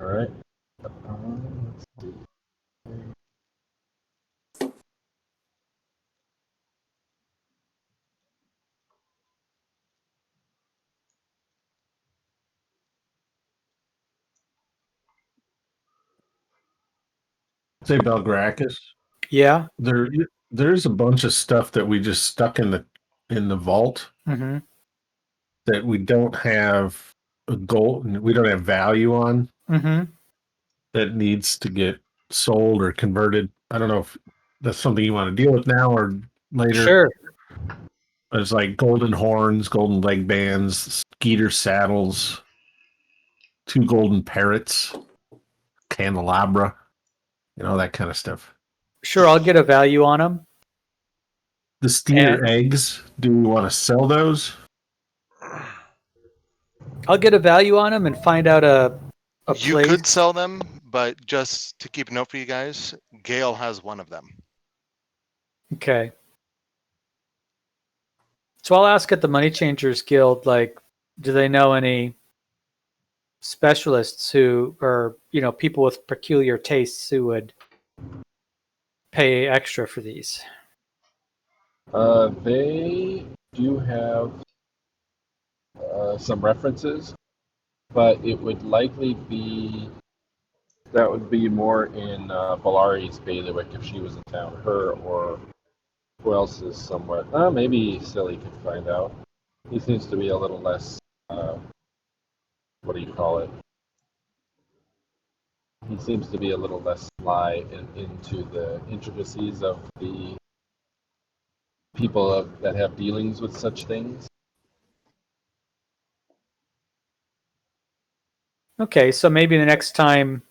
right. Let's see. Say Belgrakas. Yeah. There's a bunch of stuff that we just stuck in the vault Mm-hmm. that we don't have a gold. We don't have value on. Mm-hmm. That needs to get sold or converted. I don't know if that's something you want to deal with now or later. Sure. There's like golden horns, golden leg bands, skeeter saddles, 2 golden parrots, candelabra, that kind of stuff. Sure, I'll get a value on them. The steer eggs, do we want to sell those? I'll get a value on them and find out a You place. could sell them, but just to keep a note for you guys, Gale has one of them. Okay. So I'll ask at the Money Changers Guild, like, do they know any specialists who, or, people with peculiar tastes who would pay extra for these? They do have some references, but it would likely be that would be more in Belari's bailiwick if she was in town. Her or who else is somewhat. Maybe Silli could find out. He seems to be a little less. What do you call it? He seems to be a little less sly into the intricacies of the people that have dealings with such things. Okay, so maybe the next time.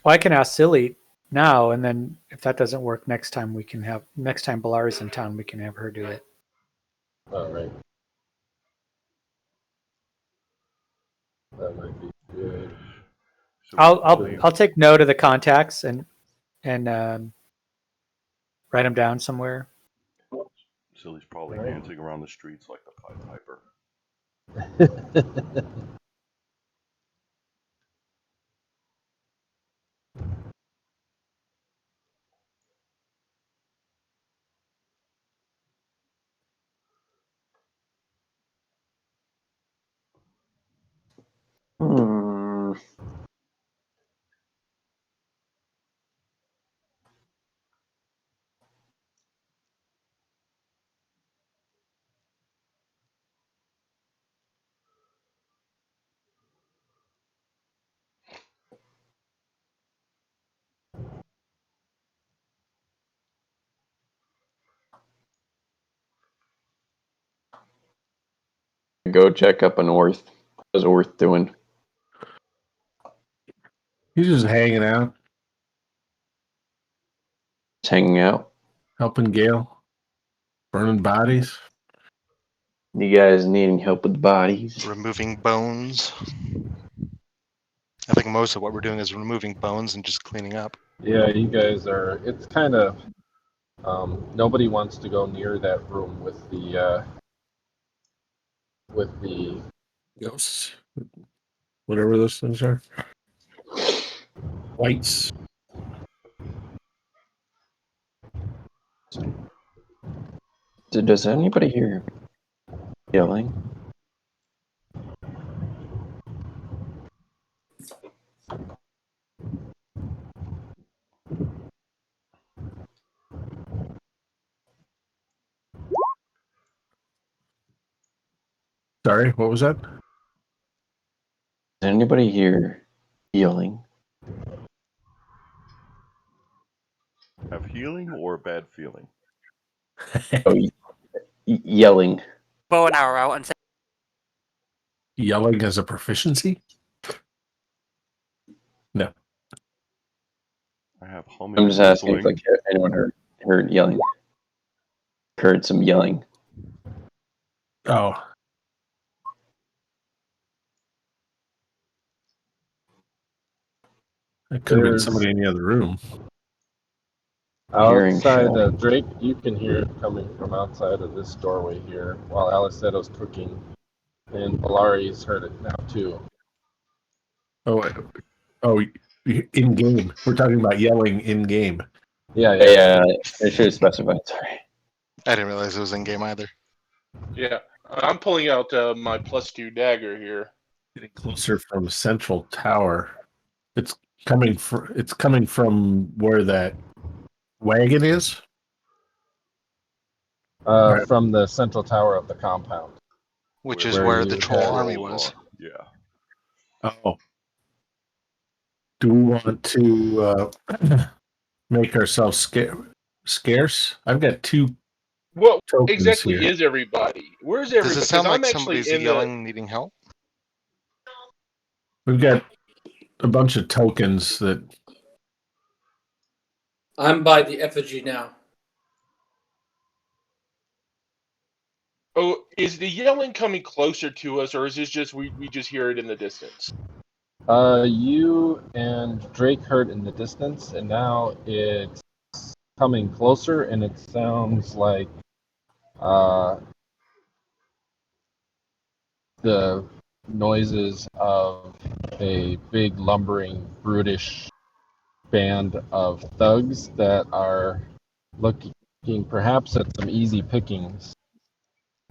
Well, I can ask Silli now, and then if that doesn't work, next time Belari's in town, we can have her do it. All right. That might be good. I'll take note of the contacts and write them down somewhere. Silly's probably dancing around the streets like the Pied Piper. Go check up on Orth. How's Orth doing? He's just hanging out. Just hanging out. Helping Gale. Burning bodies. You guys needing help with the bodies? Removing bones. I think most of what we're doing is removing bones and just cleaning up. Yeah, you guys are. It's kind of. Nobody wants to go near that room with the ghosts. Whatever those things are. Whites. Does anybody hear yelling? Sorry, what was that? Does anybody hear yelling? Have healing or a bad feeling? Oh, yelling. Bow and arrow out and say, Yelling as a proficiency? No. I have humming. I'm just asking if anyone heard yelling. Heard some yelling. Oh. It could have been somebody in the other room. Outside, Drake, you can hear it coming from outside of this doorway here while Alleseto's cooking. And Belari's heard it now too. Oh, in game. We're talking about yelling in game. Yeah, Yeah, I should have specified. Sorry. I didn't realize it was in game either. Yeah, I'm pulling out my +2 dagger here. Getting closer from Central Tower. It's coming from where that wagon is. Right. From the central tower of the compound. Which is Where where you the troll had- army was. Yeah. Oh. Do we want to make ourselves scarce? I've got 2 What tokens exactly here. is everybody? Where's everybody? Does it sound 'Cause like I'm actually somebody's in yelling, needing help? We've got a bunch of tokens that I'm by the effigy now. Oh, is the yelling coming closer to us, or is this just we just hear it in the distance? You and Drake heard in the distance, and now it's coming closer, and it sounds like the noises of a big, lumbering, brutish band of thugs that are looking perhaps at some easy pickings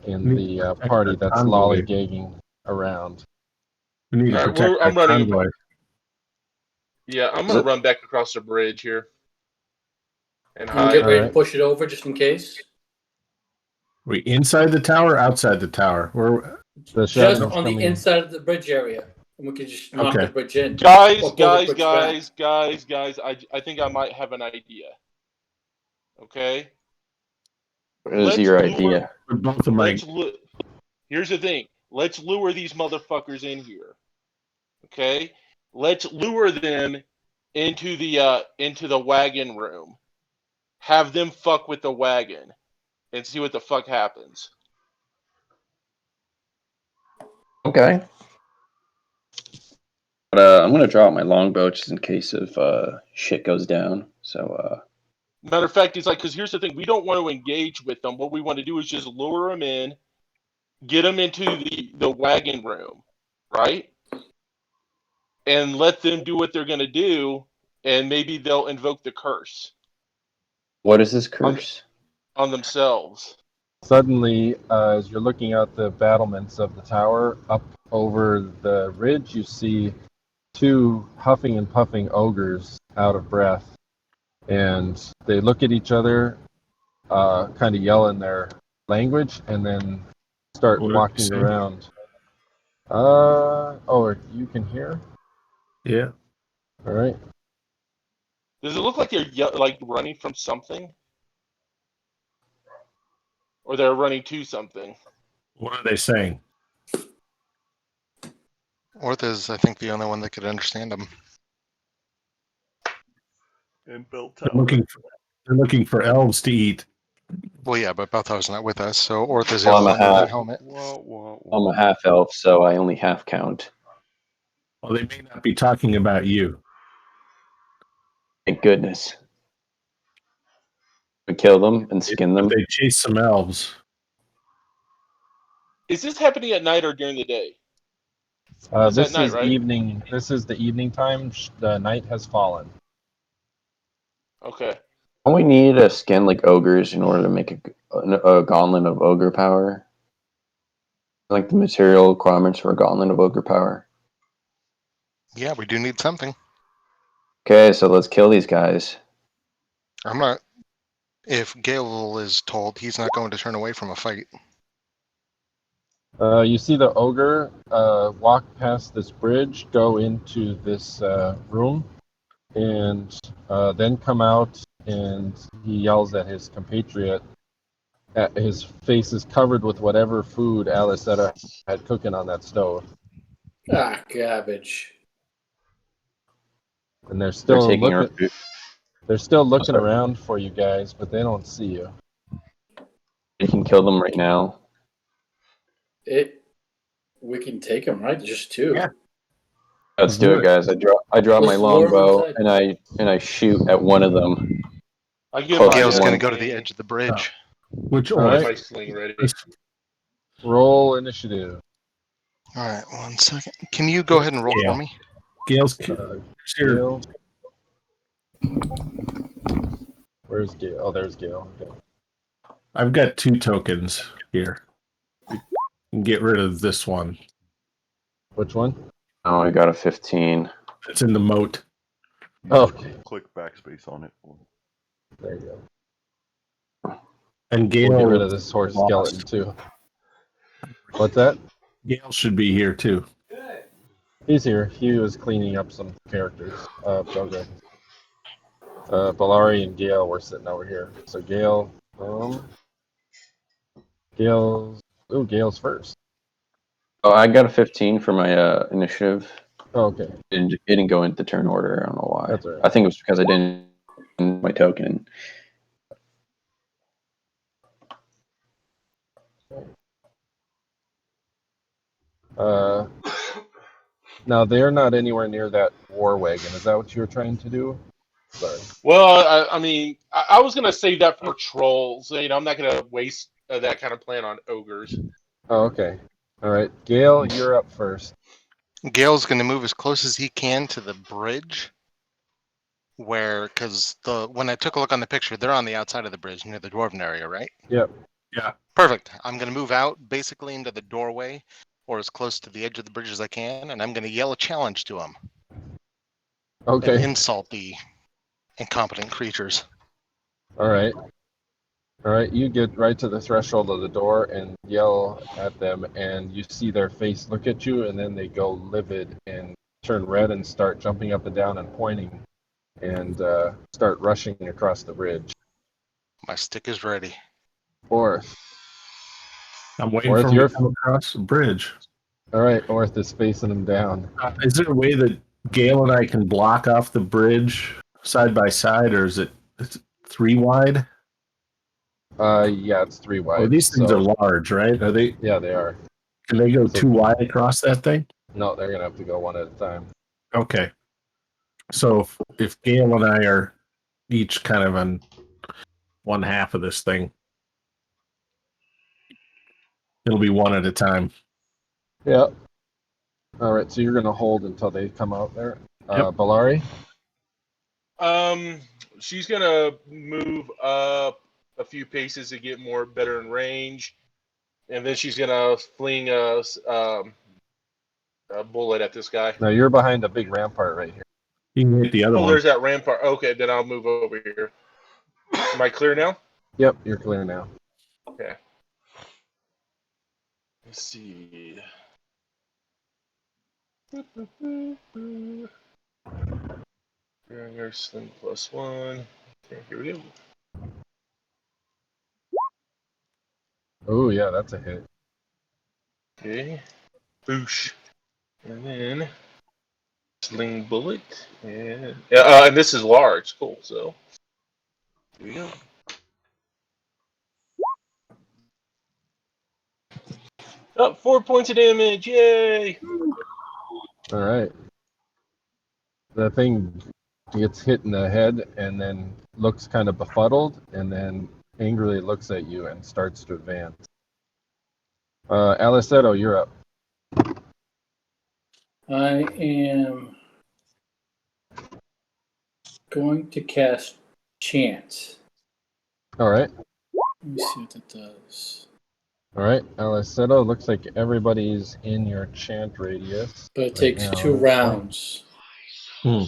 in the party that's Convoy. lollygagging around. we need to All right, protect I'm our running. convoy. Yeah, I'm gonna run back across the bridge here and You hide. get ready to Alright. push it over just in case. We inside the tower, outside the tower. We're The Just shadows on the coming. inside of the bridge area. And we can just knock Okay. the bridge in. Guys, Or pull the guys, bridge guys. I think I might have an idea. Okay. What is Let's your lure- idea? both of my. Here's the thing. Let's lure these motherfuckers in here. Okay. Let's lure them into the wagon room. Have them fuck with the wagon, and see what the fuck happens. Okay. But I'm gonna draw out my longbow just in case if shit goes down. So Matter of fact, it's like, because here's the thing: we don't want to engage with them. What we want to do is just lure them in, get them into the wagon room, right? And let them do what they're going to do, and maybe they'll invoke the curse what is this curse? on themselves. Suddenly, as you're looking out the battlements of the tower, up over the ridge, you see 2 huffing and puffing ogres out of breath. And they look at each other, kind of yell in their language, and then start What are they walking saying? around. You can hear? Yeah. All right. Does it look like they're like running from something, or they're running to something? What are they saying? Orth is, I think, the only one that could understand them. And built They're tower. looking for elves to eat. Well, yeah, but Balthar's not with us, so Orth is the Well, only I'm one a with half. that helmet. I'm a half elf, so I only half count. Well, they may not be talking about you. Thank goodness. We kill them and skin them. They chase some elves. Is this happening at night or during the day? It's This at night, is right? evening. This is the evening time. The night has fallen. Okay. Don't we need a skin like ogres in order to make a gauntlet of ogre power? Like the material requirements for a gauntlet of ogre power. Yeah, we do need something. Okay, so let's kill these guys. I'm not. If Gale is told, he's not going to turn away from a fight. You see the ogre walk past this bridge, go into this room, and then come out, and he yells at his compatriot. His face is covered with whatever food Alleseto had cooking on that stove, Ah, garbage. and they're They're still taking our looking. food. They're still looking sorry. around for you guys, but they don't see you. We can kill them right now. We can take them, right? Just 2. Yeah. Let's do it, guys. I draw my Let's lure 'em longbow inside. and I shoot at one of them. I get Close my, Gale's going to one. go to the edge of the bridge. Which All orc? right. my sling ready. Roll initiative. All right, 1 second. Can you go ahead and roll Gale. for me? Gale's Uh, here. Gale. Where's Gale? Oh, there's Gale. Okay. I've got 2 tokens here. You can get rid of this one. Which one? Oh, I got a 15. It's in the moat. Okay. Click backspace on it. There you go. And Gale. We'll get rid of this horse skeleton too. What's that? Gale should be here too. He's here. He was cleaning up some characters. Belgrakas. Belari and Gale were sitting over here. So Gale's first. Oh, I got a 15 for my initiative. Oh, okay. It didn't go into turn order. I don't know why. That's all right. I think it was because I didn't my token. Now they're not anywhere near that war wagon. Is that what you were trying to do? Sorry. Well, I mean, I was gonna save that for trolls. You know, I'm not gonna waste that kind of plan on ogres. Oh, okay. All right, Gale, you're up first. Gale's going to move as close as he can to the bridge, because when I took a look on the picture, they're on the outside of the bridge near the dwarven area, right? Yep. Yeah. Perfect. I'm going to move out basically into the doorway or as close to the edge of the bridge as I can, and I'm going to yell a challenge to him. Okay. And insult the incompetent creatures. All right. All right. You get right to the threshold of the door and yell at them, and you see their face look at you, and then they go livid and turn red and start jumping up and down and pointing, and start rushing across the bridge. My stick is ready. Orth. I'm waiting Orth, for him you're to come across the bridge. all right. Orth is facing them down. Is there a way that Gale and I can block off the bridge side by side, or is it 3 wide? Yeah, it's 3 wide. Oh, these things so- are large, right? Are they? Yeah, they are. Can they go So- 2 wide across that thing? No, they're gonna have to go one at a time. Okay. So if Gale and I are each kind of on one half of this thing, it'll be one at a time. Yeah. All right, so you're gonna hold until they come out there. Yep. Belari. She's gonna move up a few paces to get better in range, and then she's gonna fling a bullet at this guy. Now you're behind a big rampart right here. You can hit the other Oh, one. there's that rampart. Okay, then I'll move over here. Am I clear now? Yep, you're clear now. Okay. Let's see. Here's Sling +1. Okay, here we go. Oh yeah, that's a hit. Okay. Boosh. And then sling bullet. And this is large. Cool. So here we go. Up 4 points of damage. Yay! All right. The thing gets hit in the head and then looks kind of befuddled and then angrily looks at you and starts to advance. Alleseto, you're up. I am going to cast Chance. All right. Let me see what that does. All right. Alleseto, looks like everybody's in your chant radius. But it takes now. 2 rounds. Hmm.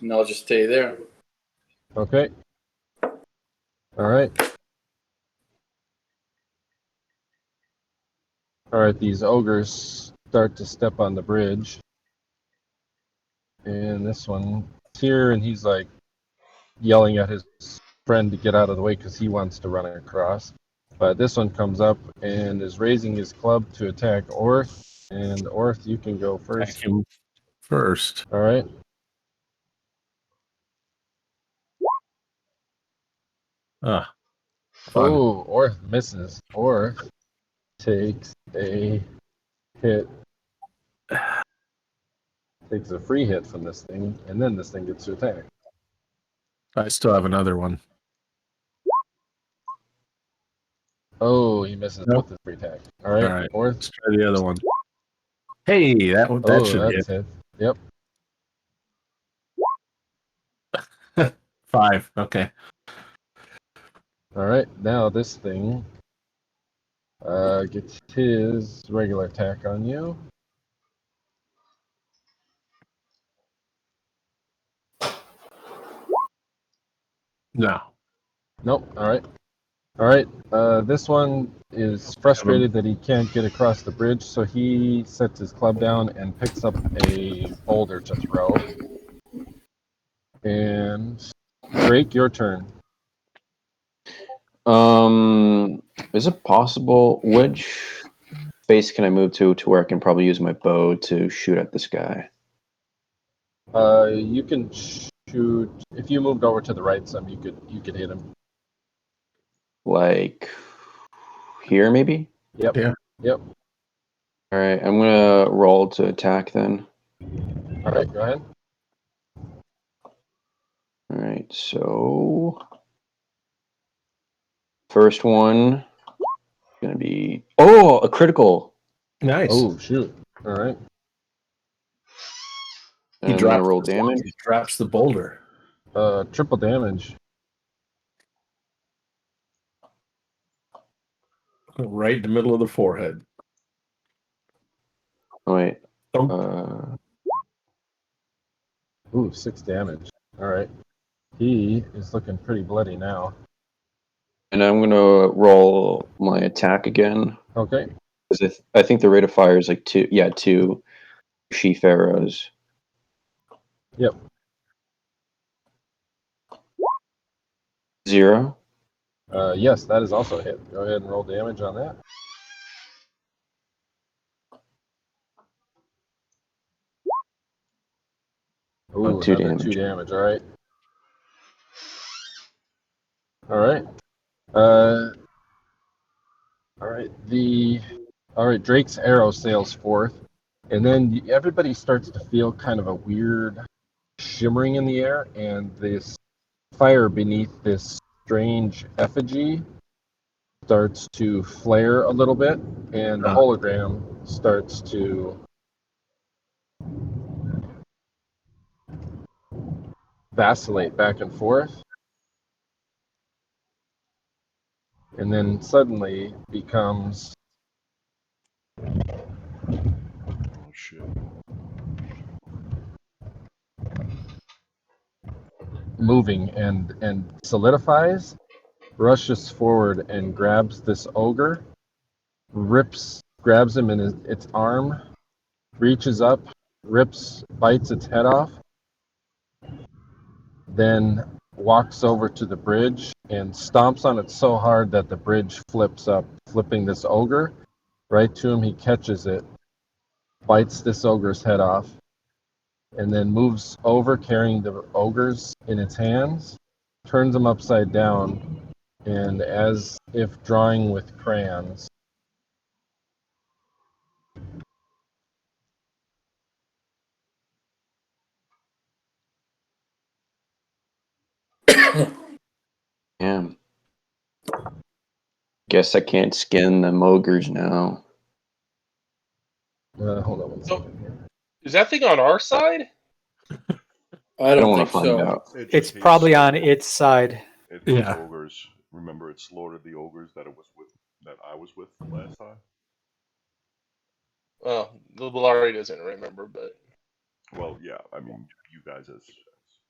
And I'll just stay there. Okay. All right. All right, these ogres start to step on the bridge. And this one's here, and he's like yelling at his friend to get out of the way because he wants to run across. But this one comes up and is raising his club to attack Orth. And Orth, you can go first. Attack him first. All right. Ah. Fun. Oh, Orth misses. Orth takes a hit. Takes a free hit from this thing, and then this thing gets to attack. I still have another one. Oh, he misses Nope. with his free attack. All right, All right. Orth. Let's try the other one. Hey, that should that's it. Yep. hit. 5. Okay. All right. Now this thing gets his regular attack on you. No. Nope. All right. All right. This one is frustrated that he can't get across the bridge, so he sets his club down and picks up a boulder to throw. And Drake, your turn. Is it possible? Which space can I move to where I can probably use my bow to shoot at this guy? You can shoot if you moved over to the right some. You could hit him. Like here, maybe? Yep. Yeah. Yep. All right, I'm gonna roll to attack then. All right. Go ahead. All right, so first one gonna be a critical. Nice. Oh shoot! All right. And I'm gonna roll damage. He drops the boulder. Triple damage. Right in the middle of the forehead. Oh wait. Oh. Ooh, 6 damage. All right. He is looking pretty bloody now. And I'm gonna roll my attack again. Okay. Because I think the rate of fire is like 2. Yeah, 2 sheaf arrows. Yep. 0. Yes, that is also a hit. Go ahead and roll damage on that. Ooh, 2 another damage. 2 damage. All right. All right. All right. All right. Drake's arrow sails forth, and then everybody starts to feel kind of a weird shimmering in the air, and this fire beneath this strange effigy starts to flare a little bit, and the hologram starts to vacillate back and forth, and then suddenly becomes Oh shit. moving and solidifies, rushes forward and grabs this ogre, grabs him in its arm, reaches up, bites its head off, then walks over to the bridge and stomps on it so hard that the bridge flips up, flipping this ogre right to him. He catches it, bites this ogre's head off, and then moves over carrying the ogres in its hands, turns them upside down, and as if drawing with crayons, Damn. Guess I can't skin them ogres now. hold on one second here. Is that thing on our side? I I don't don't want think to find so. out. It It's just probably hates- on its side. It hates Yeah. ogres. Remember, it slaughtered the ogres that I was with last time. Well, the Belari doesn't remember, but Well, yeah. I mean, you guys as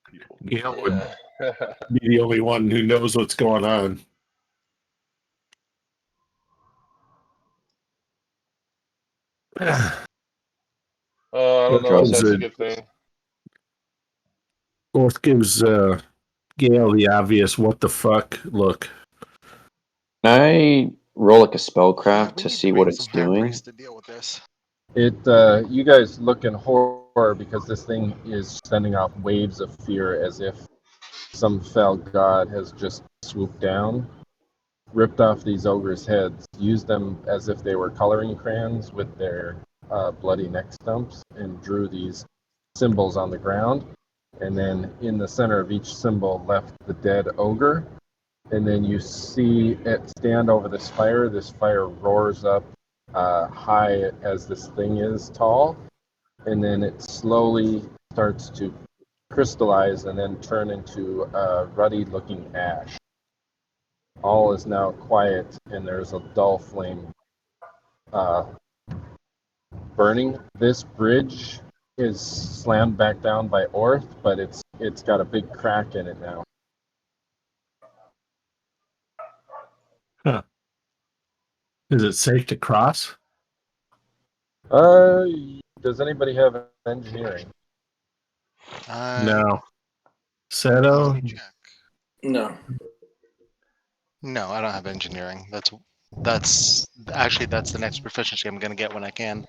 people. Gale would yeah. be the only one who knows what's going on. I don't know if that's a good thing. Orth gives Gale the obvious "what the fuck" look. Can I roll like a We spellcraft to need see bring what it's some hand doing? race to deal with this. You guys look in horror because this thing is sending off waves of fear as if some fell god has just swooped down, ripped off these ogres' heads, used them as if they were coloring crayons with their bloody neck stumps, and drew these symbols on the ground. And then in the center of each symbol left the dead ogre. And then you see it stand over this fire. This fire roars up high as this thing is tall, and then it slowly starts to crystallize and then turn into a ruddy-looking ash. All is now quiet, and there's a dull flame burning. This bridge is slammed back down by Orth, but it's got a big crack in it now. Huh. Is it safe to cross? Does anybody have engineering? No. Let Seto? me check. No. No, I don't have engineering. That's actually that's the next proficiency I'm gonna get when I can.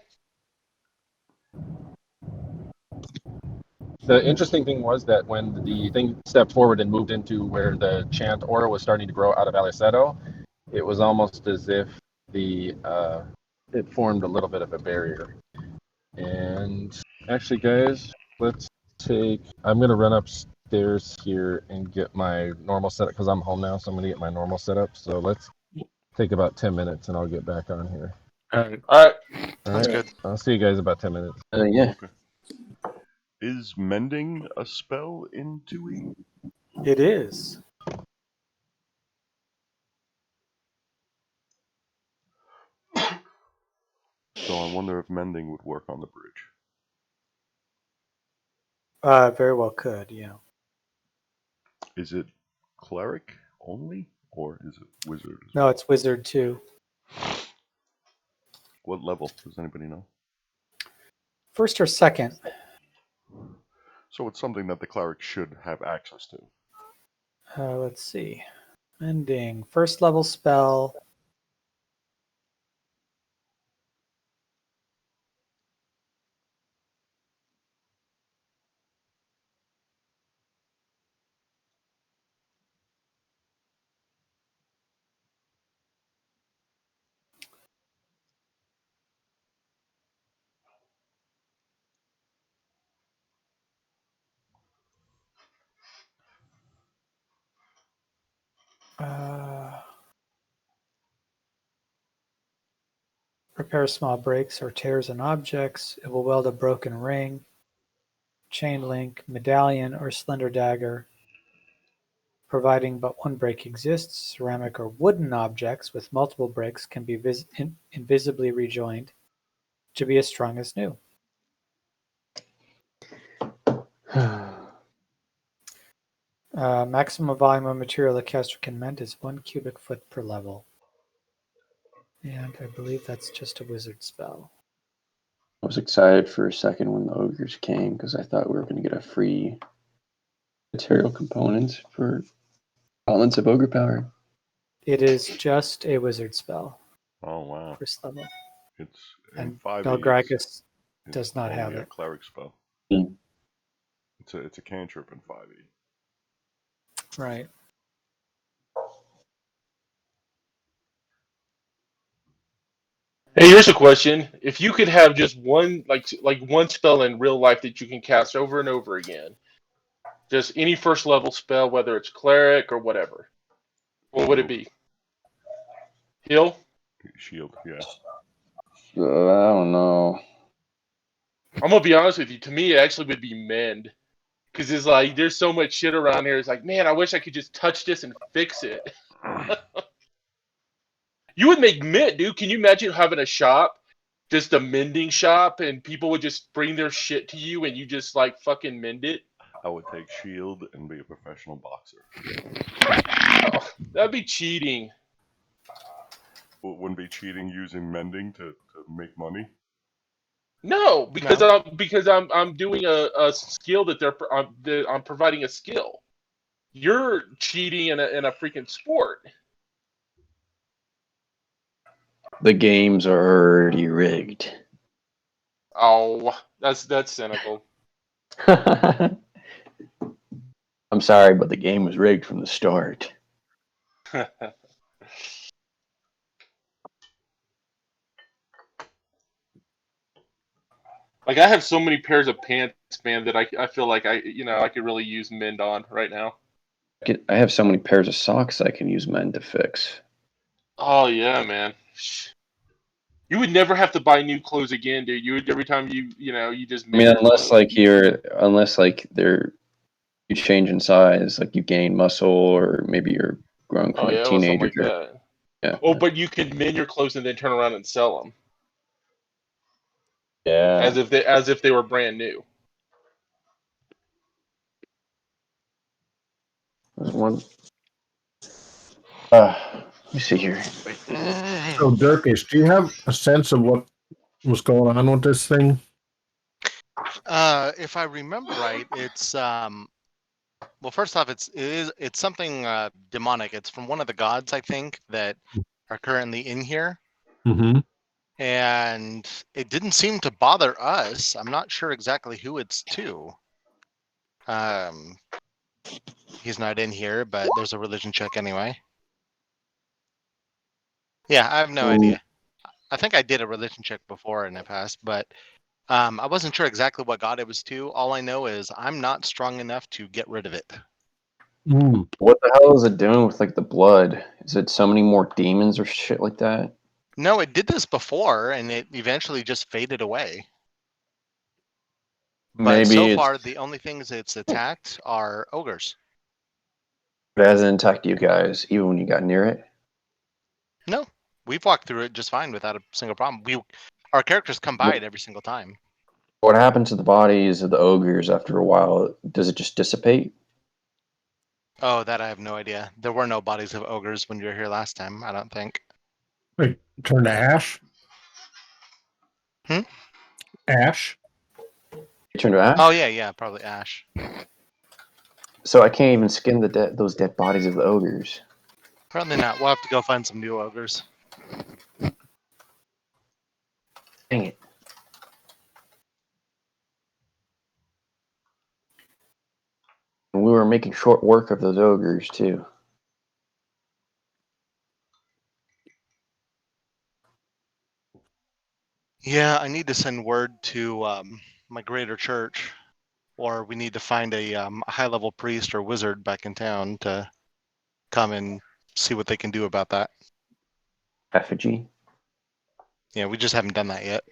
The interesting thing was that when the thing stepped forward and moved into where the chant aura was starting to grow out of Alleseto, it was almost as if it formed a little bit of a barrier. And actually, guys, I'm going to run upstairs here and get my normal setup because I'm home now, so I'm going to get my normal setup. So let's take about 10 minutes and I'll get back on here. All right. All Sounds right. good. I'll see you guys about 10 minutes. Yeah. Okay. Is mending a spell in 2E? It is. So I wonder if mending would work on the bridge. Very well could, yeah. Is it cleric only, or is it wizard? as No, it's wizard too. well? What level? Does anybody know? First or second? So it's something that the cleric should have access to. Let's see. Mending. First level spell. Repair small breaks or tears in objects. It will weld a broken ring, chain link, medallion, or slender dagger. Providing but one break exists, ceramic or wooden objects with multiple breaks can be invisibly rejoined to be as strong as new. Maximum volume of material a caster can mend is 1 cubic foot per level. And I believe that's just a wizard spell. I was excited for a second when the ogres came because I thought we were going to get a free material component for Gauntlets of Ogre Power. It is just a wizard spell, Oh wow! first level. It's in And 5e. Belgrakas it's does not only have a it. cleric spell. Mm. It's a cantrip in 5e. Right. Hey, here's a question: if you could have just one, like one spell in real life that you can cast over and over again, just any first level spell, whether it's cleric or whatever, what would it be? Heal? Shield, yeah. I don't know. I'm gonna be honest with you. To me, it actually would be mend, because it's like there's so much shit around here. It's like, man, I wish I could just touch this and fix it. You would make mint, dude. Can you imagine having a shop, just a mending shop, and people would just bring their shit to you and you just like fucking mend it? I would take shield and be a professional boxer. Oh, that'd be cheating. Wouldn't be cheating using mending to make money. No, because I'm doing a skill that I'm providing a skill. You're cheating in a freaking sport. The games are already rigged. Oh, that's cynical. I'm sorry, but the game was rigged from the start. Like I have so many pairs of pants, man, that I feel like I could really use mend on right now. I have so many pairs of socks I can use men to fix. Oh yeah, man. You would never have to buy new clothes again, dude. You would every time you just I make mean, new unless clothes. you change in size, like you gain muscle, or maybe you're growing from Oh like yeah, or something teenager. like that. Yeah. Oh, but you could mend your clothes and then turn around and sell them Yeah. as if they were brand new. There's one. Let me see here. So, Dirkish, do you have a sense of what was going on with this thing? If I remember right, it's well, first off, it's something demonic. It's from one of the gods, I think, that are currently in here, Mm-hmm. and it didn't seem to bother us. I'm not sure exactly who it's to. Um, he's not in here, but there's a religion check anyway. Yeah, I have no idea. I think I did a religion check before in the past, but I wasn't sure exactly what god it was to. All I know is I'm not strong enough to get rid of it. Mm. What the hell is it doing with like the blood? Is it summoning more demons or shit like that? No, it did this before, and it eventually just faded away. But so Maybe far, the only things it's attacked are ogres. it hasn't attacked you guys, even when you got near it. No, we've walked through it just fine without a single problem. Our characters come by it every single time. What happens to the bodies of the ogres after a while? Does it just dissipate? Oh, that I have no idea. There were no bodies of ogres when you were here last time, I don't think. Wait, turn to ash? Hmm? You Ash? turn to ash? Oh, yeah, probably ash. So I can't even skin those dead bodies of the ogres. Probably not. We'll have to go find some new ogres. Dang it. And we were making short work of those ogres too. Yeah, I need to send word to my greater church, or we need to find a high-level priest or wizard back in town to come and see what they can do about that. Effigy. Yeah, we just haven't done that yet.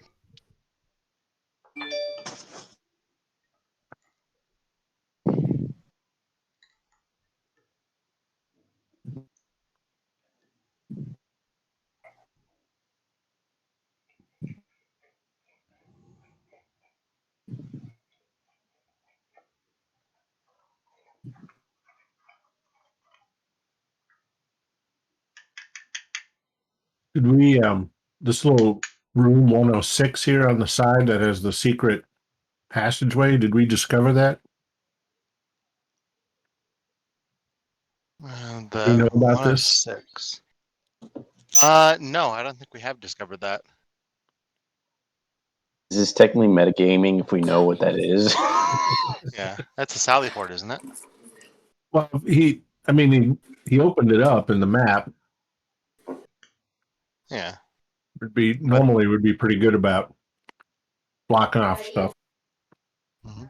Did we this little room 106 here on the side that has the secret passageway, did we discover that? Do you know The about this? 106. No, I don't think we have discovered that. Is this technically metagaming if we know what that is? Yeah, that's a Sally port, isn't it? Well, he opened it up in the map. Yeah. Normally would be pretty good about blocking off stuff. Mhm.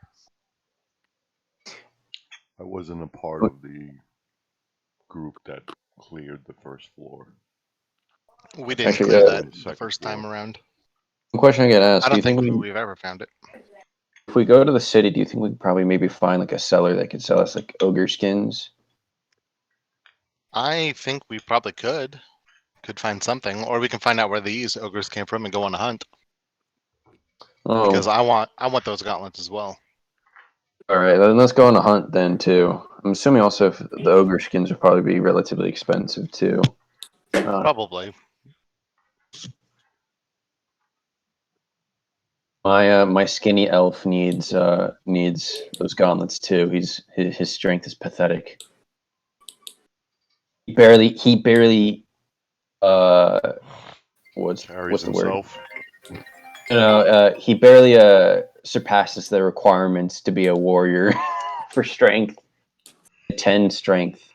I wasn't a part of the group that cleared the first floor. We didn't Actually, clear that The the second first time floor. around. One question I get asked: I do don't you think think we've ever found it. if we go to the city, do you think we could probably maybe find like a seller that could sell us like ogre skins? I think we probably could find something, or we can find out where these ogres came from and go on a hunt. Oh, Because I want those gauntlets as well. all right. Then let's go on a hunt then too. I'm assuming also if the ogre skins would probably be relatively expensive too. Probably. My skinny elf needs those gauntlets too. His strength is pathetic. He barely what's Carries the word? himself. He barely surpasses the requirements to be a warrior for strength. 10 strength.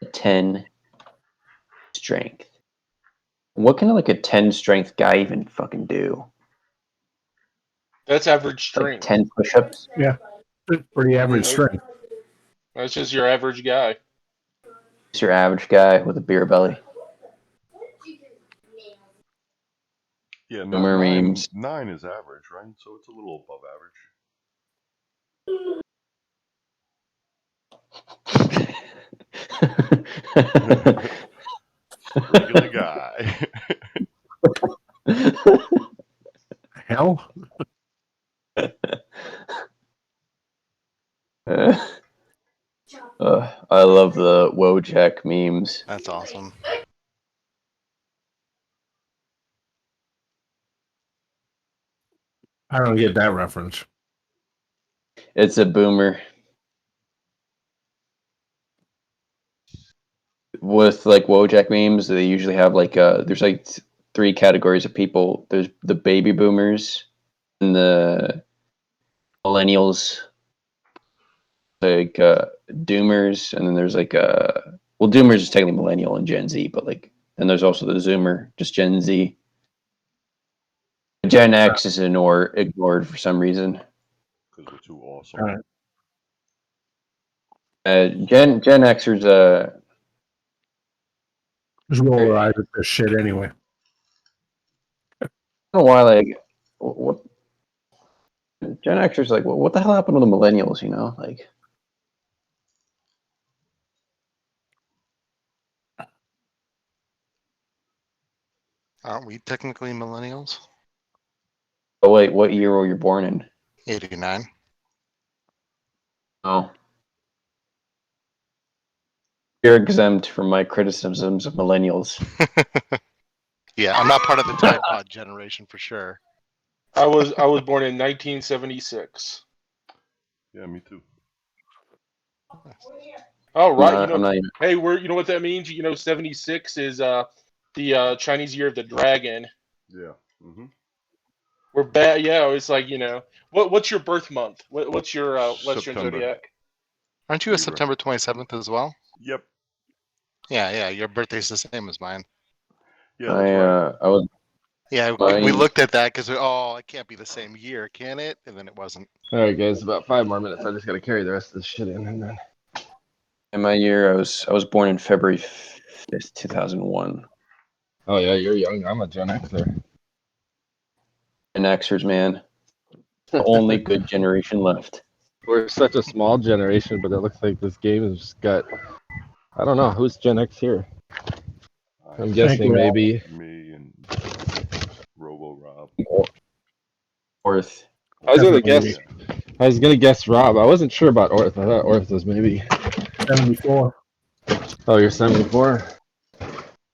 A 10 strength. What can like a 10 strength guy even fucking do? That's average Like strength. 10 push-ups? Yeah. Pretty average strength. That's just your average guy. It's your average guy with a beer belly. Yeah, Boomer memes. 9 is average, right? So it's a little above average. Regular guy. Hell, I love the Wojak memes. That's awesome. I don't get that reference. It's a boomer. With like Wojak memes, they usually have like there's like 3 categories of people. There's the baby boomers and the millennials, like doomers, and then there's like well, doomers is technically millennial and Gen Z, but like, and there's also the zoomer, just Gen Z. Gen X is ignored for some reason. Because we're too awesome. All right. Gen Xers Just roll your eyes at this shit anyway. I don't know why, like, what Gen Xers, like, what the hell happened to the millennials, you know? Like, Aren't we technically millennials? oh, wait, what year were you born in? 89. Oh. You're exempt from my criticisms of millennials. Yeah, I'm not part of the Tide Pod generation for sure. I was born in 1976. Yeah, me too. Oh right, I'm not even. hey, you know what that means? 76 is the Chinese Year of the Dragon. Yeah. Mm-hmm. We're bad. Yeah, it's like what's your birth month? What's your Western September. zodiac? Aren't you a September 27th as well? Yep. Yeah, your birthday's the same as mine. Yeah, that's right. I was. Yeah, we looked at that because, it can't be the same year, can it? And then it wasn't. All right, guys, about 5 more minutes. I just got to carry the rest of this shit in. And then... In my year, I was born in February 5th, 2001. Oh, yeah, you're young. I'm a Gen Xer. Gen Xers, man. The only good generation left. We're such a small generation, but it looks like this game has just got... I don't know. Who's Gen X here? I'm guessing maybe... Me and Robo Rob. Orth. I was gonna guess Rob. I wasn't sure about Orth. I thought Orth was maybe 74. Oh, you're 74?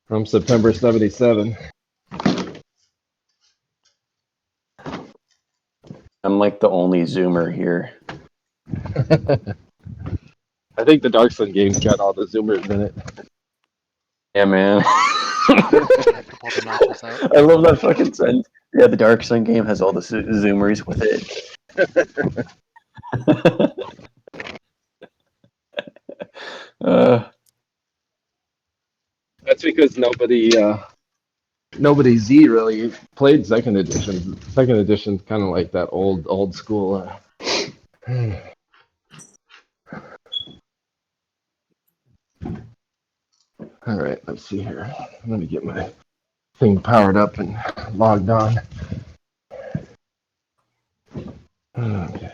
From September 77. I'm like the only Zoomer here. I think the Dark Sun game's got all the Zoomers in it. Yeah, man. Pull the notches out. I love that fucking sentence. Yeah, the Dark Sun game has all the Zoomers with it. That's because nobody Z really played second edition. Second edition's kind of like that old school. All right, let's see here. I'm gonna get my thing powered up and logged on. Okay.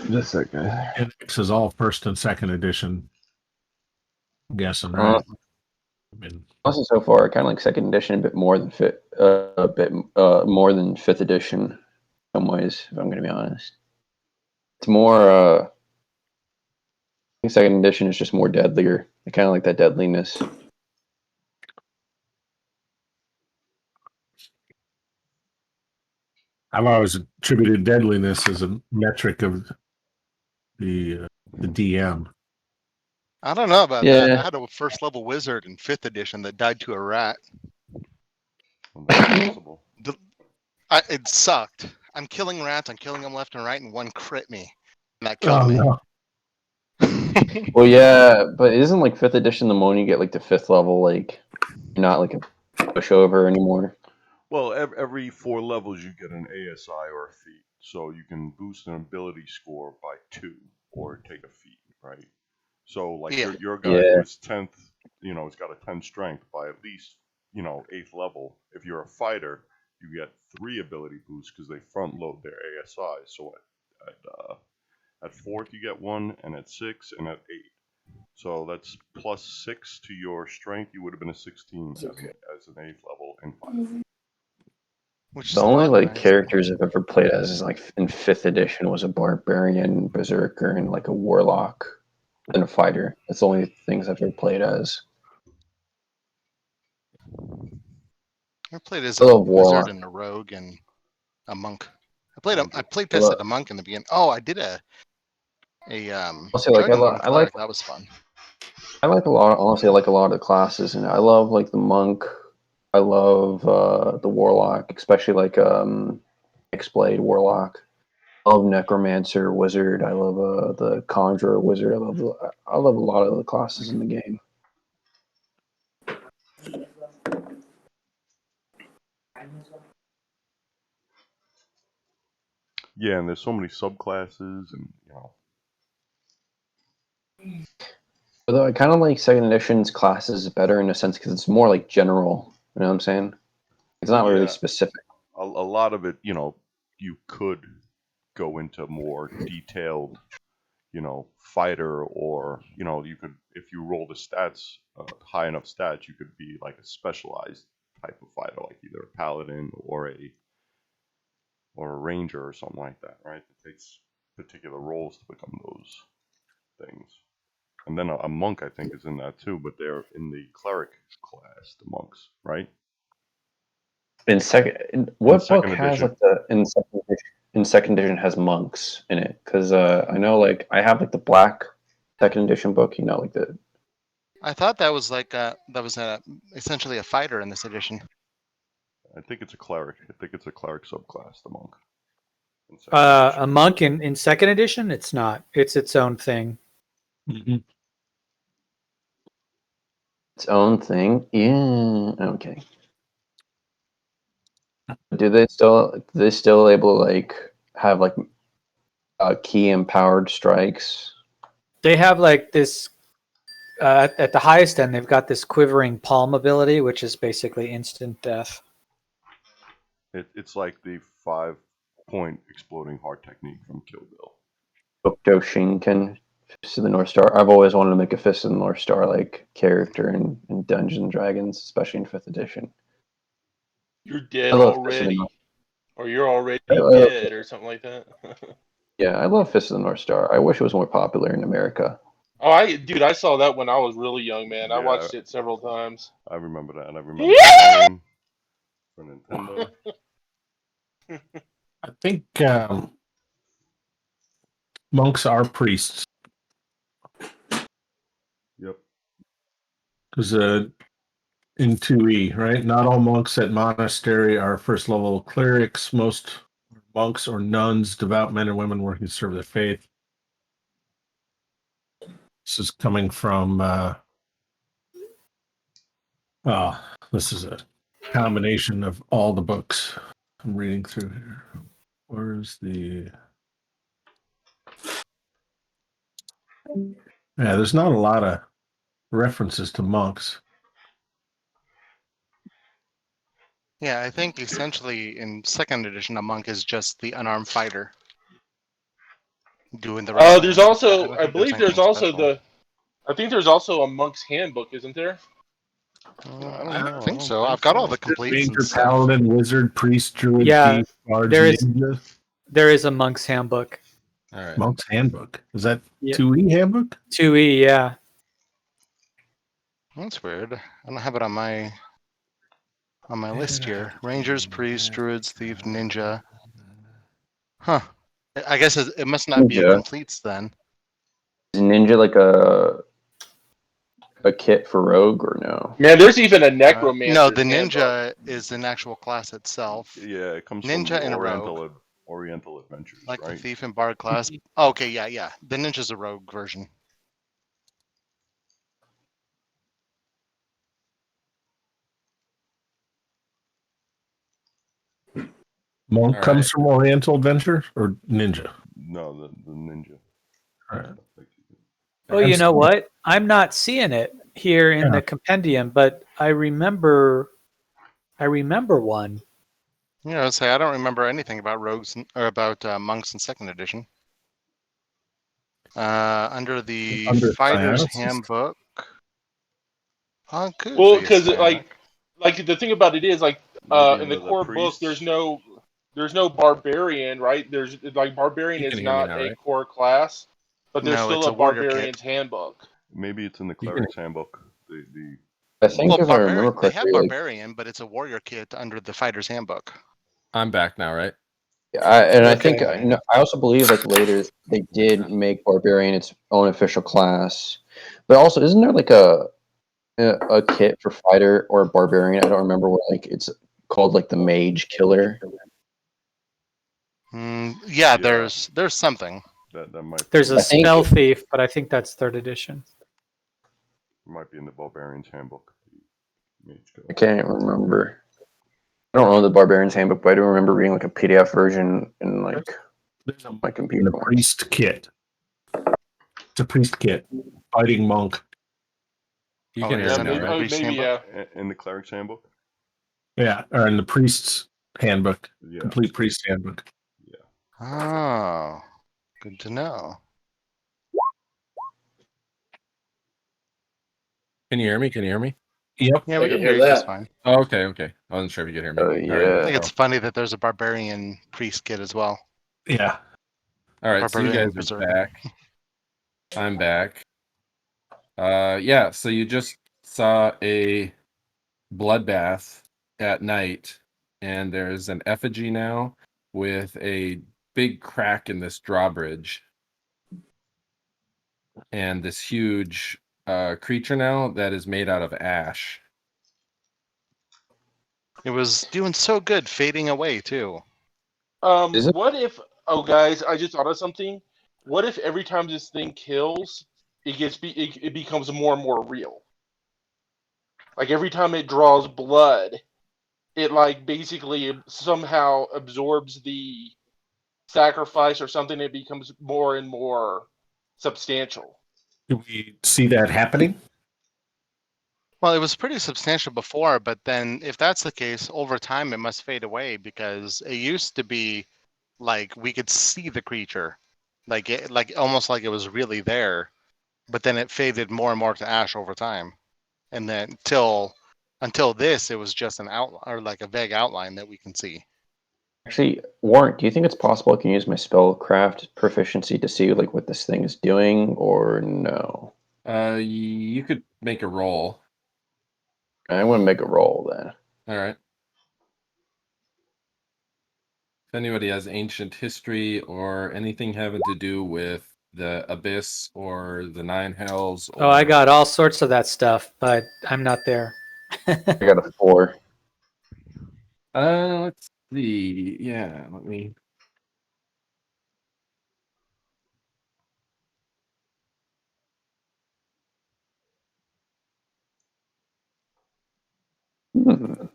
Just a sec, guys. This is all first and second edition. I'm guessing, right? I mean, Also, so far, kind of like second edition, a bit more than more than fifth edition. In some ways, if I'm going to be honest, it's more. I think second edition is just more deadlier. I kind of like that deadliness. I've always attributed deadliness as a metric of the DM. I don't know about Yeah. that. I had a first level wizard in 5th edition that died to a rat. Well, that's possible. It sucked. I'm killing rats. I'm killing them left and right, and one crit me. And that killed me. No. Well, yeah, but isn't like fifth edition the moment you get like to fifth level, like you're not like a pushover anymore? Well, every 4 levels you get an ASI or a feat. So you can boost an ability score by 2 or take a feat, right? So like Yeah. your guy Yeah. who is 10th, you know, he's got a 10 strength by at least, you know, 8th level. If you're a fighter, you get 3 ability boosts because they front load their ASI. So at 4th you get 1, and at 6, and at 8. So that's plus 6 to your strength. You would have been a 16 Okay. as an 8th level and 5. Which is The a only lot like nicer. characters I've ever played as is like in 5th edition was a barbarian, berserker, and like a warlock and a fighter. That's the only things I've ever played as. I played as I a love wizard warlock. and a rogue and a monk. I played I tested love, a monk in the beginning. Oh, I did a I'll say like dragonborn I like cleric. That was fun. I like a lot. Honestly, I like a lot of the classes, and I love like the monk. I love the warlock, especially like X-Blade warlock. I love necromancer wizard. I love the conjurer wizard. I love a lot of the classes in the game. Yeah, and there's so many subclasses, and you know. Although I kind of like second edition's classes better in a sense because it's more like general. You know what I'm saying? It's not really Yeah, specific. a lot of it, you know, you could go into more detailed, you know, fighter, or you know, you could, if you roll the stats, high enough stats, you could be like a specialized type of fighter, like either a paladin or a ranger or something like that, right? It takes particular roles to become those things. And then a monk, I think, is in that too, but they're in the cleric class, the monks, right? What book second has edition. like in second edition has monks in it? Because I know like I have like the black second edition book. You know, like the I thought that was like essentially a fighter in this edition. I think it's a cleric. I think it's a cleric subclass, the monk. In second edition. A monk in second edition, it's not. It's its own thing. Mhm. its own thing. Yeah. Okay. Do they still able to like have like key empowered strikes? They have like this at the highest end. They've got this quivering palm ability, which is basically instant death. It's like the 5-point exploding heart technique from Kill Bill. Hokuto Shinken, Fist of the North Star. I've always wanted to make a Fist of the North Star like character in Dungeons and Dragons, especially in 5th edition. You're I dead love Fist of the already, North. or you're already I love, dead, or something like that. yeah, I love Fist of the North Star. I wish it was more popular in America. Oh, I saw that when I was really young, man. I Yeah, watched it several times. I remember that, and I remember the game for Nintendo. I think monks are priests Yep. because in 2E, right? Not all monks at monastery are first level clerics. Most monks or nuns, devout men and women working to serve their faith. This is coming from this is a combination of all the books I'm reading through here. Where's the yeah, there's not a lot of references to monks. Yeah, I think essentially in second edition, a monk is just the unarmed fighter doing the wrestling. There's also, don't I think there's believe there's anything also special. I think there's also a monk's handbook, isn't there? I don't I know. I think don't so. think I've got all so. the completes and Ranger, stuff. paladin, wizard, priest, druid, Yeah, thief, bards, there is ninja. there is a monk's handbook. All right. Monk's handbook. Is that Yeah. 2E handbook? 2E, yeah. That's weird. I don't have it on my list here. Rangers, priests, druids, thief, ninja. Huh. I guess it must not be a Ninja. completes then. Is Ninja like a kit for rogue or no? Man, there's even a necromancer's No, the handbook. ninja is an actual class itself. Yeah, it comes Ninja from and a rogue. Oriental Adventures, Like the right? thief and bard class. Oh, okay, yeah. The ninja's a rogue version. Monk All comes from Oriental Adventure or Ninja? No, the ninja. All right. Oh, you know what? I'm not seeing it here in the compendium, but I remember one. Yeah, I'd say I don't remember anything about rogues or about monks in second edition. Under the Under Fighter's Psionics? Handbook. Could Well, be a because psionic. like the thing about it is like Maybe in the under core book, there's no barbarian, right? There's like barbarian You is can hear me not now, a right? core class, but there's No, still it's a a warrior barbarian's kit. handbook. Maybe it's in the You can- cleric's handbook. The I think Well, if I remember they have correctly, like, barbarian, but it's a warrior kit under the Fighter's Handbook. I'm back now, right? I think Okay. no, I also believe like later they did make barbarian its own official class, but also isn't there like a kit for fighter or barbarian? I don't remember what like it's called, like the mage killer. Yeah, there's something. that might There's be, a I think- spell thief, but I think that's third edition. might be in the barbarian's handbook. Mage Killer. I can't remember. I don't know the barbarian's handbook, but I do remember reading like a PDF version in like There's a my in computer. the once. priest kit. It's a priest kit. Fighting monk. You Oh, can it hear is me now, under right? Priest's Maybe Handbook? In the cleric's handbook. Yeah, or in the priest's handbook. Yeah. Complete priest handbook. Oh, good to know. Can you hear me? Can you hear me? Yep. Yeah, I we can can hear hear you just that. fine. Oh, okay, okay. I wasn't sure if you could hear me. Oh All right. yeah. I think it's funny that there's a barbarian priest kit as well. Yeah. All right, so you Barbarian guys are berserker. back. I'm back. Yeah, so you just saw a bloodbath at night, and there's an effigy now with a big crack in this drawbridge. And this huge creature now that is made out of ash. It was doing so good, fading away too. Is it? What if? Oh, guys, I just thought of something. What if every time this thing kills, it becomes more and more real? Like every time it draws blood, it like basically somehow absorbs the sacrifice or something. It becomes more and more substantial. Do we see that happening? Well, it was pretty substantial before, but then if that's the case, over time it must fade away because it used to be like we could see the creature, like almost like it was really there, but then it faded more and more to ash over time, and then until this, it was just an outline or like a vague outline that we can see. Actually, Warren, do you think it's possible I can use my spellcraft proficiency to see like what this thing is doing, or no? You could make a roll. I want to make a roll then. All right. If anybody has ancient history or anything having to do with the abyss or the nine hells. Oh, I got all sorts of that stuff, but I'm not there. I got a 4. Let's see. Yeah, let me. Hmm.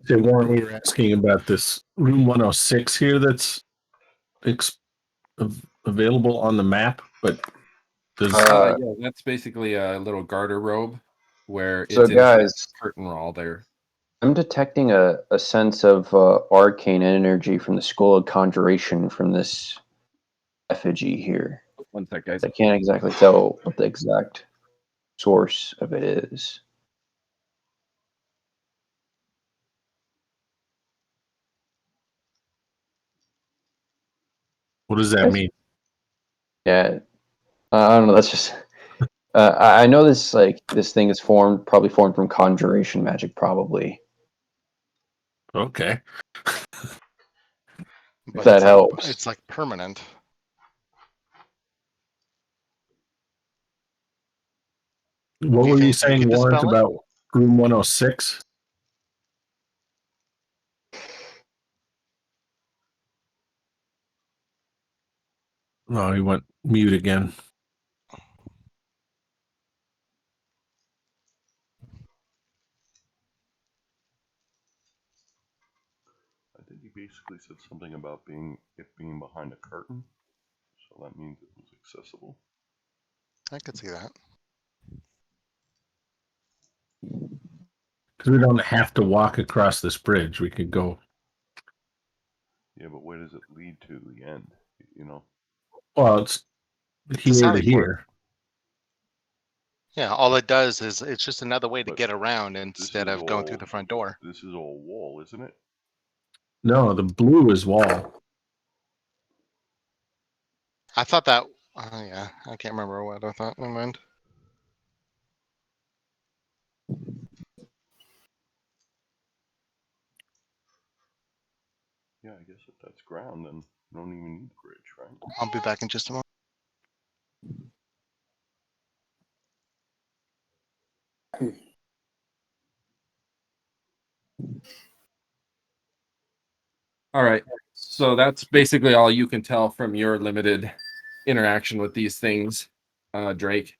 So Warren, we were asking about this room 106 here that's available on the map, but does Yeah, that's basically a little garter robe where it's So, inside guys, the curtain wall there. I'm detecting a sense of arcane energy from the School of Conjuration from this effigy here. One sec, guys. I can't exactly tell what the exact source of it is. what does that mean? Yeah, I don't know. That's just. I know this thing is probably formed from conjuration magic, probably. Okay. But that it's helps. It's like permanent. What Do you were you think you saying, could Warrant, dispel it? about room 106? Oh, he went mute again. I think he basically said something about it being behind a curtain, so that means it was accessible. I could see that. Because we don't have to walk across this bridge. We could go. Yeah, but where does it lead to the end? You know? Well, it's here to Sallyport. here. Yeah, all it does is it's just another way to But get around this instead is of going through all- the front door. This is all wall, isn't it? No, the blue is wall. I thought that. Yeah, I can't remember what I thought. Never mind. Yeah, I guess if that's ground, then you don't even need the bridge, right? I'll be back in just a moment. All right. So that's basically all you can tell from your limited interaction with these things, Drake.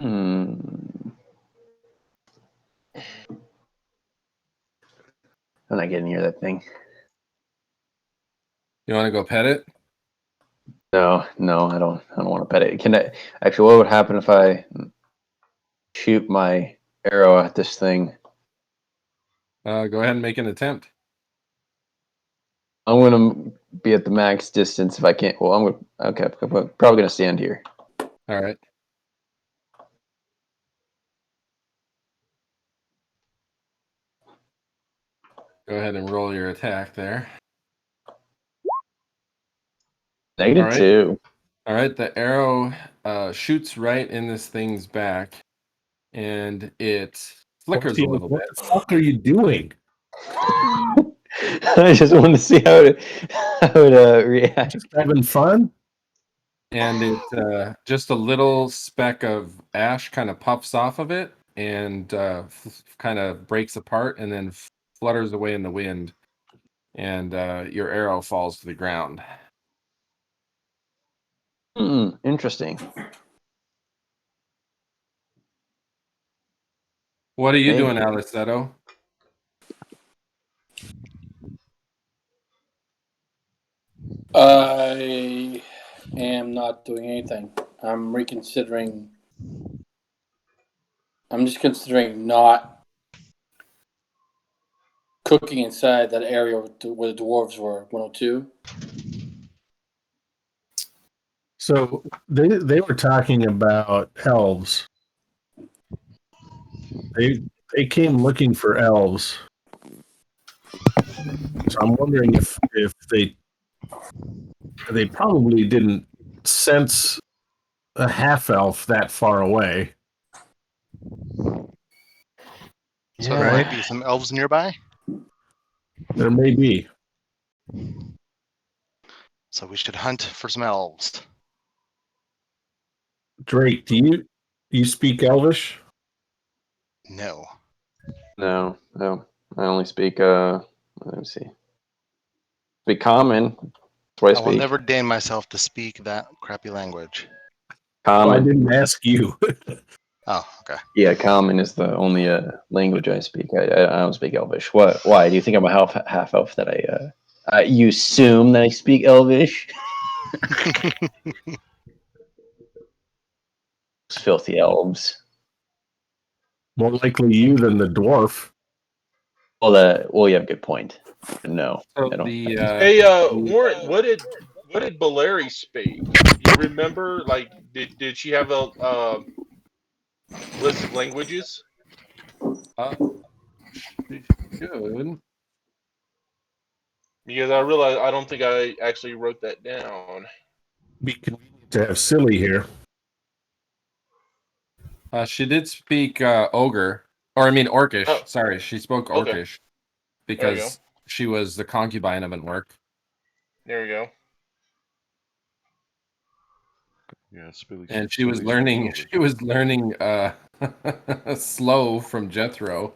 Hmm. I'm not getting near that thing. You want to go pet it? No, I don't want to pet it. Can I actually? What would happen if I shoot my arrow at this thing? Go ahead and make an attempt. I'm gonna be at the max distance if I can't. Well, okay. I'm probably gonna stand here. All right. Go ahead and roll your attack there. -2. All right. The arrow shoots right in this thing's back, and it flickers a little What bit. the fuck are you doing? I just wanted to see how it react. Just having fun? And it just a little speck of ash kind of puffs off of it and kind of breaks apart and then flutters away in the wind. And your arrow falls to the ground. Interesting. What are you Hey. doing, Alleseto? I am not doing anything. I'm reconsidering. I'm just considering not cooking inside that area where the dwarves were, 102. So they were talking about elves. They came looking for elves. So I'm wondering if they probably didn't sense a half elf that far away. So there Right? might be some elves nearby. There may be. So we should hunt for some elves. Drake, do you speak Elvish? No. No. I only speak. Let me see. Speak common. That's what I I will speak. never deign myself to speak that crappy language. Well, I Common. didn't ask you. Oh, okay. Yeah, common is the only language I speak. I don't speak Elvish. What? Why? Do you think I'm a half elf that you assume that I speak Elvish? Those filthy elves. More likely you than the dwarf. Well, you have a good point. No, So I don't. Hey, Warren, what did Belari speak? You remember? Like, did she have a list of languages? Good. Because I realize I don't think I actually wrote that down. Be convenient to have Silli here. She did speak ogre, or I mean orcish. Oh. Sorry, she spoke Okay. orcish There you because she was the concubine of an orc. There we go. Yeah, Spilly. And she was Spilly's learning. over. She was learning slow from Jethro.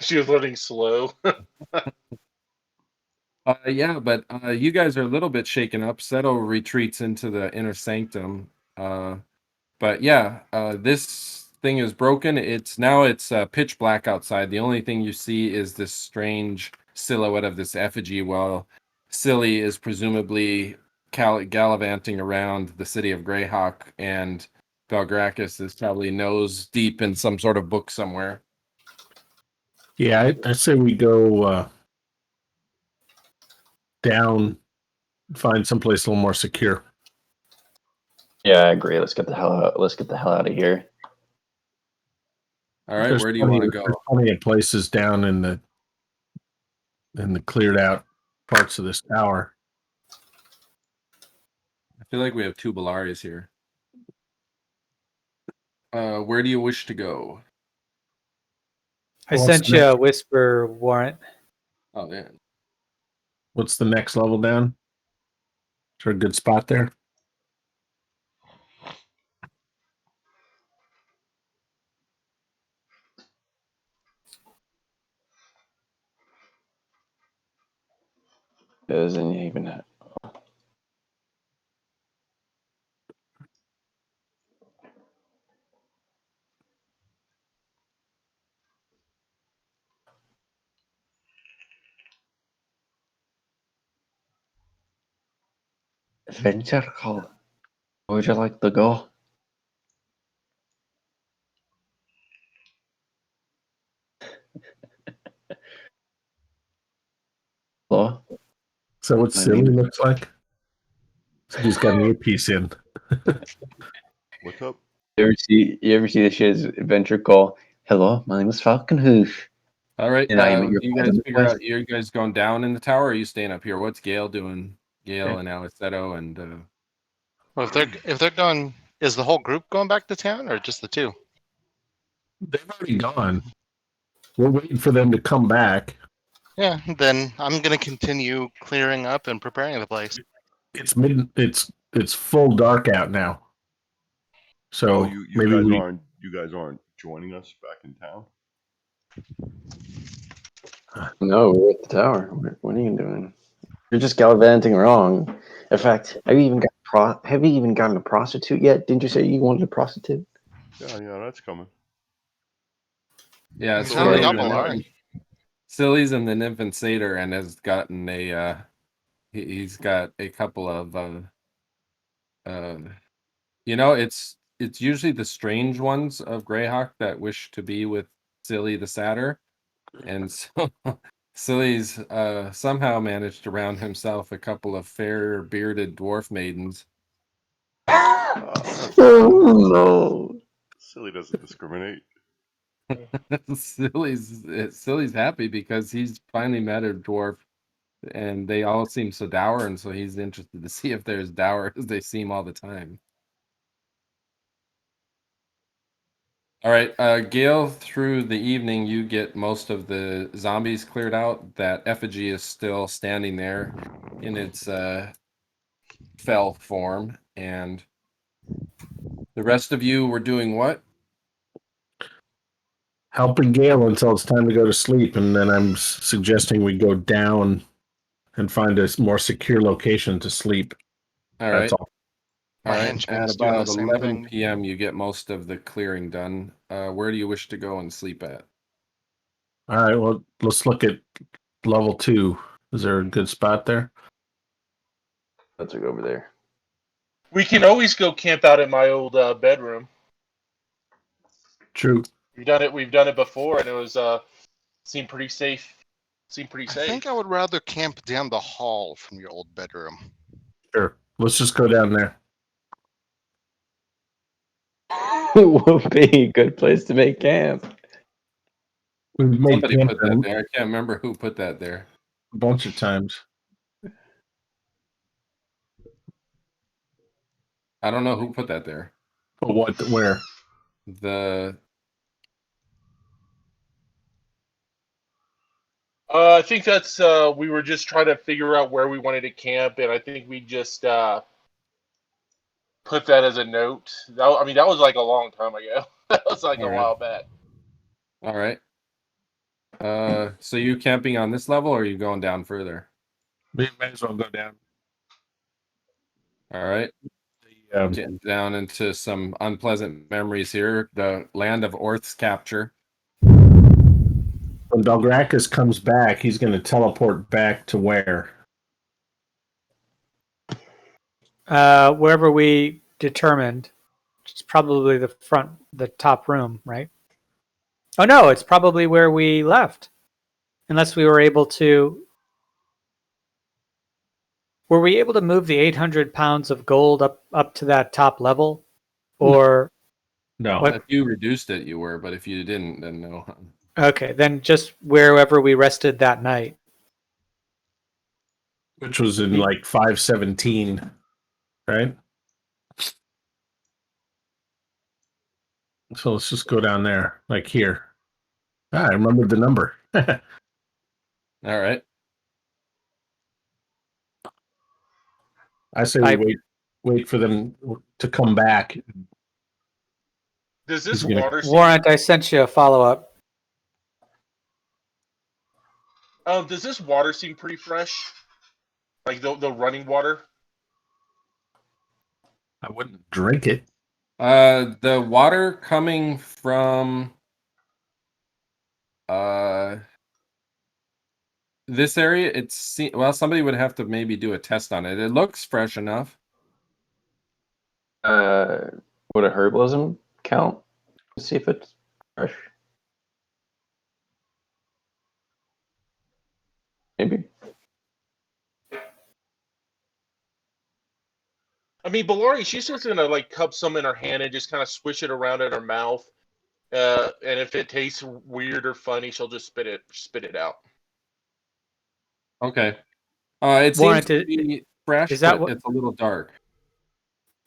She was learning slow. Yeah, but you guys are a little bit shaken up. Seto retreats into the inner sanctum. But yeah, this thing is broken. It's pitch black outside. The only thing you see is this strange silhouette of this effigy, while Silli is presumably gallivanting around the city of Greyhawk, and Belgrakas is probably nose deep in some sort of book somewhere. Yeah, I say we go down, find someplace a little more secure. Yeah, I agree. Let's get the hell out. Let's get the hell out of here. All right, where do you want to go? There's plenty of places down in the cleared out parts of this tower. I feel like we have two Belaris here. Where do you wish to go? I What's sent the you next- a whisper warrant. Oh, yeah. What's the next level down? Is there a good spot there? Doesn't even have. Adventure call. Where would you like to go? Hello? So what I Silly mean- looks like? So he's got an earpiece in. What's up? You ever see the shit's adventure call? Hello, my name is Falconhoof. All right, And I am at your you guys father's figure place. out, you guys going down in the tower, or are you staying up here? What's Gale doing? Gale and Alleseto and Well, if they're going, is the whole group going back to town or just the two? They've already gone. We're waiting for them to come back. Yeah, then I'm gonna continue clearing up and preparing the place. It's it's full dark out now. So Oh, you maybe guys aren't joining us back in town. No, we're at the tower. What are you doing? You're just gallivanting wrong. In fact, have you even gotten a prostitute yet? Didn't you say you wanted a prostitute? Yeah, that's coming. yeah, He's already got Silly's in the Nymph and Satyr and has gotten a he's got a couple of it's usually the strange ones of Greyhawk that wish to be with Silli the Satyr, and so Silly's somehow managed to round himself a couple of fair bearded dwarf maidens. Oh no! Silly doesn't discriminate. Silly's happy because he's finally met a dwarf, and they all seem so dour, and so he's interested to see if they're as dour as they seem all the time. All right, Gale, through the evening, you get most of the zombies cleared out. That effigy is still standing there in its fell form, and the rest of you were doing what? helping Gale until it's time to go to sleep, and then I'm suggesting we go down and find a more secure location to sleep. All That's right. all. All My right, henchman's at doing about the same 11 thing. p.m., you get most of the clearing done. Where do you wish to go and sleep at? All right, well, let's look at level 2. Is there a good spot there? Let's go over there. We can always go camp out in my old bedroom. True. We've done it before, and it was seemed pretty safe. I think I would rather camp down the hall from your old bedroom. Sure. Let's just go down there. Would be a good place to make camp. We've made Somebody camp put that there. I can't remember who put that there. a bunch of times. I don't know who put that there. But what? Where? I think that's we were just trying to figure out where we wanted to camp, and I think we just put that as a note. I mean, that was like a long time ago. That was like All a right. while back. All right. So you camping on this level, or are you going down further? We may as well go down. All right. Getting down into some unpleasant memories here. The land of Orth's capture. When Belgrakas comes back, he's going to teleport back to where? Wherever we determined. It's probably the top room, right? Oh no, it's probably where we left. Unless we were able to. Were we able to move the 800 pounds of gold up to that top level? Or. No. What? If you reduced it, you were, but if you didn't, then no. Okay, then just wherever we rested that night. Which was in like 517, right? So let's just go down there, like here. I remembered the number. All right. I say we wait for them to come back. Does this He's gonna- water seem, Warrant, I sent you a follow-up. does this water seem pretty fresh? Like the running water? I wouldn't drink it. The water coming from this area, well, somebody would have to maybe do a test on it. It looks fresh enough. Would a herbalism count? Let's see if it's fresh. Maybe. I mean, Belari, she's just gonna like cup some in her hand and just kind of swish it around in her mouth. And if it tastes weird or funny, she'll just spit it out. Okay. It seems Warrant, to be fresh, is that but what- it's a little dark.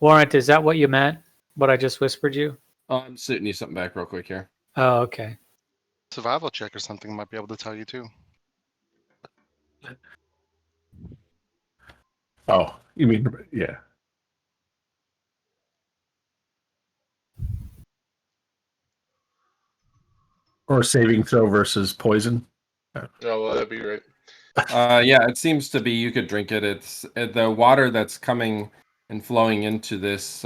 Warrant, is that what you meant? What I just whispered you? I'm shooting you something back real quick here. Oh, okay. Survival check or something might be able to tell you too. Oh, you mean, yeah. Or saving throw versus poison. Oh, well, that'd be great. Yeah, it seems to be. You could drink it. It's the water that's coming and flowing into this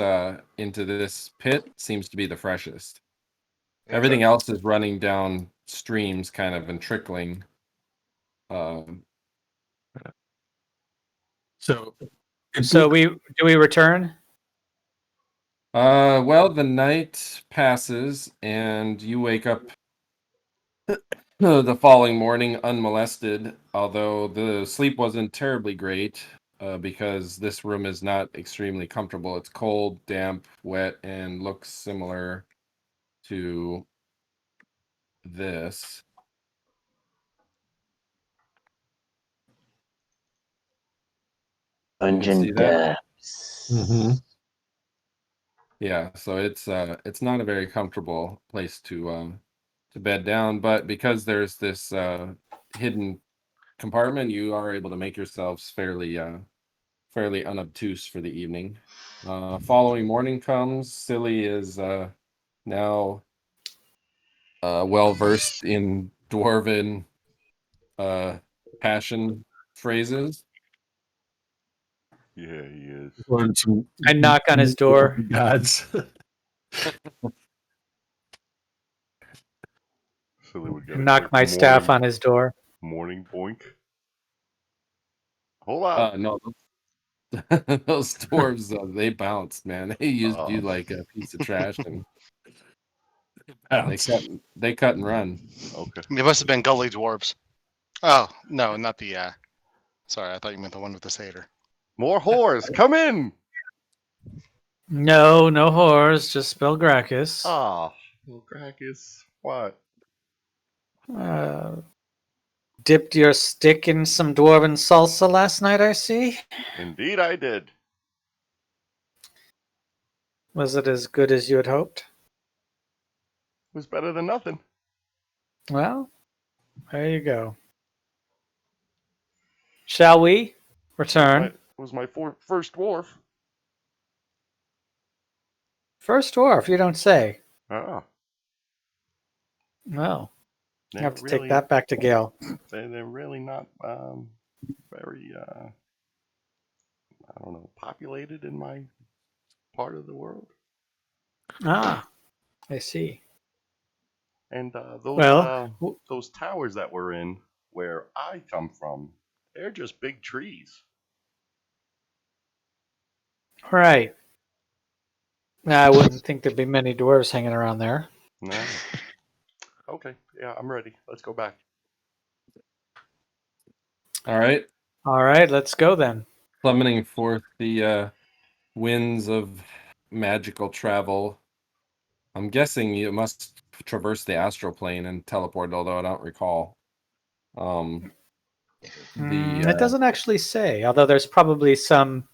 pit seems to be the freshest. Everything else is running down streams, kind of, and trickling. So So do we return? Well, the night passes and you wake up the following morning unmolested, although the sleep wasn't terribly great because this room is not extremely comfortable. It's cold, damp, wet, and looks similar to this. Dungeon see that? depths. Mhm. Yeah, so it's not a very comfortable place to bed down, but because there's this hidden compartment, you are able to make yourselves fairly unobtuse for the evening. Following morning comes. Silli is now well versed in dwarven passion phrases. Yeah, he is. learn some I knock on his door. gods. Silly would get a Knock quick my staff on his door. morning boink. Hold on. No, those dwarves they bounced, man. They used you like a piece of trash, and they cut and run. Okay. They must have been gully dwarves. Oh no, not the. Sorry, I thought you meant the one with the satyr. More whores, come in. No whores, just Belgrakas. Ah, Belgrakas. What? Dipped your stick in some dwarven salsa last night, I see. Indeed, I did. Was it as good as you had hoped? It was better than nothing. Well, there you go. Shall we return? It was my first dwarf. First dwarf, you don't say. Ah, No. I they're have to really, take that back to Gale. they're really not very, I don't know, populated in my part of the world. Ah, I see. And Well, those towers that we're in, where I come from, they're just big trees. right. I wouldn't think there'd be many dwarves hanging around there. No. Okay, yeah, I'm ready. Let's go back. All right. All right, let's go then. Summoning forth the winds of magical travel. I'm guessing you must traverse the astral plane and teleport, although I don't recall. It doesn't actually say, although there's probably some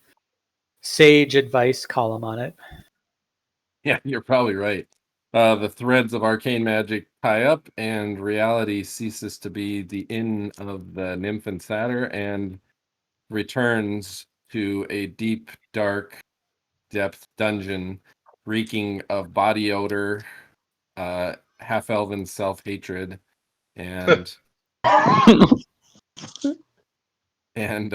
sage advice column on it. Yeah, you're probably right. The threads of arcane magic tie up, and reality ceases to be the inn of the nymph and satyr, and returns to a deep, dark, depth dungeon, reeking of body odor, half-elven self-hatred, and and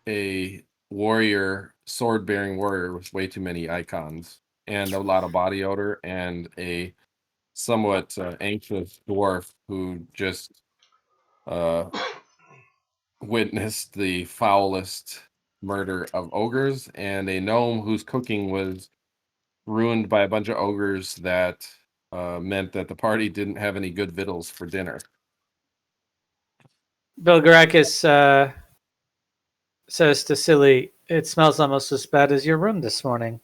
a warrior, sword-bearing warrior with way too many icons, and a lot of body odor, and a somewhat anxious dwarf who just witnessed the foulest murder of ogres, and a gnome whose cooking was ruined by a bunch of ogres that meant that the party didn't have any good victuals for dinner. Belgrakas says to Silli, "It smells almost as bad as your room this morning."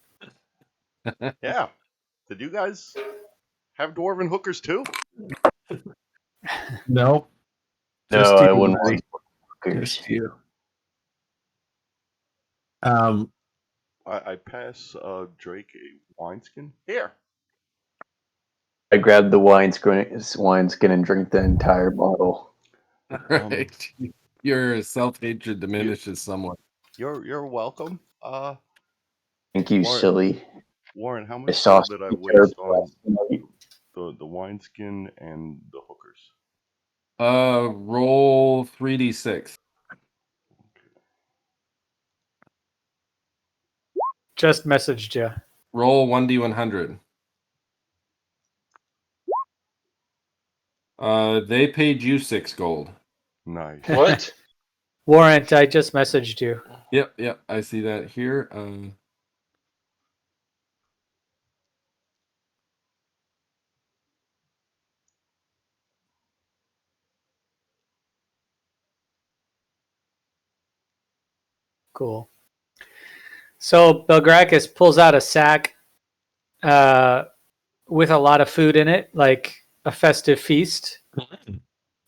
Yeah. Did you guys have dwarven hookers too? No, No, just I you, wouldn't buddy. want hookers. Just you. Um, I pass Drake a wineskin. Here. I grabbed the wineskin and drink the entire bottle. Right. Your self-hatred diminishes somewhat. You're welcome. Thank you, Warren, silly. Warren, how I much saw gold did I some waste terrible on last night. the wineskin and the hookers? Roll 3d6. Just messaged you. Roll 1d100. They paid you 6 gold. Nice. What? Warrant, I just messaged you. Yep, I see that here. Cool. So Belgrakas pulls out a sack with a lot of food in it, like a festive feast,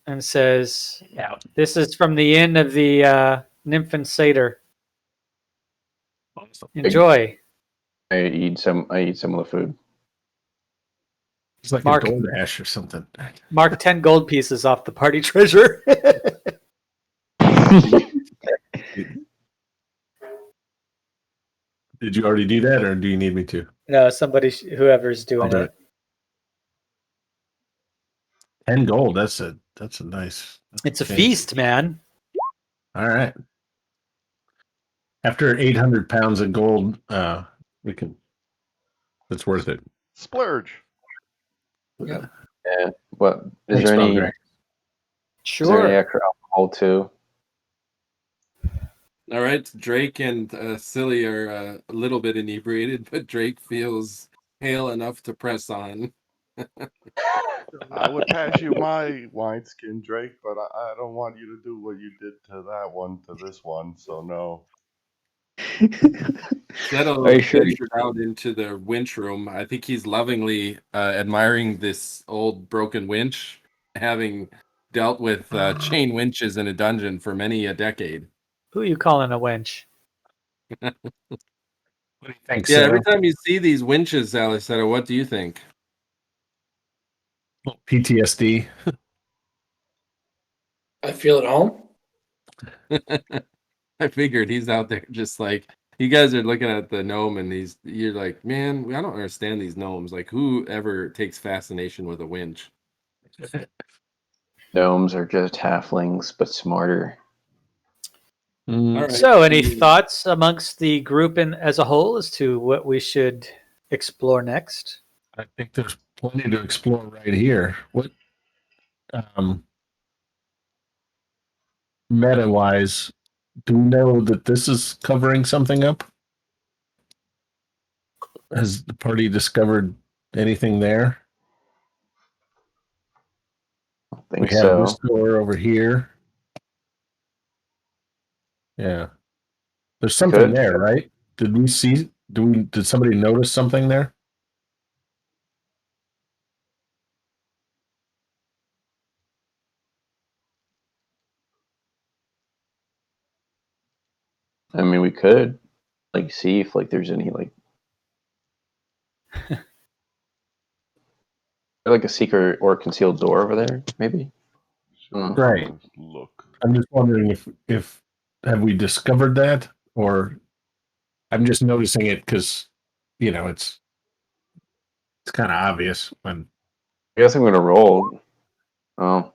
and says, "This is from the inn of the nymph and satyr. Enjoy." I eat some of the food. it's like Mark. a DoorDash or something. Mark 10 gold pieces off the party treasure. Did you already do that, or do you need me to? No, somebody, whoever's doing I'll do it. it. 10 gold. That's a nice. It's a change. feast, man. All right. After 800 pounds of gold, we can. It's worth it. Splurge. Yep. Yeah. What is Thanks, there any? Belgrade. Is there any Sure. extra alcohol too? All right, Drake and Silly are a little bit inebriated, but Drake feels hale enough to press on. I would pass you my wineskin, Drake, but I don't want you to do what you did to that one to this one, so no. Settle Are you sure? ventured out into the winch room. I think he's lovingly admiring this old broken winch, having dealt with chain winches in a dungeon for many a decade. Who are you calling a wench? What do you think, Yeah, Sarah? every time you see these winches, Alleseto, what do you think? PTSD. I feel at home. I figured he's out there just like You guys are looking at the gnome, and you're like, man, I don't understand these gnomes. Like, who ever takes fascination with a winch? Gnomes are just halflings, but smarter. All right. So, any thoughts amongst the group as a whole as to what we should explore next? I think there's plenty to explore right here. What, meta-wise, do we know that this is covering something up? Has the party discovered anything there? I We think have this so. door over here. Yeah. There's something Could. there, right? Did we see, did somebody notice something there? I mean, we could like see if like there's any like a secret or concealed door over there, maybe. Right. Look. I'm just wondering if have we discovered that, or I'm just noticing it because it's kind of obvious when. I guess I'm gonna roll. Oh,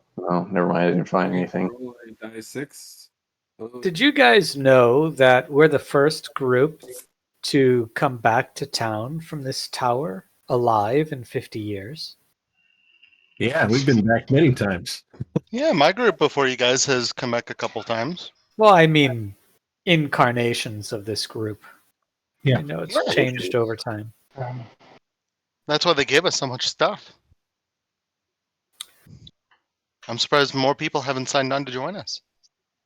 never mind. I didn't find anything. Roll a die 6. Did you guys know that we're the first group to come back to town from this tower alive in 50 years? Yeah, we've been back many times. Yeah, my group before you guys has come back a couple times. Well, I mean, incarnations of this group. Yeah. I know it's changed over time. That's why they gave us so much stuff. I'm surprised more people haven't signed on to join us.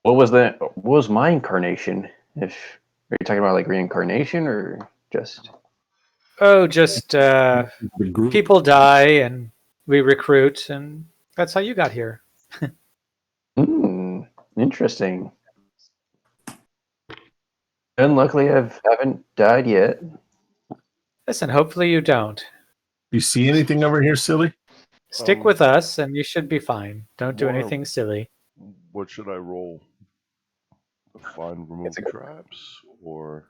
What was that? What was my incarnation? Are you talking about like reincarnation or just? Oh, just The group. people die and we recruit, and that's how you got here. Interesting. And luckily, I haven't died yet. Listen, hopefully you don't. You see anything over here, Silly? Stick with us, and you should be fine. Don't do What- anything silly. What should I roll? Find remove traps or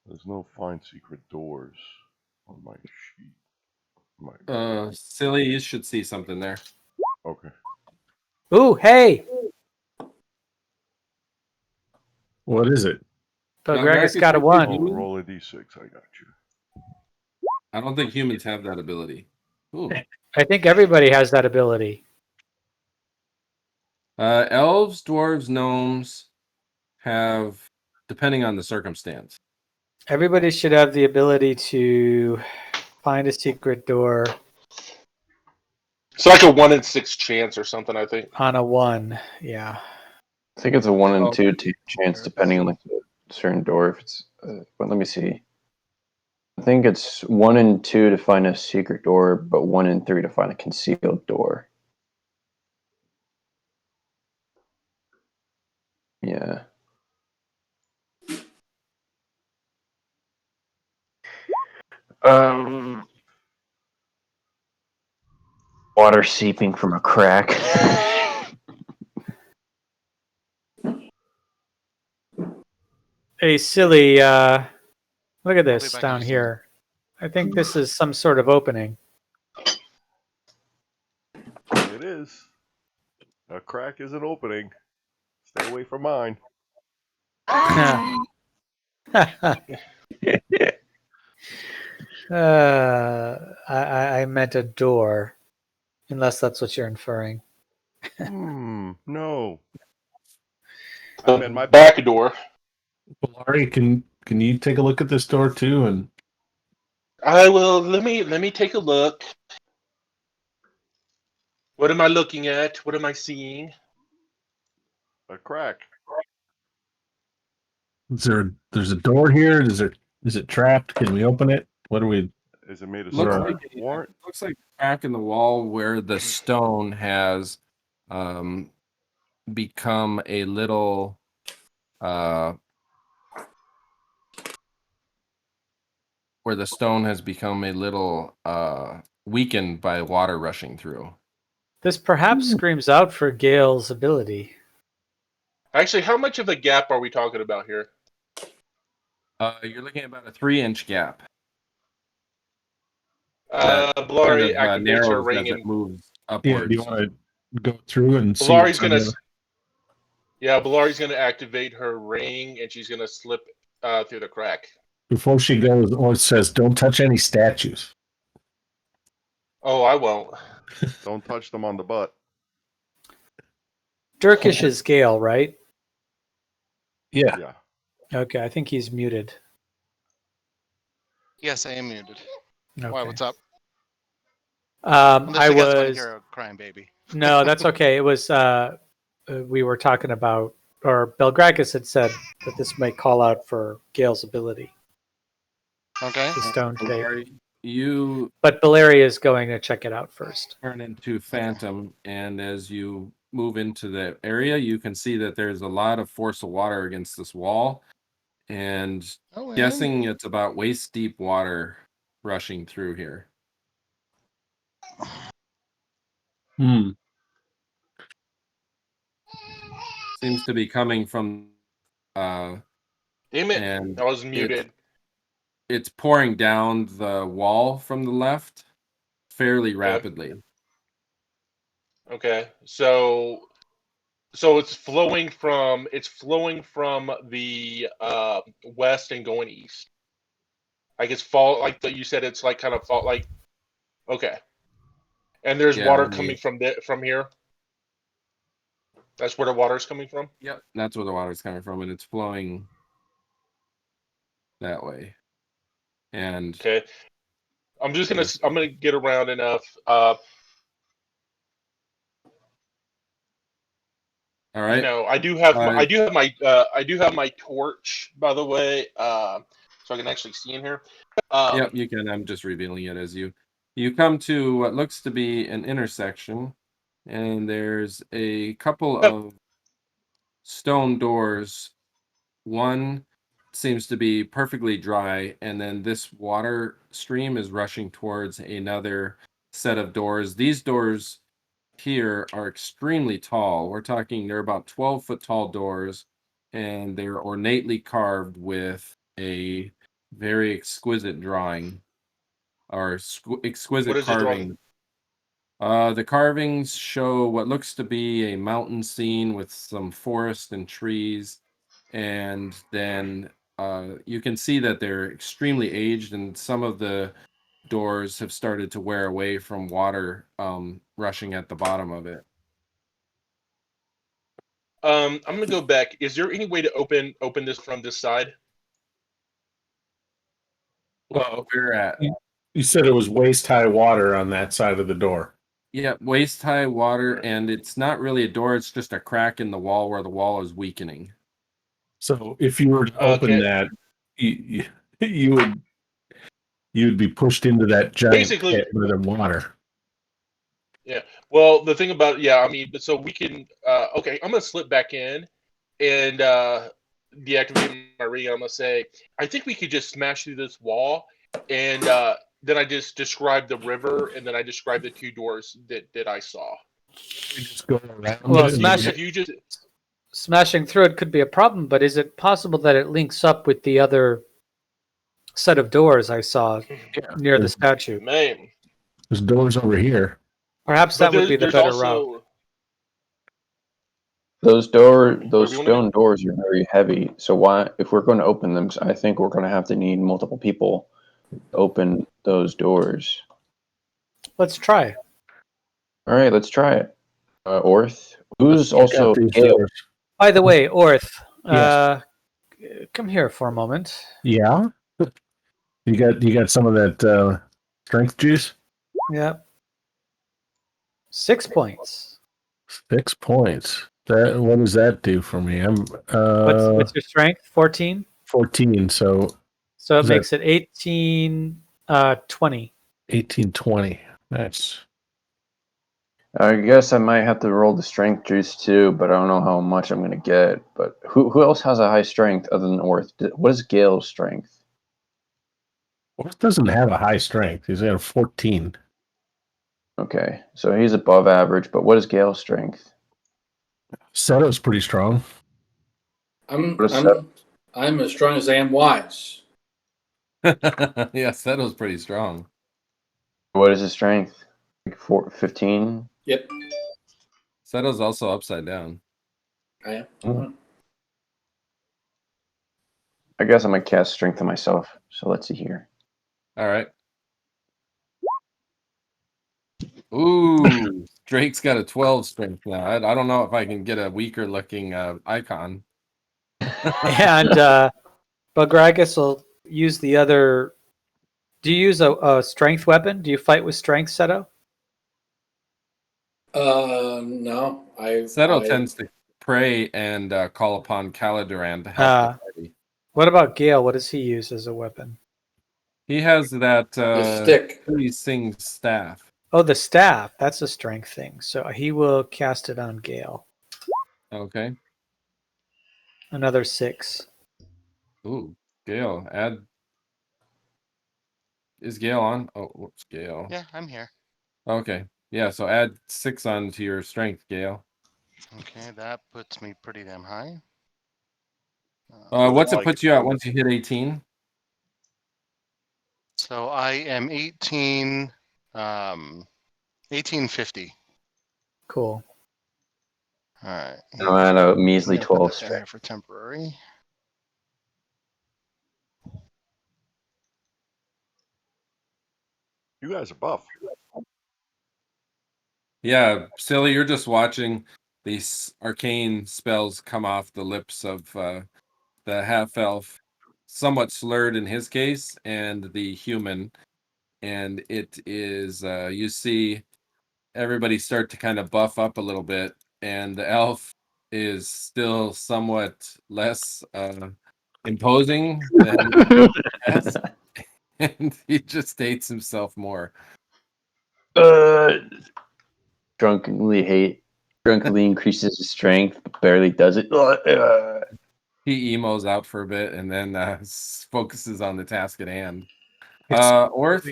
there's no find secret doors on my sheet. Silly, you should see something there. Okay. Ooh, hey! What is it? Belgrakas got a 1. Roll a d6. I got you. I don't think humans have that ability. Ooh. I think everybody has that ability. Elves, dwarves, gnomes have, depending on the circumstance. Everybody should have the ability to find a secret door It's like a 1 in 6 chance or something, I think. on a 1. Yeah. I think it's a 1 in Oh. 2 chance, depending on like a certain door. If it's, but let me see. I think it's 1 in 2 to find a secret door, but 1 in 3 to find a concealed door. Yeah. Water seeping from a crack. Hey, silly, look at I'll be this back down in a here. I think this is some sort of opening. It is. A crack is an opening. Stay away from mine. I meant a door, unless that's what you're inferring. No. The I'm in my back door. Belari, can you take a look at this door too? And I will. Let me take a look. What am I looking at? What am I seeing? A crack. there's a door here? Is it trapped? Can we open it? What do we? Is it made of Looks stone? like, Warrant? looks like a crack in the wall where the stone has become a little weakened by water rushing through. This perhaps screams out for Gale's ability. Actually, how much of a gap are we talking about here? You're looking at about a 3-inch gap. That kind Belari of activates her narrows ring, as it and moves Yeah, upwards. do you want to go through and see Belari's what's on gonna. the- Yeah, Belari's gonna activate her ring, and she's gonna slip through the crack. Before she goes, Orth says, don't touch any statues. Oh, I won't. Don't touch them on the butt. Dirkish is Gale, right? Yeah. Yeah. Okay, I think he's muted. Yes, I am muted. Okay. Why? What's up? I Unless you guys want to was hear a crying baby. no, that's okay. It was we were talking about, or Belgrakas had said that this might call out for Gale's ability, Okay. the stone shape. Belari, you But Belari is going to check it out first. turn into Phantom, and as you move into the area, you can see that there's a lot of force of water against this wall, and Oh, guessing it's about waist deep water rushing through here. Hmm. Seems to be coming from Damn it! and I was muted. it's pouring down the wall from the left fairly Okay. rapidly. Okay, so it's flowing from the west and going east. Like it's fall, like you said, it's like kind of fall, like okay. And there's Yeah, water let me- coming from here. That's where the water's coming from. Yep, that's where the water's coming from, and it's flowing that way. And Okay, I'm gonna get around enough. all right, You know, I do have my torch, by the way, so I can actually see in here. yep, you can. I'm just revealing it as you come to what looks to be an intersection, and there's a couple of stone doors. One seems to be perfectly dry, and then this water stream is rushing towards another set of doors. These doors here are extremely tall. We're talking they're about 12-foot tall doors, and they're ornately carved with a very exquisite drawing or exquisite What is it carving. The carvings show what looks to be a mountain scene with some forest and trees, and then you can see that they're extremely aged, and some of the doors have started to wear away from water rushing at the bottom of it. I'm gonna go back. Is there any way to open this from this side? Well, We're at you said it was waist high water on that side of the door. yeah, waist high water, and it's not really a door, it's just a crack in the wall where the wall is weakening. So if you were to open Okay. that, you'd be pushed into that giant Basically- pit with the water. Yeah. Well, the thing about I mean, so we can. Okay, I'm gonna slip back in and deactivate my ring. I'm gonna say, I think we could just smash through this wall, and then I just describe the river, and then I describe the two doors that I saw. You just go around Well, it and smash you it. If you just Smashing through it could be a problem, but is it possible that it links up with the other set of doors I saw near the statue? man, there's doors over here. Perhaps that would be the better route. Those Where do you wanna stone doors are very heavy. So why, if we're going to open them, I think we're going to have to need multiple people to open those doors. Let's try. All right, let's try it. Orth, who's Check out also these Gale. doors. By the way, Orth, Yes. come here for a moment. Yeah. You got some of that strength juice? Yep. 6 points. 6 points. That what does that do for me? I'm What's your strength? 14? 14, so So it Is that- makes it 18, 20. 18, 20. Nice. I guess I might have to roll the strength juice too, but I don't know how much I'm going to get. But who else has a high strength other than Orth? What is Gale's strength? Orth doesn't have a high strength. He's got a 14. Okay, so he's above average, but what is Gale's strength? Seto's pretty strong. I'm What is I'm as strong as I am wise. Yeah, Seto's pretty strong. What is his strength? Like 15? Yep, Seto's also upside down. I am. Mm. I guess I'm gonna cast strength on myself. So let's see here. All right. Ooh, Drake's got a 12 strength now. I don't know if I can get a weaker looking icon. And Belgrakas will use the other. Do you use a strength weapon? Do you fight with strength, Seto? No, Seto tends to pray and call upon Caladuran to help the party. What about Gale? What does he use as a weapon? He has that the stick. sing staff. Oh, the staff. That's a strength thing. So he will cast it on Gale. Okay. Another 6. Ooh, Gale, add. Is Gale on? Oh, whoops, Gale. Yeah, I'm here. Okay. Yeah, so add 6 on to your strength, Gale. Okay, that puts me pretty damn high. What's it put you at once you hit 18? So I am 18, 1850. Cool. All right. I'm at a measly I'm gonna put 12 that down here strength. for temporary. You guys are buff. Yeah, Silly, you're just watching these arcane spells come off the lips of the half-elf, somewhat slurred in his case, and the human. And it is, you see everybody start to kind of buff up a little bit, and the elf is still somewhat less imposing than yes, and he just hates himself more. Drunkenly increases his strength, but barely does it. He emos out for a bit and then focuses on the task at hand. It's Orth,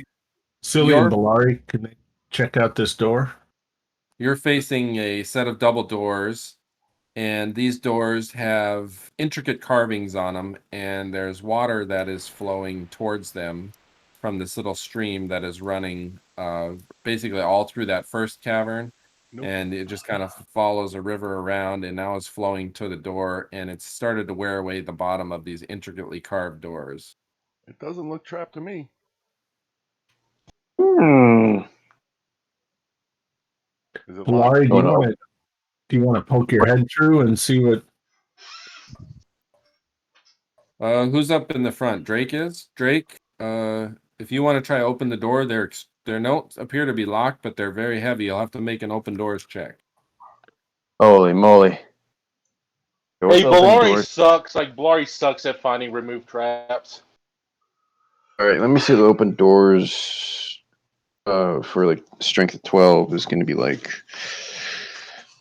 Silly Your- and Belari, can they check out this door? you're facing a set of double doors, and these doors have intricate carvings on them, and there's water that is flowing towards them from this little stream that is running basically all through that first cavern. Nope. And it just kind of follows a river around and now is flowing to the door, and it's started to wear away the bottom of these intricately carved doors. It doesn't look trapped to me. Hmm. Is it locked? Belari, Oh, no. do you want to poke your head through and see what? Who's up in the front? Drake is? Drake, if you want to try open the door, they don't appear to be locked, but they're very heavy. You'll have to make an open doors check. Holy moly. Hey, Doors open, Belari doors- sucks. Like, Belari sucks at finding remove traps. All right, let me see the open doors for like strength of 12 is going to be like.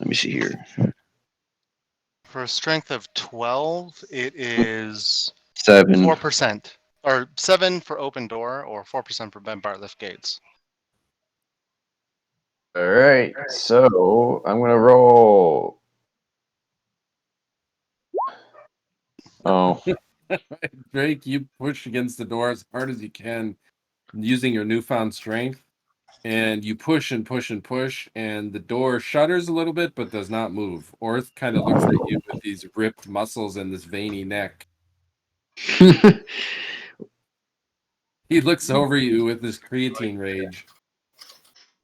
Let me see here. For a strength of 12, it is 7. 4%. Or 7 for open door, or 4% for bend bar lift gates. All right, so I'm going to roll. Oh, Drake, you push against the door as hard as you can using your newfound strength, and you push and push and push, and the door shudders a little bit but does not move. Orth kind of looks at you with these ripped muscles and this veiny neck. He looks over you with this creatine rage.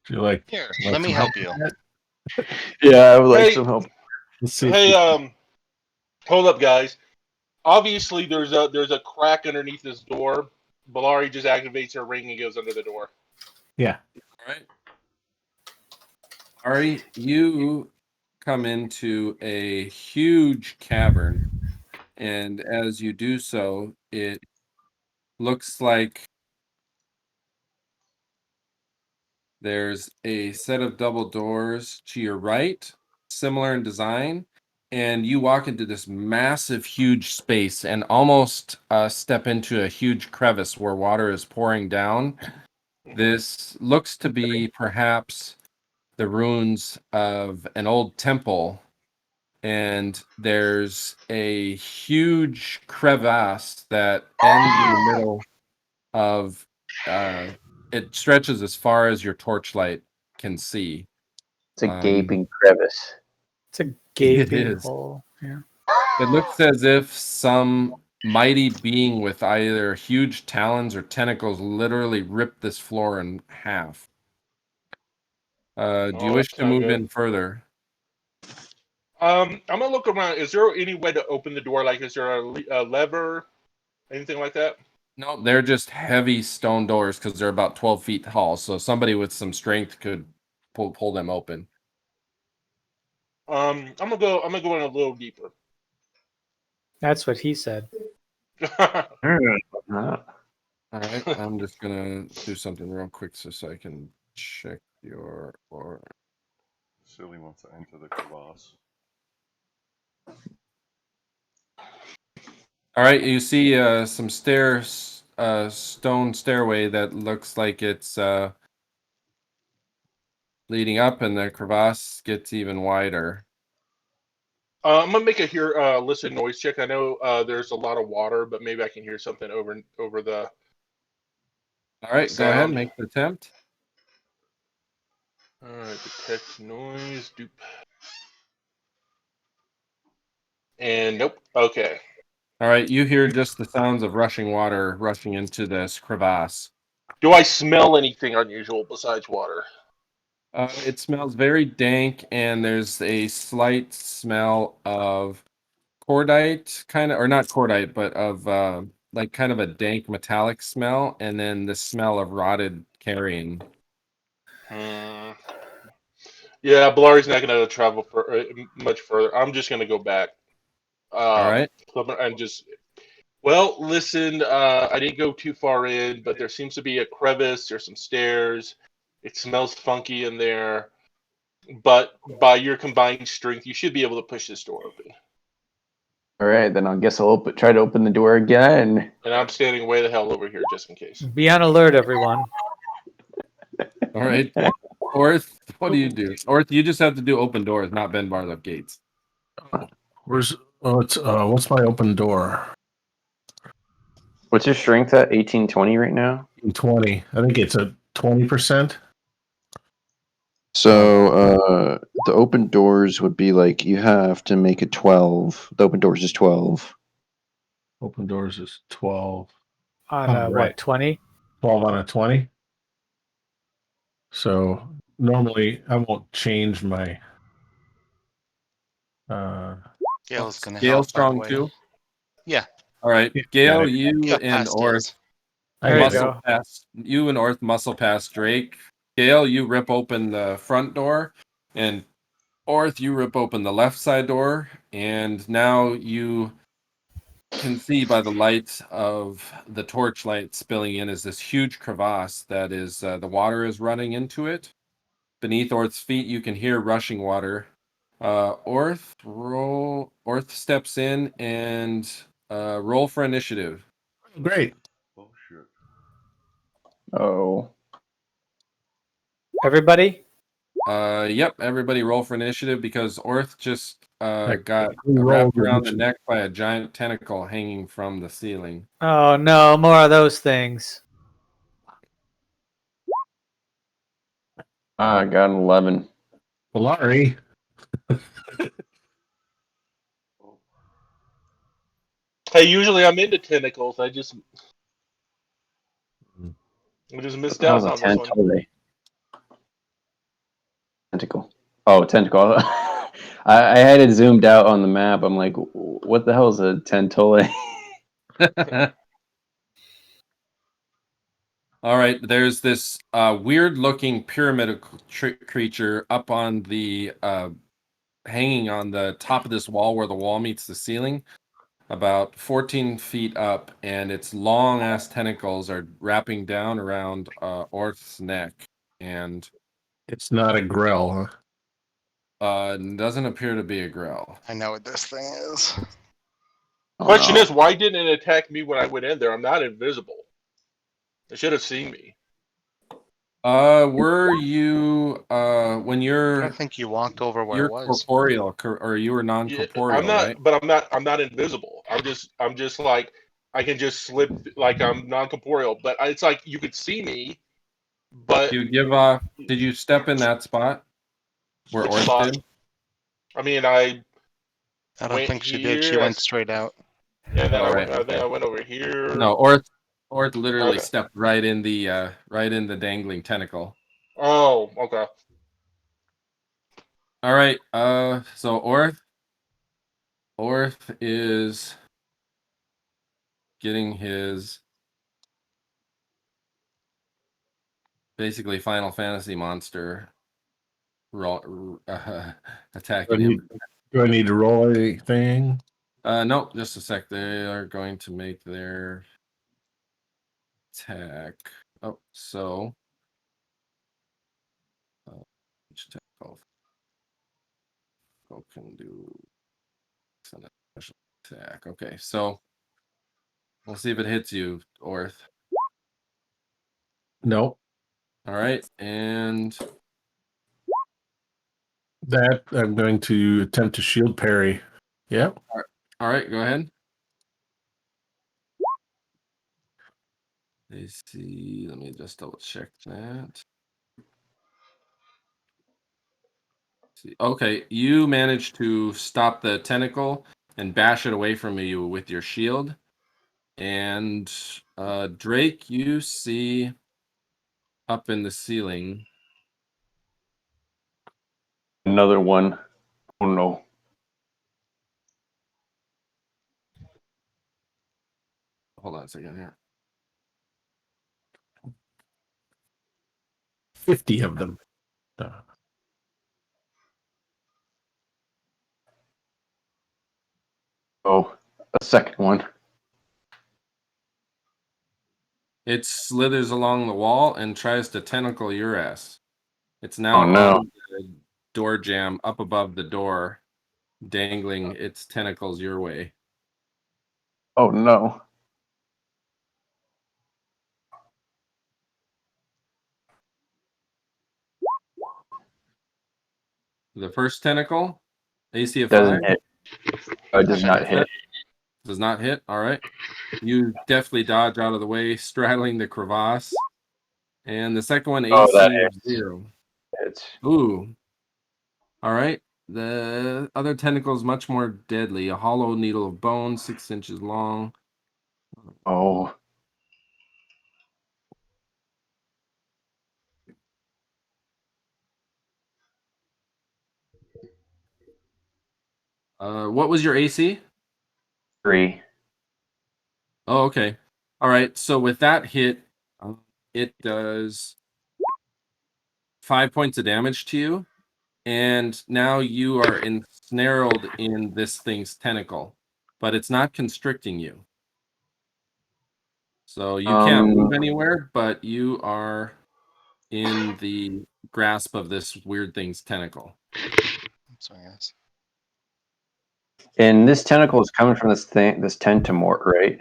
Do you like? Here, like let me some help you. yeah, I would like Hey. some help. Let's see. Hey, hold up, guys. Obviously, there's a crack underneath this door. Belari just activates her ring and goes under the door. Yeah. All right. Ari, you come into a huge cavern, and as you do so, it looks like there's a set of double doors to your right, similar in design, and you walk into this massive, huge space and almost step into a huge crevice where water is pouring down. This looks to be perhaps the ruins of an old temple and there's a huge crevasse that ends in the middle of it stretches as far as your torchlight can see. It's a gaping crevice. It's a gaping is. hole. Yeah. It looks as if some mighty being with either huge talons or tentacles literally ripped this floor in half. Do you wish that's to not move good. in further? I'm gonna look around. Is there any way to open the door? Like, is there a lever, anything like that? No, they're just heavy stone doors because they're about 12 feet tall. So somebody with some strength could pull them open. I'm gonna go in a little deeper. That's what he said. All right, I'm just gonna do something real quick so I can check your or. Silli wants to enter the crevasse. All right, you see some stairs, stone stairway that looks like it's leading up, and the crevasse gets even wider. I'm gonna make a listen noise check. I know there's a lot of water, but maybe I can hear something over the. All right, go ahead, make the attempt. All right, detect noise. Dupe. And nope. Okay. All right, you hear just the sounds of rushing water rushing into this crevasse. Do I smell anything unusual besides water? It smells very dank, and there's a slight smell of cordite, kind of, or not cordite, but of like kind of a dank metallic smell, and then the smell of rotted carrion. Yeah, Belari's not gonna travel for much further. I'm just gonna go back. All right. And just. Well, listen. I didn't go too far in, but there seems to be a crevice. There's some stairs. It smells funky in there. But by your combined strength, you should be able to push this door open. All right, then I guess I'll try to open the door again. And I'm standing way the hell over here just in case. Be on alert, everyone. All right. Orth, what do you do? Orth, you just have to do open doors, not bend bars up gates. What's my open door? What's your strength at? 1820 right now? 20. I think it's a 20%. So the open doors would be like you have to make it 12. The open doors is 12. Open doors is 12. On Oh, right. what, 20? 12 on a 20. So normally I won't change my Gale's gonna Gale help, by the strong way. too? Yeah. All right. Yeah, Gale, yeah, you Got and past Orth his. There you muscle go. past you and Orth muscle past Drake. Gale, you rip open the front door, and Orth, you rip open the left side door, and now you can see by the light of the torchlight spilling in is this huge crevasse that is the water is running into it. Beneath Orth's feet, you can hear rushing water. Orth steps in and roll for initiative. great. Oh shit. Oh. Everybody? Yep, everybody roll for initiative because Orth just got Who rolled wrapped around the initiative? neck by a giant tentacle hanging from the ceiling. Oh no, more of those things. I got an 11. Belari. Hey, usually I'm into tentacles. I just missed That was out a on this 10 one. totally. Tentacle. Oh, tentacle. I had it zoomed out on the map. I'm like, what the hell is a tentole? All right, there's this weird-looking pyramid creature up on the hanging on the top of this wall where the wall meets the ceiling, about 14 feet up, and its long-ass tentacles are wrapping down around Orth's neck, and It's not a Grell, huh? doesn't appear to be a Grell. I know what this thing is. Oh, Question no. is, why didn't it attack me when I went in there? I'm not invisible. It should have seen me. Were you when I you're don't think you walked over where it was. corporeal or you were Yeah, non-corporeal, right? I'm not invisible. I'm just like I can just slip like I'm non-corporeal, but it's like you could see me, but You give did you step in that spot where which Orth spot? did? I mean, I I don't went think she did. She here, went straight out. and then All right, I think okay. I went over here. No, Orth literally Okay. stepped right in the dangling tentacle. Oh, okay. All right, so Orth is getting his basically Final Fantasy monster attacking him. Do I need to roll anything? No, just a sec. They are going to make their attack. Oh, so each attack can do a special attack. Okay, so we'll see if it hits you, Orth. No. All right, and That I'm going to attempt to shield parry. Yep. all right, go ahead. Let's see. Let me just double check that. See. Okay, you managed to stop the tentacle and bash it away from you with your shield. And Drake, you see up in the ceiling. Another one. Oh no. Hold on a second here. 50 of them. Oh, a second one. It slithers along the wall and tries to tentacle your ass. It's now Oh no. on the door jamb up above the door, dangling its tentacles your way. Oh no. The first tentacle, AC of 5. Doesn't hit. Oh, it does not hit. Does not hit. All right. You deftly dodge out of the way, straddling the crevasse. And the second one, Oh, that AC of hits. 0. Hits. Ooh. All right. The other tentacle is much more deadly. A hollow needle of bone, 6 inches long. Oh. What was your AC? 3. Oh, okay. All right. So with that hit, it does 5 points of damage to you. And now you are ensnared in this thing's tentacle, but it's not constricting you. So you can't move anywhere, but you are in the grasp of this weird thing's tentacle. Sorry, guys. And this tentacle is coming from this thing, this tentamort, right?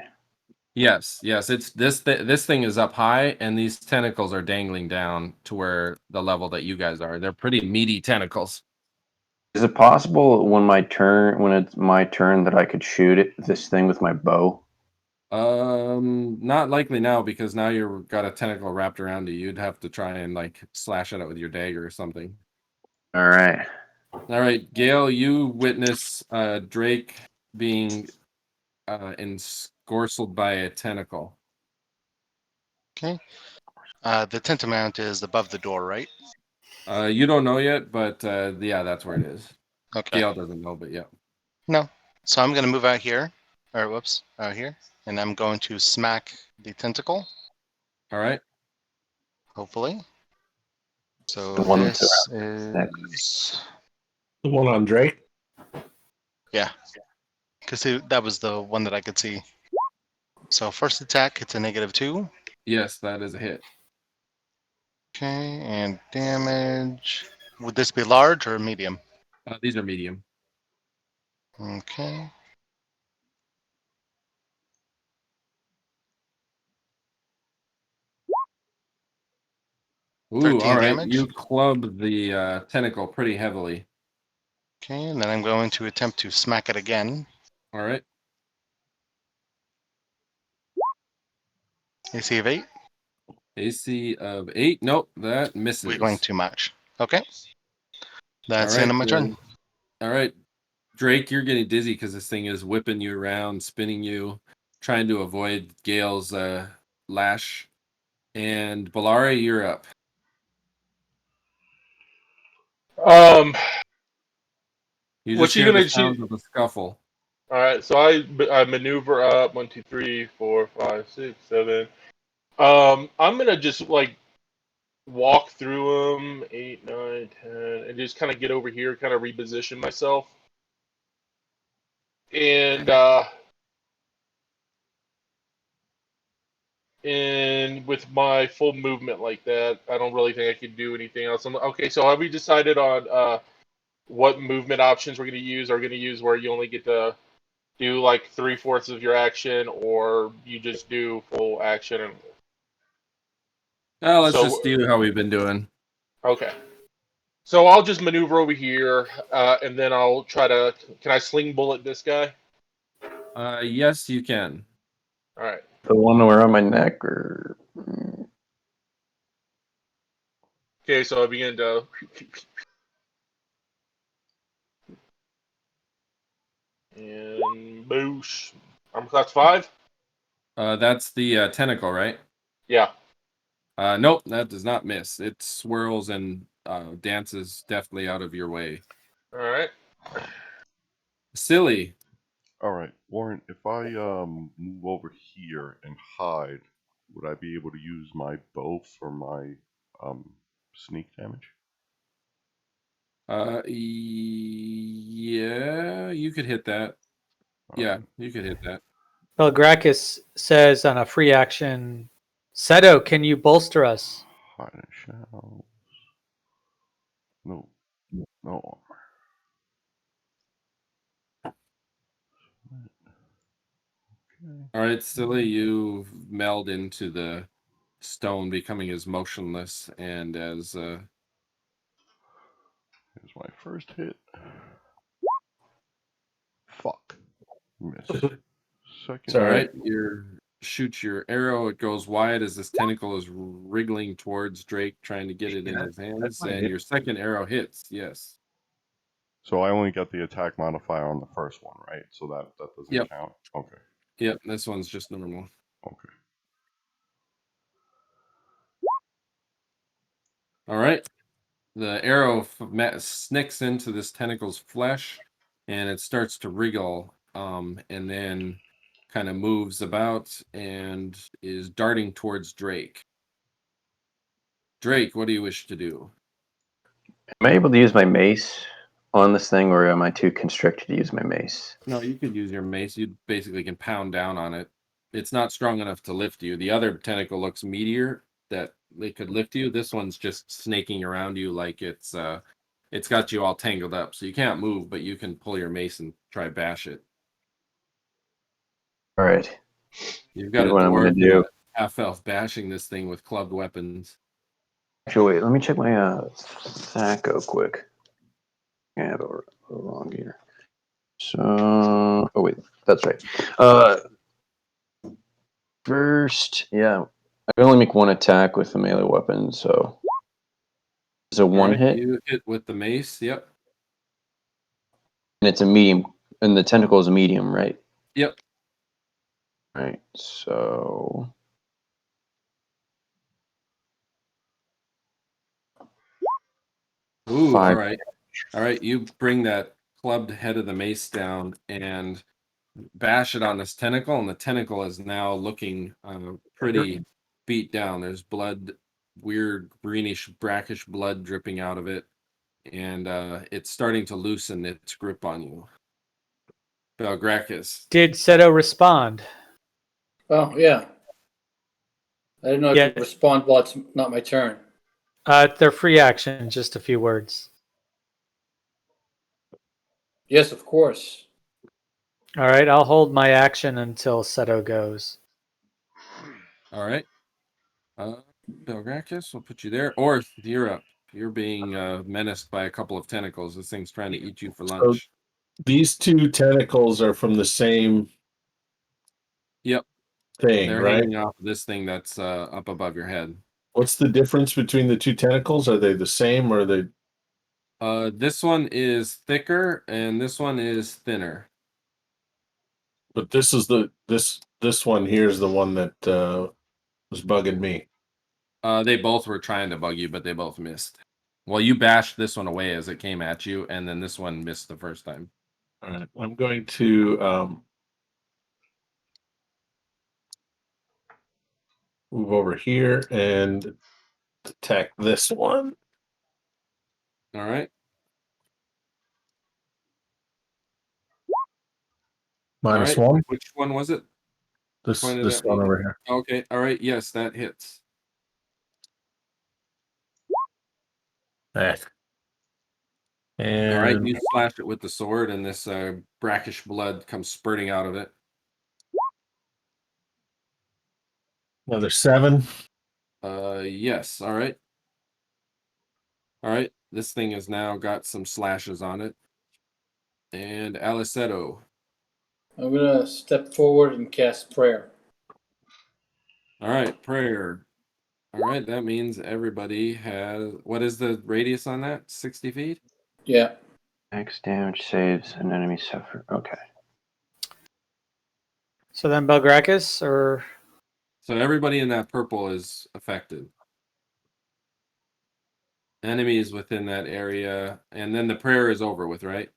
Yes. It's this thing is up high, and these tentacles are dangling down to where the level that you guys are. They're pretty meaty tentacles. Is it possible when it's my turn that I could shoot this thing with my bow? Not likely now because now you've got a tentacle wrapped around you. You'd have to try and like slash at it with your dagger or something. All right. All right, Gale, you witness Drake being ensorcelled by a tentacle. Okay. The tentamount is above the door, right? You don't know yet, but yeah, that's where it is. Okay. Gale doesn't know, but yeah. No. So I'm going to move out here. Or whoops, out here. And I'm going to smack the tentacle, All right. hopefully. So The one that's this around is... The one on Drake? Yeah. Because that was the one that I could see. So first attack, it's a -2. Yes, that is a hit. Okay, and damage. Would this be large or medium? These are medium. Okay. Ooh, 13 all right. damage. You club the tentacle pretty heavily. Okay, and then I'm going to attempt to smack it again. All right. AC of 8. AC of 8. Nope, that misses. We're going too much. Okay. That's All the end right, of my turn. All right. Drake, you're getting dizzy because this thing is whipping you around, spinning you, trying to avoid Gale's lash. And Belari, you're up. You What's just she hear the gonna? sounds of a scuffle. All right, so I maneuver up 1, 2, 3, 4, 5, 6, 7. I'm gonna just like walk through them 8, 9, 10, and just kind of get over here, kind of reposition myself, and with my full movement like that, I don't really think I could do anything else. Okay, so have we decided on what movement options we're gonna use? Are we gonna use where you only get to do like 3/4 of your action, or you just do full action? And Let's so, just do how we've been doing. okay. So I'll just maneuver over here, and then I'll try to. Can I sling bullet this guy? Yes, you can. All right. The one around my neck, or Okay, so I begin to. And boosh. I'm class 5? That's the tentacle, right? Yeah. Nope, that does not miss. It swirls and dances deftly out of your way. Alright. Silly. All right, Warren. If I move over here and hide, would I be able to use my bow for my sneak damage? Yeah, you could hit that. Yeah, you could hit that. Belgrakas says on a free action, Seto, can you bolster us? Hide in shadows. No, no armor. Okay. All right, Silly, you meld into the stone, becoming as motionless and as Here's my first hit. Fuck. Miss. Second all Sorry. right. You shoot your arrow. It goes wide as this tentacle is wriggling towards Drake, trying to get it in his hands. And your second arrow hits. Yes. So I only got the attack modifier on the first one, right? So that doesn't Yep. count. Okay. Yep. This one's just normal. Okay. All right. The arrow snicks into this tentacle's flesh, and it starts to wriggle, and then kind of moves about and is darting towards Drake. Drake, what do you wish to do? am I able to use my mace on this thing, or am I too constricted to use my mace? No, you could use your mace. You basically can pound down on it. It's not strong enough to lift you. The other tentacle looks meatier that they could lift you. This one's just snaking around you like it's got you all tangled up. So you can't move, but you can pull your mace and try bash it. All right. You've got Here's a what I'm gonna dwarf do. and a half-elf bashing this thing with clubbed weapons. Actually, wait. Let me check my Thaco quick. Yeah, I have it wrong here. So, oh wait, that's right. First, yeah, I can only make one attack with the melee weapon, so it's a one All right, hit, you hit with the mace. Yep. and it's a medium, and the tentacle is a medium, right? Yep. Right. So, Ooh, 5. all right. All right, you bring that clubbed head of the mace down and bash it on this tentacle, and the tentacle is now looking pretty beat down. There's blood, weird greenish, brackish blood dripping out of it, and it's starting to loosen its grip on you. Belgrakas. Did Seto respond? Oh, yeah. I didn't know I Yeah. could respond while it's not my turn. They're free action, just a few words. Yes, of course. All right, I'll hold my action until Seto goes. All right. Belgrakas, we'll put you there. Orth, you're up. You're being menaced by a couple of tentacles. This thing's trying to eat you for lunch. These two tentacles are from the same Yep, thing, they're right? hanging off this thing that's up above your head. What's the difference between the two tentacles? Are they the same or are they? This one is thicker and this one is thinner. But this is this one here is the one that was bugging me. They both were trying to bug you, but they both missed. Well, you bashed this one away as it came at you, and then this one missed the first time. All right, I'm going to move over here and attack this one. All right. Minus All right. one. Which one was it? This Pointed this at one me. over here. Okay. All right. Yes, that hits. Eh. And All right. You slash it with the sword, and this brackish blood comes spurting out of it. another 7. Yes. All right. All right. This thing has now got some slashes on it. And Alleseto. I'm gonna step forward and cast prayer. All right. Prayer. All right. That means everybody has. What is the radius on that? 60 feet? Yeah. Max damage saves an enemy suffer. Okay. So then Belgrakas or So everybody in that purple is affected. Enemies within that area, and then the prayer is over with, right?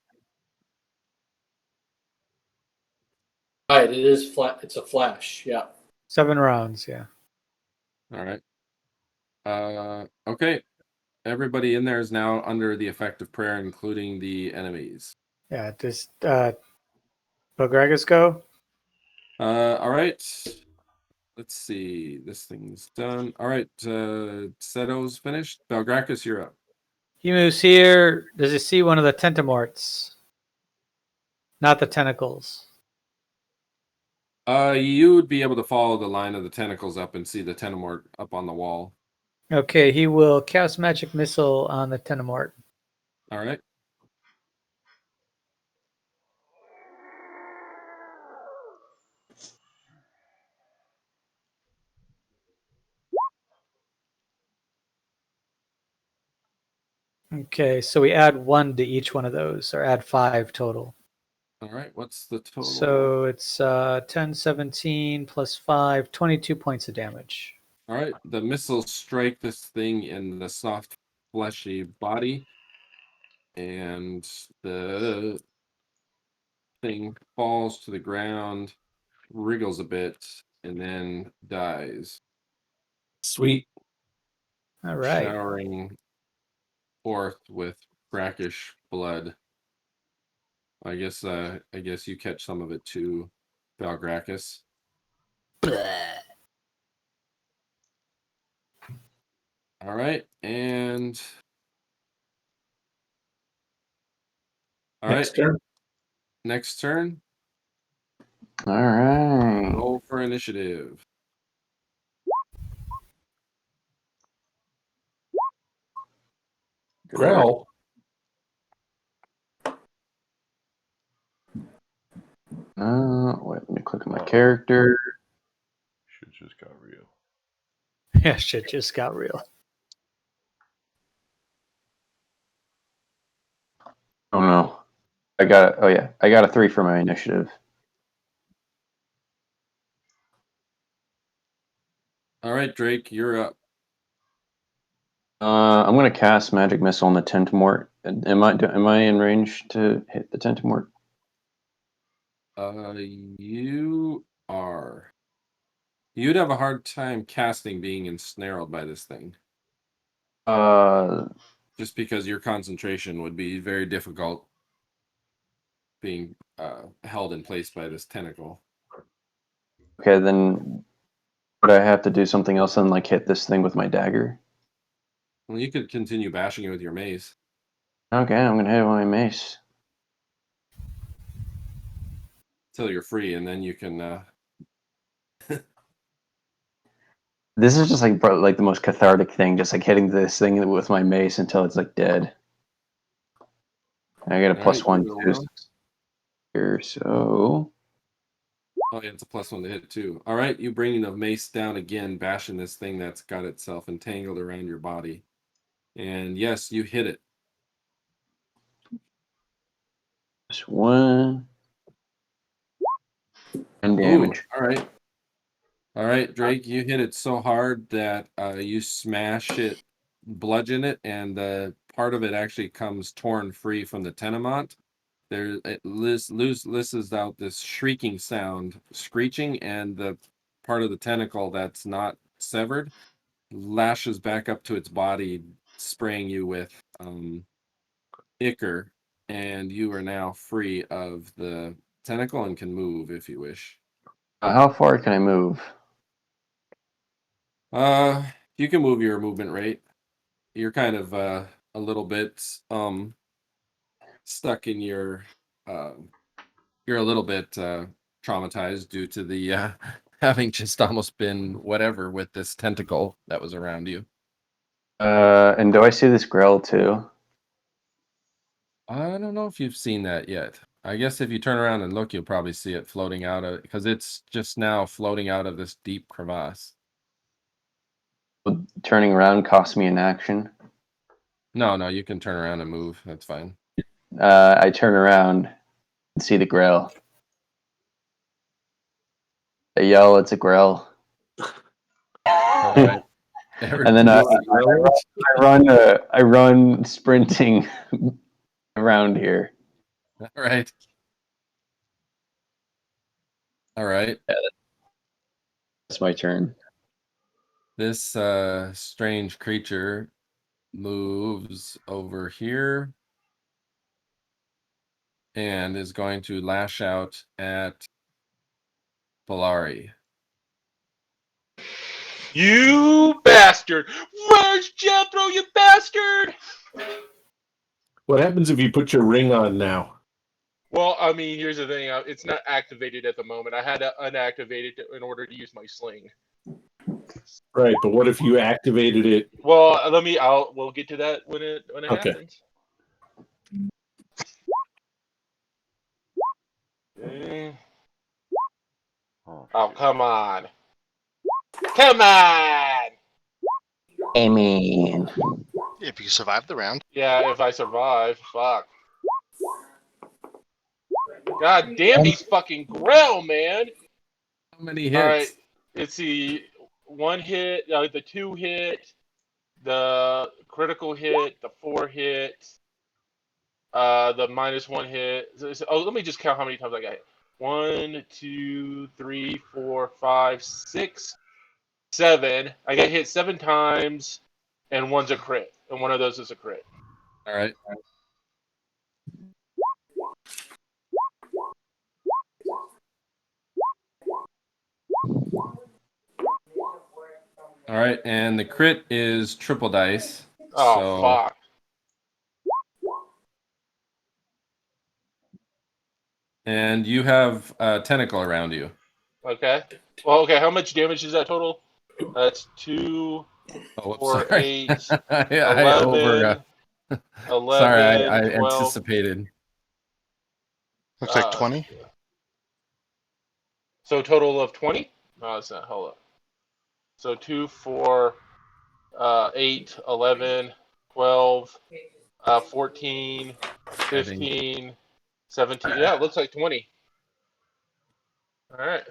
Right. It is flat. It's a flash. Yeah. 7 rounds, yeah. All right. Okay. Everybody in there is now under the effect of prayer, including the enemies. Yeah, does Belgrakas go? All right. Let's see. This thing's done. All right. Seto's finished. Belgrakas, you're up. He moves here. Does he see one of the tentamorts? Not the tentacles. You would be able to follow the line of the tentacles up and see the tentamort up on the wall. Okay, he will cast magic missile on the tentamort. All right. Okay, so we add 1 to each one of those, or add 5 total. All right. What's the total? So it's 10, 17 plus 5, 22 points of damage. All right, the missiles strike this thing in the soft, fleshy body, and the thing falls to the ground, wriggles a bit, and then dies, sweet. All right. showering forth with brackish blood. I guess you catch some of it too, Belgrakas. All right, and Next turn. Next turn. All right. Roll for initiative. Grell. Wait, let me click on my character. Shit just got real. Yeah, shit just got real. Oh no. I got a 3 for my initiative. All right, Drake, you're up. I'm gonna cast magic missile on the tentamort. Am I in range to hit the tentamort? You are. You'd have a hard time casting being ensnared by this thing. Just because your concentration would be very difficult being held in place by this tentacle. Okay, then would I have to do something else and like hit this thing with my dagger? Well, you could continue bashing it with your mace. Okay, I'm gonna hit it with my mace. Till you're free, and then you can This is just like the most cathartic thing, just like hitting this thing with my mace until it's like dead. I get a All plus right, one you roll too well. here, so Oh, yeah, it's a +1 to hit too. All right, you bringing the mace down again, bashing this thing that's got itself entangled around your body. And yes, you hit it. plus one. And Ooh, damage. all right. All right, Drake, you hit it so hard that you smash it, bludgeon it, and part of it actually comes torn free from the tenement. There, it listens out this shrieking sound, screeching, and the part of the tentacle that's not severed lashes back up to its body, spraying you with ichor, and you are now free of the tentacle and can move if you wish. How far can I move? You can move your movement rate. You're kind of a little bit stuck in your you're a little bit traumatized due to the having just almost been whatever with this tentacle that was around you. And do I see this grill too? I don't know if you've seen that yet. I guess if you turn around and look, you'll probably see it floating out of, because it's just now floating out of this deep crevasse. Would turning around cost me an action? No, you can turn around and move. That's fine. I turn around and see the grill. I yell, "It's a grill!" All right. And then I run sprinting around here. All right. All right. That's my turn. This strange creature moves over here and is going to lash out at Belari. You bastard! Where's Jethro, you bastard? What happens if you put your ring on now? Well, I mean, here's the thing. It's not activated at the moment. I had to unactivate it in order to use my sling. Right, but what if you activated it? Well, we'll get to that when it Okay. happens. Okay. Oh, come on. Come on! Amen. If you survive the round. Yeah, if I survive. Fuck. God damn these fucking grill, man! How many hits? Alright, let's see. One hit, the 2 hit, the critical hit, the 4 hit, the -1 hit. Oh, let me just count how many times I got hit. 1, 2, 3, 4, 5, 6, 7. I got hit 7 times, and one's a crit. And one of those is a crit. All right. All right, and the crit is triple dice. Oh, so, fuck. And you have a tentacle around you. Okay. Well, okay, how much damage is that total? That's 2, Oh, 4, sorry. 8, I 11, 11, sorry, I 12. anticipated. Looks like 20. So total of 20? No, it's not. Hold up. So 2, 4, 8, 11, 12, 14, 15, 17. Yeah, it looks like 20. All right.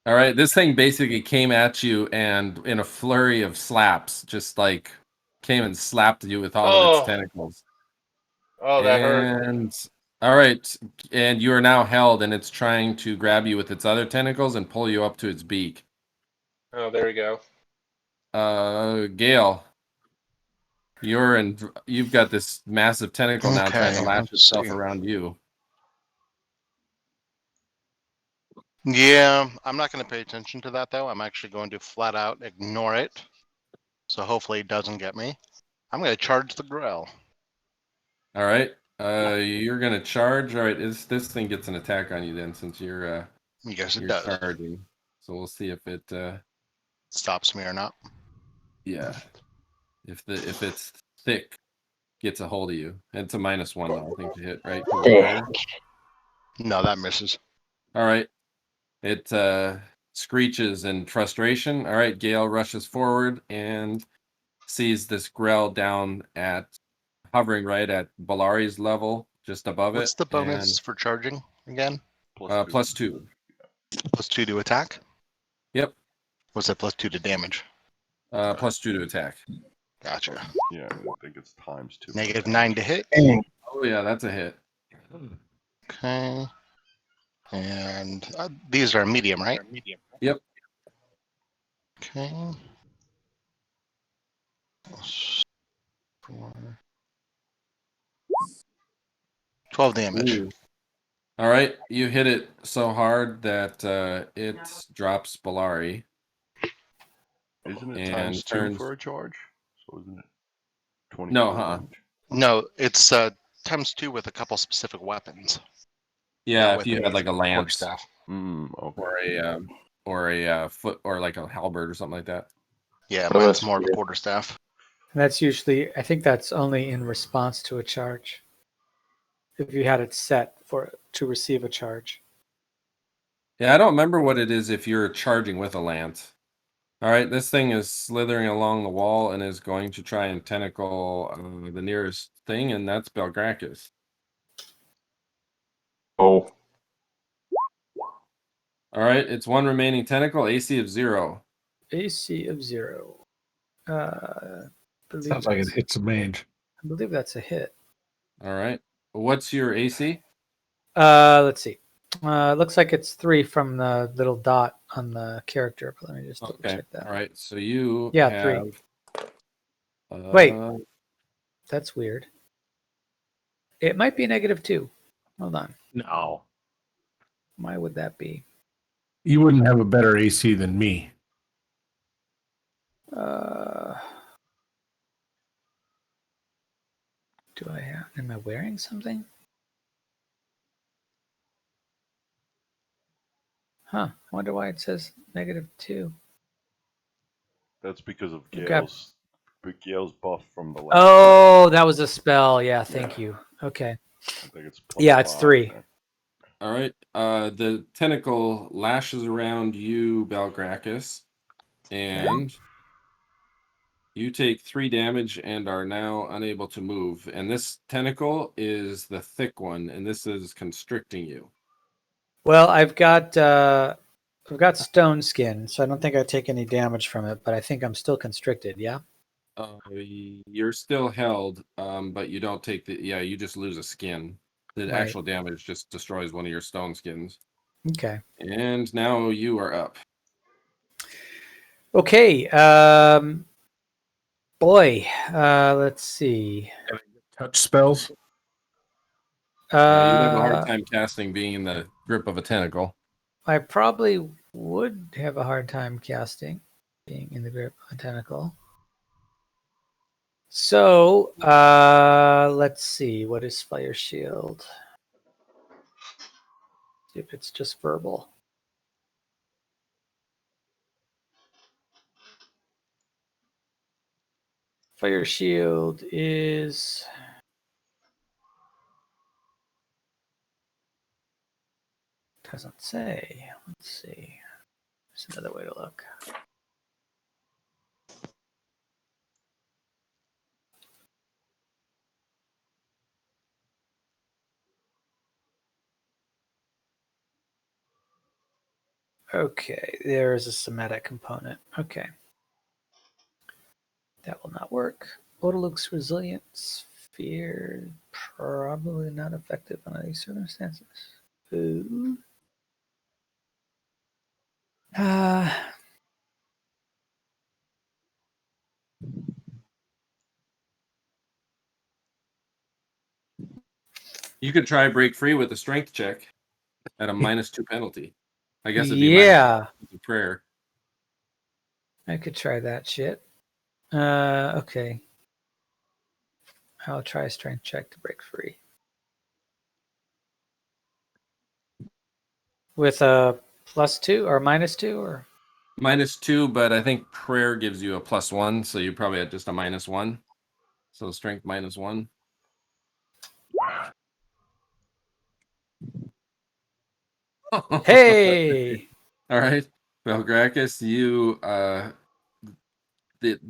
All right, this thing basically came at you and in a flurry of slaps, just like came and slapped you with all of its tentacles. Oh, that hurt. And all right, and you are now held, and it's trying to grab you with its other tentacles and pull you up to its beak. Oh, there we go. Gale, you've got this massive tentacle now trying to Okay, lash let's itself see. around you. Yeah, I'm not going to pay attention to that, though. I'm actually going to flat out ignore it. So hopefully it doesn't get me. I'm going to charge the grill. All right, you're gonna charge. All right, this thing gets an attack on you then, since you're Yes, it you're does. charging. So we'll see if it stops me or not. Yeah. If it's thick, gets a hold of you. It's a -1 though, I think, to hit, right? 'Cause it's fire. No, that misses. All right. It screeches in frustration. All right, Gale rushes forward and sees this Grell down at hovering right at Belari's level, just above What's it. the bonus for charging again? And +2. +2 to attack? Yep. What's that +2 to damage? +2 to attack. Gotcha. Yeah, I think it's ×2. -9 to hit. Oh yeah, that's a hit. Okay. And these are medium, right? Yep. Okay. 4. 12 damage. Ooh. All right, you hit it so hard that it drops Belari. Isn't it and ×2 turns- for a charge? So isn't it 24 No, huh? damage? No, it's ×2 with a couple specific weapons. Yeah, Not if with you had like a lance quarterstaff. Okay. or a foot or like a halberd or something like that. Yeah, Oh, mine's that's more of a weird. quarterstaff. And that's usually, I think that's only in response to a charge. If you had it set for to receive a charge. Yeah, I don't remember what it is if you're charging with a lance. All right, this thing is slithering along the wall and is going to try and tentacle the nearest thing, and that's Belgrakas. Oh. All right, it's one remaining tentacle, AC of 0. AC of 0. Sounds like it hits a mage. I believe that's a hit. All right, what's your AC? Let's see. Looks like it's 3 from the little dot on the character, but let me just double Okay, check that. all right, so you Yeah, 3. have... Wait. That's weird. It might be -2. Hold on. No. Why would that be? You wouldn't have a better AC than me. Do I have? Am I wearing something? Huh. Wonder why it says -2. That's because of Okay. Gale's buff from the last. Oh, that was a spell. Yeah, thank you. Okay. I think it's Yeah, it's +5 3. there. All right. The tentacle lashes around you, Belgrakas, and you take 3 damage and are now unable to move. And this tentacle is the thick one, and this is constricting you. Well, I've got stone skin, so I don't think I take any damage from it, but I think I'm still constricted. Yeah. You're still held, but you don't take the. Yeah, you just lose a skin. The Right. actual damage just destroys one of your stone skins. Okay. And now you are up. Okay. Boy. Let's see. Touch spells? Yeah, you'd have a hard time casting being in the grip of a tentacle. I probably would have a hard time casting being in the grip of a tentacle. So, let's see. What is Fire Shield? See if it's just verbal. Fire Shield is... Doesn't say. Let's see. There's another way to look. Okay, there is a somatic component. Okay. That will not work. Odaluk's resilience, fear, probably not effective under these circumstances. Ooh. You could try break free with a strength check at a -2 penalty. I guess it'd be yeah, -2 prayer. I could try that shit. Okay. I'll try a strength check to break free. With a +2 or -2 or -2, but I think prayer gives you a +1, so you probably had just a -1. So strength -1. Hey! All right, Belgrakas, you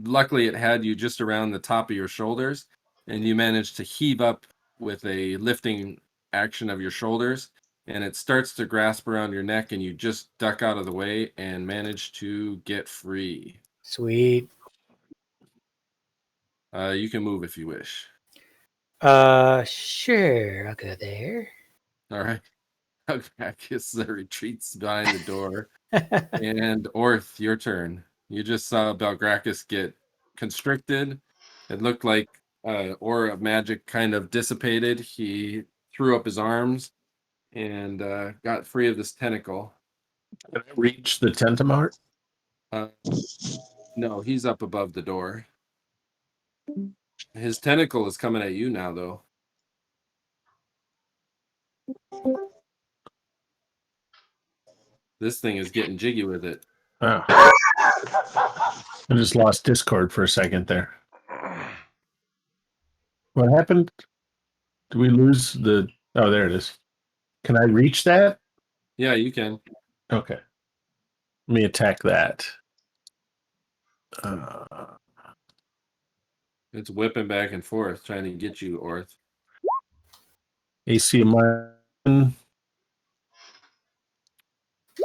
luckily it had you just around the top of your shoulders, and you managed to heave up with a lifting action of your shoulders, and it starts to grasp around your neck, and you just duck out of the way and manage to get free. Sweet. You can move if you wish. Sure. I'll go there. All right. Belgrakas retreats behind the door. And Orth, your turn. You just saw Belgrakas get constricted. It looked like aura of magic kind of dissipated. He threw up his arms and got free of this tentacle. Can I reach the Tentamart? No, he's up above the door. His tentacle is coming at you now, though. This thing is getting jiggy with it. Oh. I just lost Discord for a second there. What happened? Do we lose the... Oh, there it is. Can I reach that? Yeah, you can. Okay. Let me attack that. It's whipping back and forth, trying to get you, Orth. AC of mine.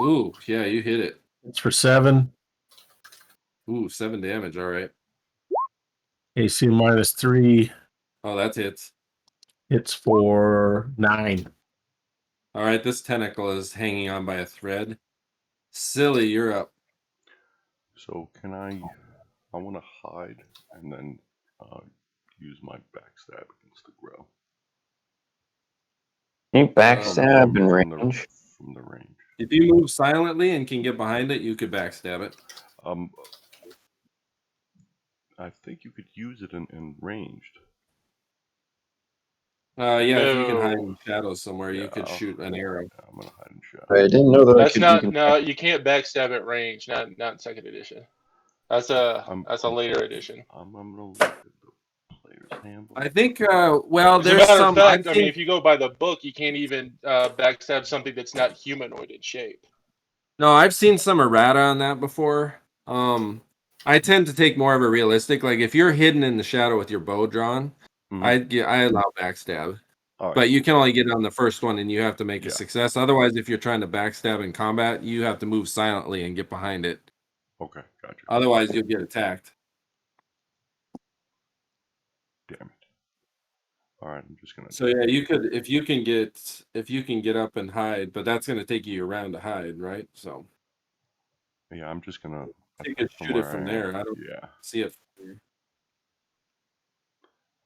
Ooh, yeah, you hit it. It's for 7. Ooh, 7 damage, all right. AC -3. Oh, that's hits. It's for 9. All right, this tentacle is hanging on by a thread. Silli, you're up. So can I want to hide and then use my backstab against the grow. Can you backstab in range? From the range. If you move silently and can get behind it, you could backstab it. I think you could use it in ranged. Yeah, No. if you can hide in shadows somewhere, you could shoot an arrow. Yeah, I'm gonna hide in shadows. I didn't know that That's I could. not. No, you can't backstab at range. Not in second edition. That's a later edition. I'm gonna look at the player's handbook. I think. Well, As there's a matter some. of fact, I mean, if you go by the book, you can't even backstab something that's not humanoid in shape. No, I've seen some errata on that before. I tend to take more of a realistic. Like if you're hidden in the shadow with your bow drawn, I allow backstab. Right. But you can only get on the first one, and you have to make a success. Otherwise, if you're trying to backstab in combat, you have to move silently and get behind it. Okay, gotcha. Otherwise, you'll get attacked. Damn it! All right, I'm just gonna. So yeah, you could if you can get up and hide, but that's gonna take you around to hide, right? So yeah, I'm just gonna. You could shoot it from there. I don't see it.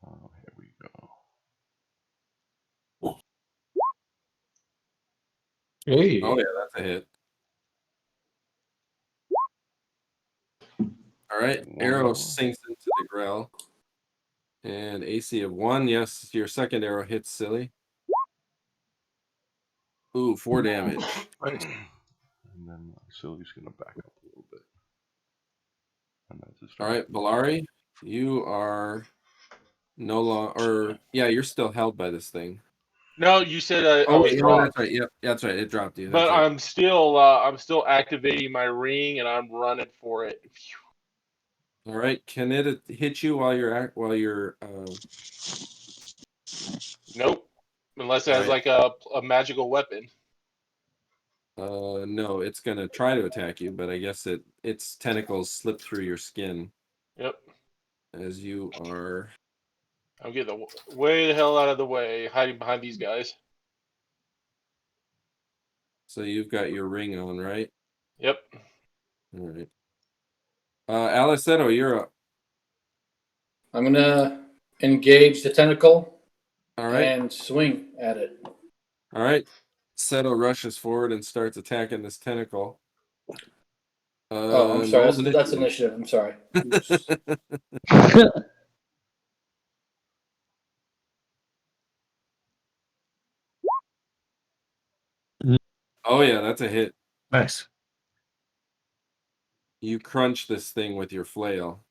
Oh, here we go. Hey. Oh yeah, that's a hit. All right, arrow sinks into the grell. And AC of 1. Yes, your second arrow hits Silli. Ooh, 4 damage. And then Silly's gonna back up a little bit. And that's his All right, Belari, you are no longer. Yeah, you're still held by this thing. No, you said I was dropped. That's right. Yep, that's right. It dropped you. But I'm still activating my ring and I'm running for it. All right, can it hit you while you're Nope, unless it has like a magical weapon. No, it's gonna try to attack you, but I guess its tentacles slip through your skin. Yep. As you are. I'm getting way the hell out of the way, hiding behind these guys. So you've got your ring on, right? Yep. All right. Alleseto, you're up. I'm gonna engage the tentacle. All right. And swing at it. All right. Seto rushes forward and starts attacking this tentacle. Oh, I'm sorry. That's initiative. I'm sorry. Oh yeah, that's a hit. Nice. you crunch this thing with your flail.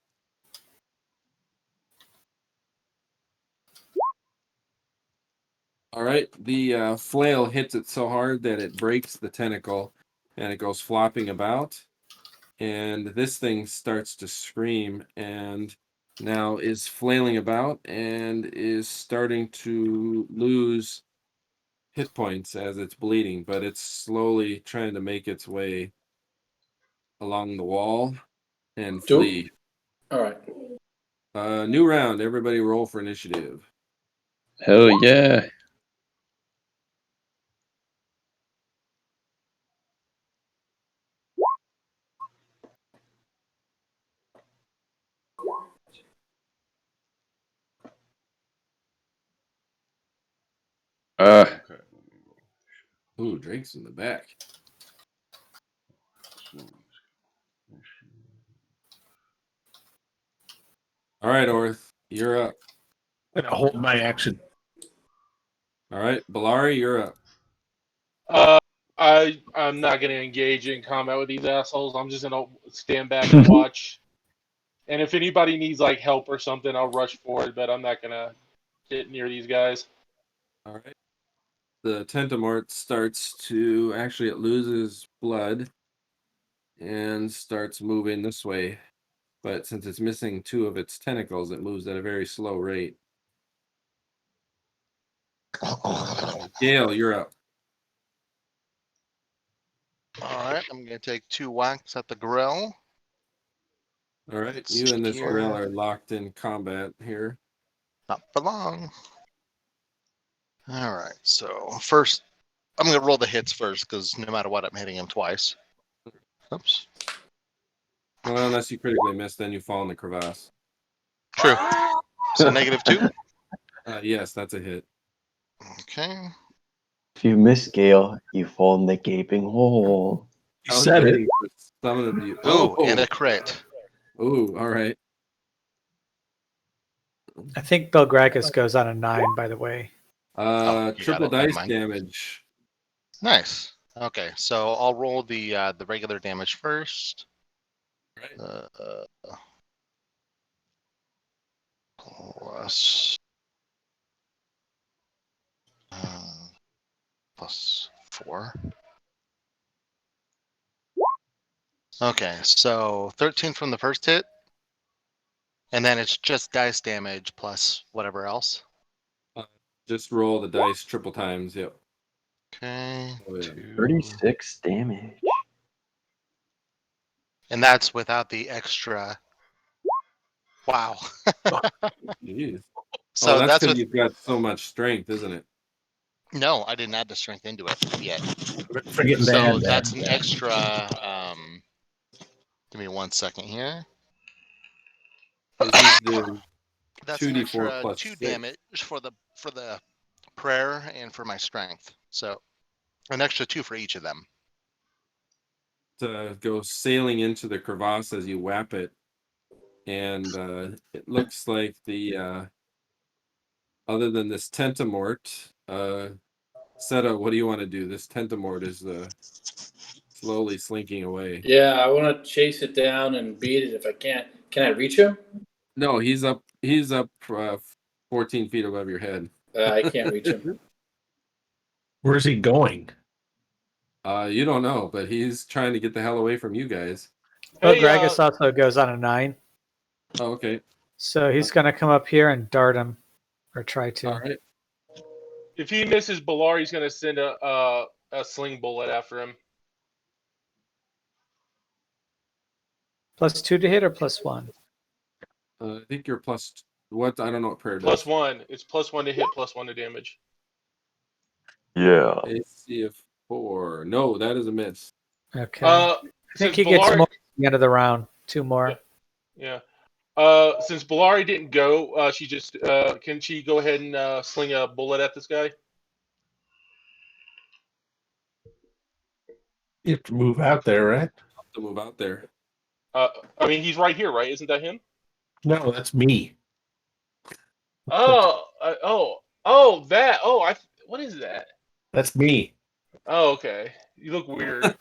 All right, the flail hits it so hard that it breaks the tentacle, and it goes flopping about. And this thing starts to scream, and now is flailing about, and is starting to lose hit points as it's bleeding, but it's slowly trying to make its way along the wall and flee. All right. New round. Everybody roll for initiative. Hell yeah. Okay. Let me roll. Ooh, Drake's in the back. All right, Orth, you're up. I'm gonna hold my action. All right, Belari, you're up. I'm not gonna engage in combat with these assholes. I'm just gonna stand back and watch. And if anybody needs like help or something, I'll rush forward. But I'm not gonna get near these guys. All right. The Tentamort starts to actually it loses blood and starts moving this way. But since it's missing 2 of its tentacles, it moves at a very slow rate. Gale, you're up. All right, I'm gonna take 2 whacks at the grill. All right, Let's you and this see here. grill are locked in combat here. Not for long. All right, so first, I'm gonna roll the hits first because no matter what, I'm hitting him twice. Oops. Well, unless you critically miss, then you fall in the crevasse. True. So -2. Yes, that's a hit. Okay. If you miss Gale, you fall in the gaping hole. You I was said it. waiting for some of you. Ooh, and a crit. Ooh, all right. I think Belgrakas goes on a 9, by the way. You got Triple it, never dice mind. damage. Nice. Okay, so I'll roll the regular damage first. Right. Plus plus 4. Okay, so 13 from the first hit, and then it's just dice damage plus whatever else. Just roll the dice triple times. Yep. Okay. Oh, yeah. 2. 36 damage. And that's without the extra. Wow. Jeez. So that's that's because with. you've got so much strength, isn't it? No, I didn't add the strength into it yet. Forgetting to So add that. that's an extra. Give me 1 second here. He's doing That's an 2d4 extra plus 2 6. damage for the prayer and for my strength. So an extra 2 for each of them. To go sailing into the crevasse as you whap it, and it looks like the other than this Tentamort, Seta, what do you want to do? This Tentamort is slowly slinking away. Yeah, I want to chase it down and beat it if I can. Can I reach him? No, he's up 14 feet above your head. I can't reach him. Where's he going? You don't know, but he's trying to get the hell away from you guys. Hey, Belgrakas also goes on a 9. Oh, okay. So he's going to come up here and dart him, or try to. All right. if he misses, Belari's gonna send a sling bullet after him. +2 to hit or +1? I think you're plus what? I don't know what prayer does. +1. It's +1 to hit, +1 to damage. Yeah. AC of 4. No, that is a miss. Okay. I think he gets more at the end of the round. 2 more. Yeah. Since Belari didn't go, she just can she go ahead and sling a bullet at this guy? You have to move out there, right? To move out there. I mean, he's right here, right? Isn't that him? No, that's me. Oh, that. Oh, what is that? That's me. Oh, okay. You look weird.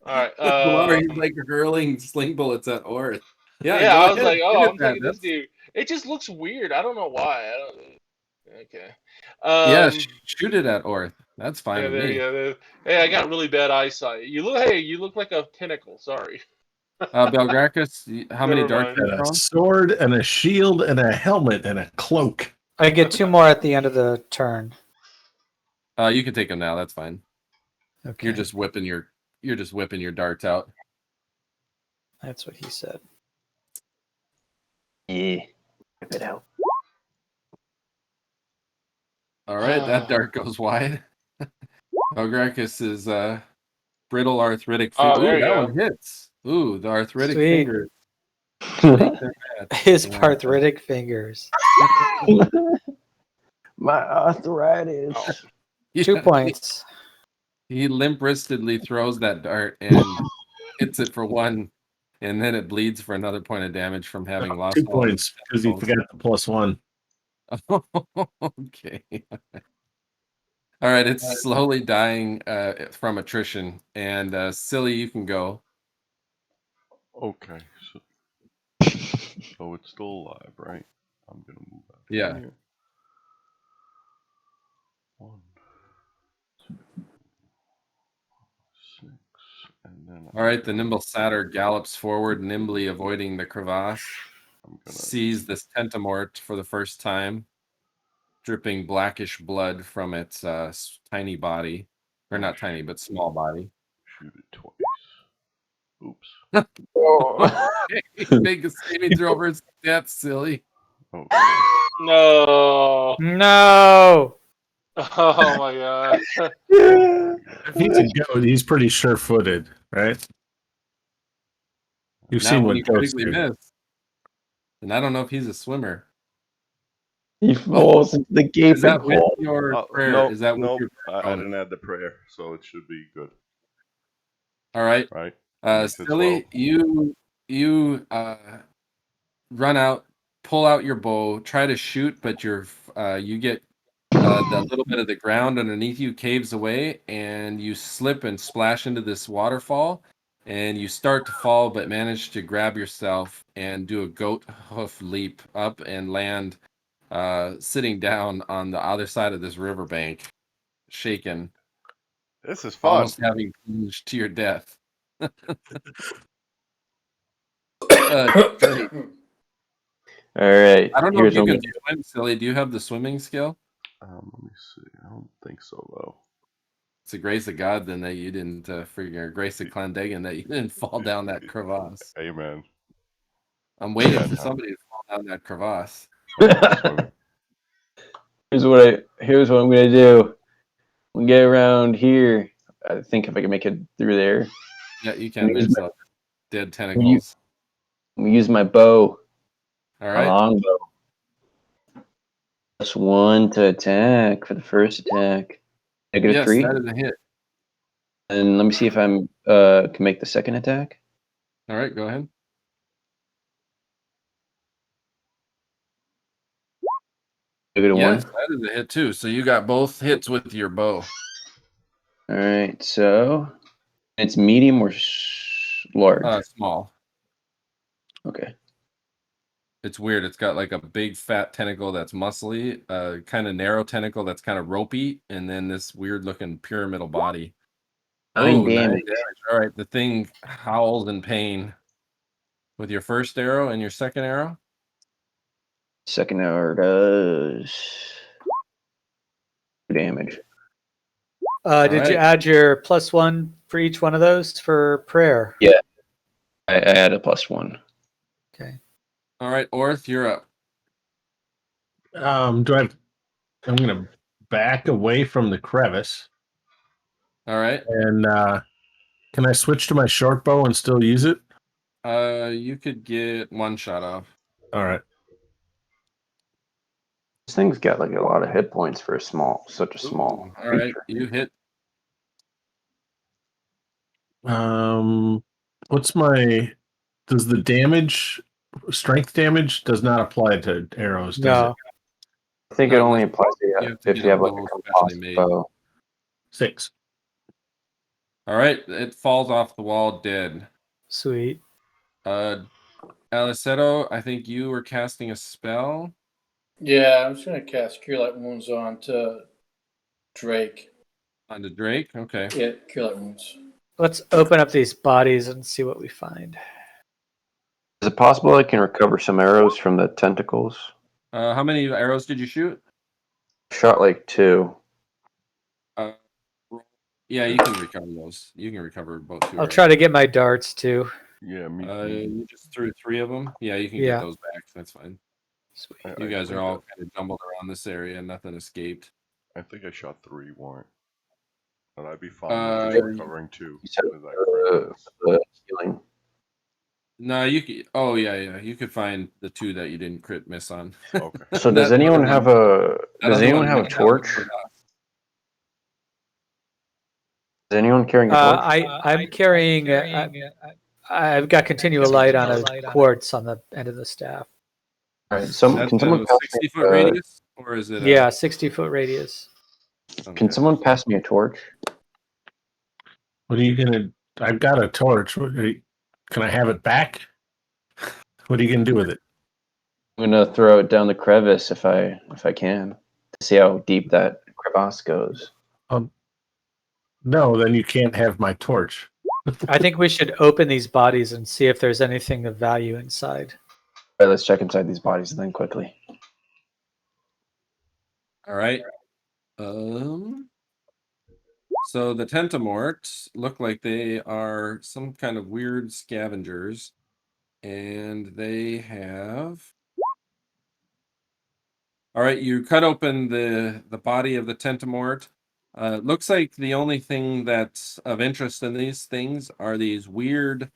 All right. Belari's like hurling sling bullets at Orth. Yeah, Yeah, go I was ahead. like, Shoot oh, at I'm that. taking this dude. It just looks weird. I don't know why. Okay. Yeah, shoot it at Orth. That's fine Yeah, with there you me. go. Hey, I got really bad eyesight. You look like a tentacle. Sorry. Belgrakas, how many Never darts mind. are you And a throwing? sword and a shield and a helmet and a cloak. I get 2 more at the end of the turn. You can take them now. That's fine. Okay. You're just whipping your darts out. That's what he said. Yeah. Whip it out. All right, that dart goes wide. Belgrakas is brittle arthritic Oh, finger. there Ooh, you that go. one hits. Ooh, the arthritic Sweet. fingers. Make them mad. His Yeah. arthritic fingers. My arthritis. Oh. 2 points. He limp-wristedly throws that dart and hits it for 1, and then it bleeds for another point of damage from having lost 2 all of points because he forgot the +1. Okay. All right, it's slowly dying from attrition, and Silli, you can go. Okay, so it's still alive, right? I'm gonna move out. Yeah. Here. 1, 2, 6, and then. All right, the nimble satyr gallops forward, nimbly avoiding the crevasse. Sees this tentamort for the first time, dripping blackish blood from its tiny body, or not tiny, but small body. Shoot it twice. Oops. Okay, make a saving throw over its death, Silly. Okay. No. No. Oh my god. If he's a goat, he's pretty sure-footed, right? You've Not seen when what you goats critically do. miss. And I don't know if he's a swimmer. He falls into the Is gaping that with hole. your prayer? No, Is that with no, your prayer? I didn't add the prayer, so it should be good. All right. Right? Makes it Silly, 12. you run out, pull out your bow, try to shoot, but you get the little bit of the ground underneath you caves away, and you slip and splash into this waterfall, and you start to fall, but manage to grab yourself and do a goat hoof leap up and land sitting down on the other side of this riverbank, shaken, This is fun. almost having plunged to your death. Great. All right. I don't know if Here's you what we can do. swim, Silly. Do you have the swimming skill? Let me see. I don't think so, though. It's a grace of God then that you didn't figure grace of Clandagan that you didn't fall down that crevasse. Amen. I'm waiting Can't for have somebody to fall down that crevasse. Here's what I'm gonna do. We get around here. I think if I can make it through there, Yeah, you can. Use There's my- dead tentacles. we use my bow. All My right. longbow. +1 to attack for the first attack. Yes, -3. that is a hit. And let me see if I'm can make the second attack. All right, go ahead. -1. Yes, that is a hit too. So you got both hits with your bow. All right, so it's medium or large. Small. Okay. It's weird. It's got like a big fat tentacle that's muscly, kind of narrow tentacle that's kind of ropey, and then this weird looking pyramidal body. 9 9 damage. All right, the thing howls in pain with your first arrow and your second arrow. Second arrow does 2 damage. Did you add your +1 for each one of those for prayer? Yeah. I add a +1. Okay. All right, Orth, you're up. I'm gonna back away from the crevice. All right. And can I switch to my short bow and still use it? You could get 1 shot off. All right. This thing's got like a lot of hit points for such a small. All right, you hit. What's does the damage, strength damage, does not apply to arrows, does No. it? I think it only applies to You have to if get you a have like bow a specially composite made. bow. 6. All right, it falls off the wall dead. Sweet. Alleseto, I think you were casting a spell. Yeah, I'm just gonna cast Cure Light Wounds on to Drake. On the Drake? Okay. Yeah, Cure Light Wounds. Let's open up these bodies and see what we find. Is it possible I can recover some arrows from the tentacles? How many arrows did you shoot? Shot like 2. Yeah, you can recover those. You can recover both. I'll try to get my darts too. Yeah, me. You just threw 3 of them. Yeah, you can Yeah. get those back. That's fine. Sweet. You guys are all kind of jumbled around this area. Nothing escaped. I think I shot 3, Warren. But I'd be fine with just recovering 2. You said with that the healing. No, you could. Oh yeah. You could find the 2 that you didn't crit miss on. Okay. So does That anyone other have one- a that does other anyone one have a went down torch? for us. Is anyone carrying a torch? I'm carrying. I've got continual light on a quartz on the end of the staff. All right. Can That's someone a pass 60-foot me, radius, or is it? Yeah, 60-foot radius. Okay. Can someone pass me a torch? What are you gonna? I've got a torch. Can I have it back? What are you gonna do with it? I'm gonna throw it down the crevice if I can to see how deep that crevasse goes. No, then you can't have my torch. I think we should open these bodies and see if there's anything of value inside. All right, let's check inside these bodies then quickly. All right. So the Tentamorts look like they are some kind of weird scavengers, and they have. All right, you cut open the body of the Tentamort. Looks like the only thing that's of interest in these things are these weird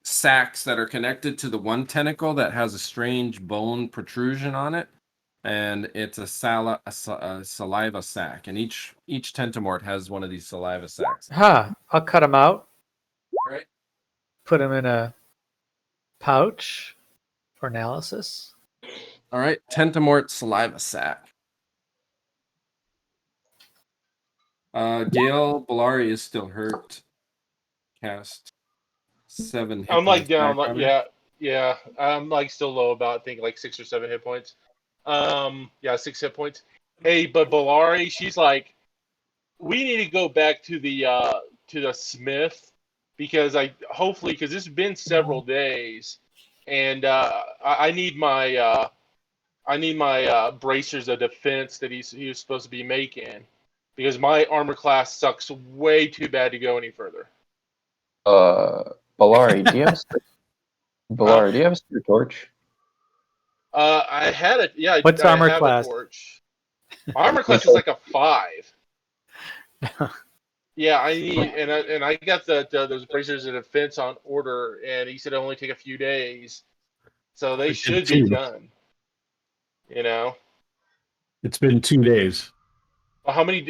sacs that are connected to the one tentacle that has a strange bone protrusion on it, and it's a saliva sac, and each Tentamort has one of these saliva sacs. I'll cut them out. All right. Put them in a pouch for analysis. All right, Tentamort saliva sac. Gale Belari is still hurt. Cast 7 hit I'm like points down, back like on her. yeah. I'm like still low about I think like 6 or 7 hit points. Yeah, 6 hit points. Hey, but Belari, she's like, we need to go back to the smith because because it's been several days, and I need my bracers of defense that he was supposed to be making because my armor class sucks way too bad to go any further. Belari, do you have Belari, do you have a spare torch? I had it. Yeah, What's I armor have class? A torch. Armor class is like a 5. Yeah, I need and I got those bracers of defense on order, and he said it'll only take a few days, so they should be done. You know. It's been 2 days. Well, how many?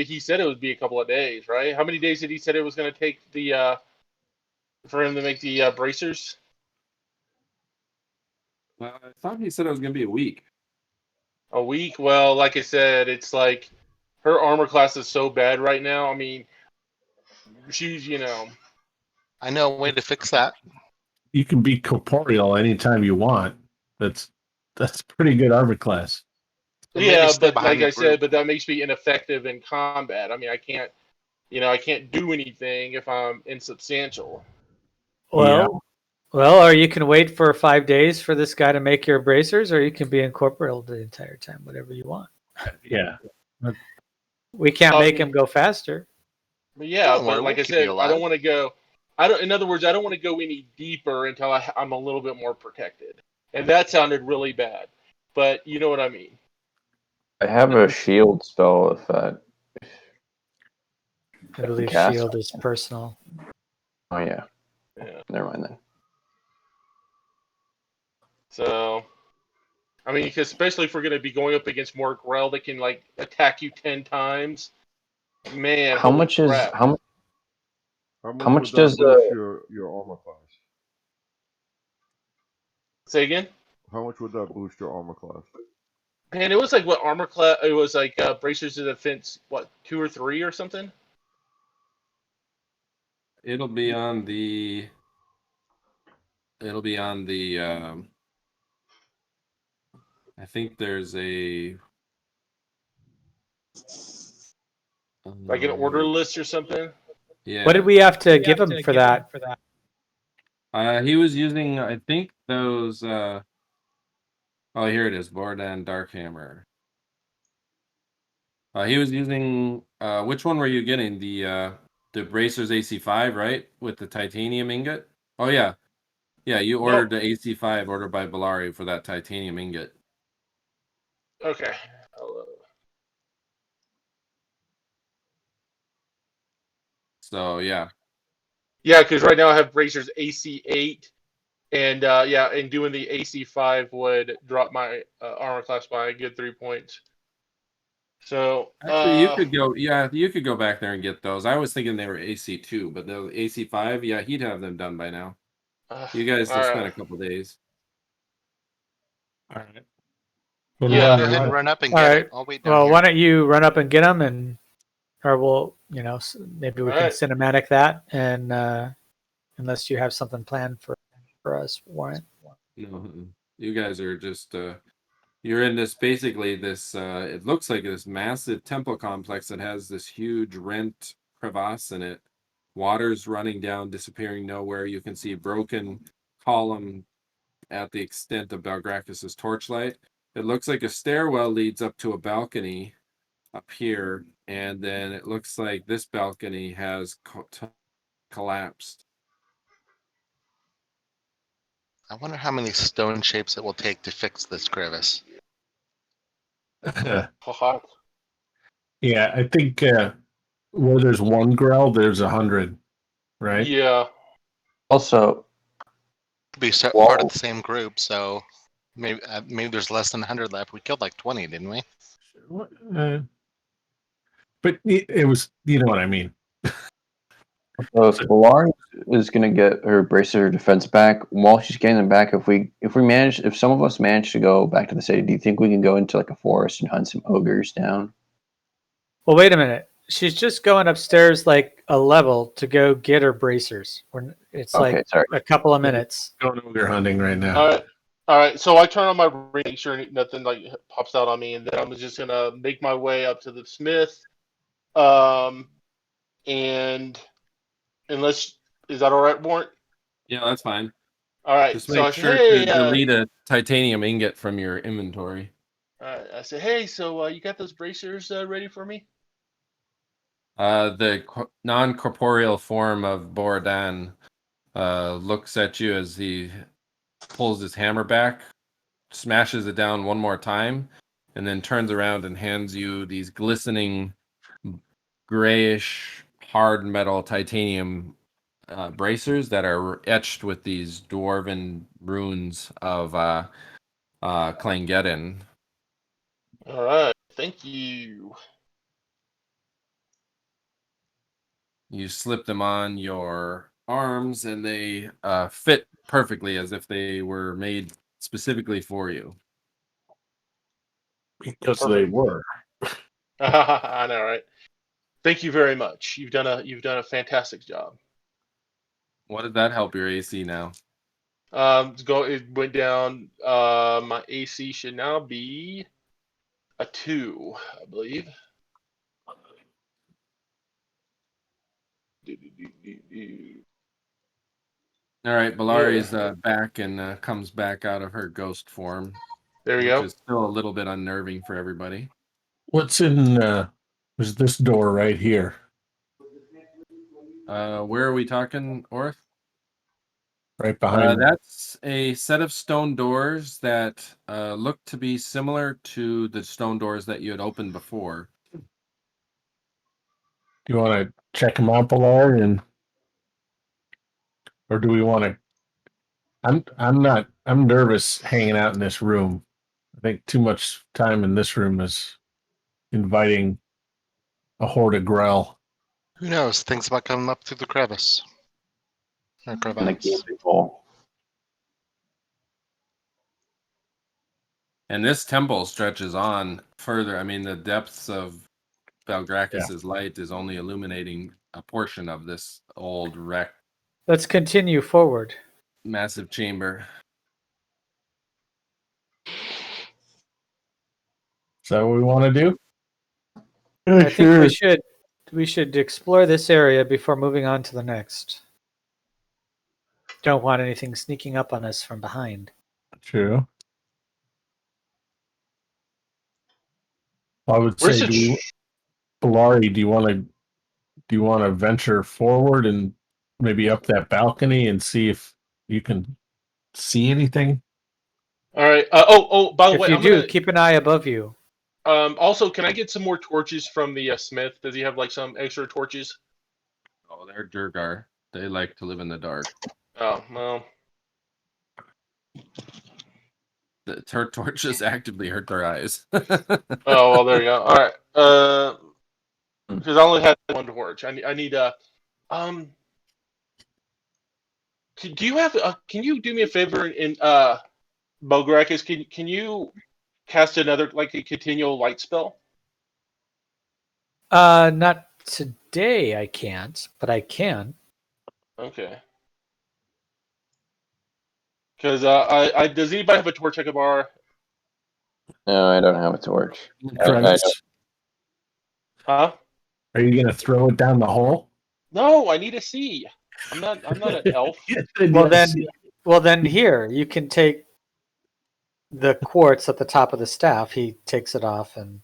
He said it would be a couple of days, right? How many days did he said it was going to take for him to make the bracers? I thought he said it was going to be a week. A week? Well, like I said, it's like her armor class is so bad right now. I mean, she's I know a way to fix that. You can be corporeal anytime you want. That's pretty good armor class. Then maybe yeah, stay but behind like I the group. said, but that makes me ineffective in combat. I mean, I can't do anything if I'm insubstantial. Well, or you can wait for 5 days for this guy to make your bracers, or you can be incorporeal the entire time, whatever you want. Yeah. We can't make him go faster. But yeah, Don't worry, but like we'll I keep said, you I don't alive. want to go. In other words, I don't want to go any deeper until I'm a little bit more protected. And that sounded really bad, but you know what I mean. I have a shield spell if that. I believe cast shield is personal. Oh yeah. Yeah. Never mind then. So, I mean, because especially if we're going to be going up against more Grell that can like attack you 10 times, man. How holy much is crap. how much would that does boost your armor class? Say again? How much would that boost your armor class? Man, it was like what armor class? It was like bracers of defense. What 2 or 3 or something? It'll be on the. It'll be on the. I think there's a. Like an order list or something. Yeah. What did we have to give him for that? He was using, I think, those. Oh, here it is. Bordan Darkhammer. He was using. Which one were you getting? The Bracers AC5, right? With the titanium ingot. Oh yeah, yeah. You ordered the AC5 ordered by Belari for that titanium ingot. Okay. So yeah. Yeah, because right now I have Bracers AC8, and and doing the AC5 would drop my armor class by a good 3 points. So Actually, you could go. Yeah, you could go back there and get those. I was thinking they were AC2, but the AC5, yeah, he'd have them done by now. You guys have spent a couple days. All right. Yeah, go ahead and run up and get it. I'll wait down Well, here. why don't you run up and get them, and or we'll, maybe we can Alright. cinematic that, and unless you have something planned for us, Warren. No, you guys are just. You're in this basically this. It looks like this massive temple complex that has this huge rent crevasse in it. Water's running down, disappearing nowhere. You can see a broken column at the extent of Belgrakas' torchlight. It looks like a stairwell leads up to a balcony up here, and then it looks like this balcony has collapsed. I wonder how many stone shapes it will take to fix this crevice. Yeah, I think where there's one grell, there's 100, right? Yeah. Also, Be part of the same group, so maybe there's less than 100 left. We killed like 20, didn't we? But it was, you know what I mean. So if Belari is going to get her bracer defense back, while she's getting them back, if some of us manage to go back to the city, do you think we can go into like a forest and hunt some ogres down? Well, wait a minute. She's just going upstairs like a level to go get her bracers. It's Okay, sorry. a couple of minutes. Going ogre hunting right now. All right. So I turn on my ring, make sure nothing like pops out on me, and then I'm just gonna make my way up to the smith. And unless is that all right, Warren? Yeah, that's fine. All right. Just So make I sure say, to delete a titanium ingot from your inventory. I said, hey, so you got those bracers ready for me? The non-corporeal form of Bordan looks at you as he pulls his hammer back, smashes it down one more time, and then turns around and hands you these glistening grayish hard metal titanium bracers that are etched with these dwarven runes of Clangeddon. All right. Thank you. You slip them on your arms, and they fit perfectly as if they were made specifically for you. Because they were. I know, right? Thank you very much. You've done a fantastic job. What did that help your AC now? It went down. My AC should now be a 2, I believe. All right, Belari's back and comes back out of her ghost form. There we which go. is still a little bit unnerving for everybody. What's in is this door right here? Where are we talking, Orth? Right behind me. That's a set of stone doors that look to be similar to the stone doors that you had opened before. Do you want to check them out, Belari, or do we want to? I'm nervous hanging out in this room. I think too much time in this room is inviting a horde of grell. Who knows? Things might come up through the crevice. Or crevice. And this temple stretches on further. I mean, the depths of Belgrakas' light is only illuminating a portion of this old wreck Let's continue forward. massive chamber. Is that what we want to do? I think we should explore this area before moving on to the next. Don't want anything sneaking up on us from behind. True. I would Where's say, Belari, do you want to venture forward and maybe up that balcony and see if you can see anything? All right. By the If way, you I'm do, gonna. keep an eye above you. Also, can I get some more torches from the smith? Does he have like some extra torches? Oh, they're Durgar. They like to live in the dark. Oh well. The torches actively hurt their eyes. Oh well, there you go. All right. Because I only had one torch. I need do you have? Can you do me a favor in Belgrakas? Can you cast another like a continual light spell? Not today. I can't, but I can. Okay. Because I does anybody have a torch I could borrow? No, I don't have a torch. Travis, Huh? are you going to throw it down the hole? No, I need to see. I'm not an elf. Well then, here you can take the quartz at the top of the staff. He takes it off and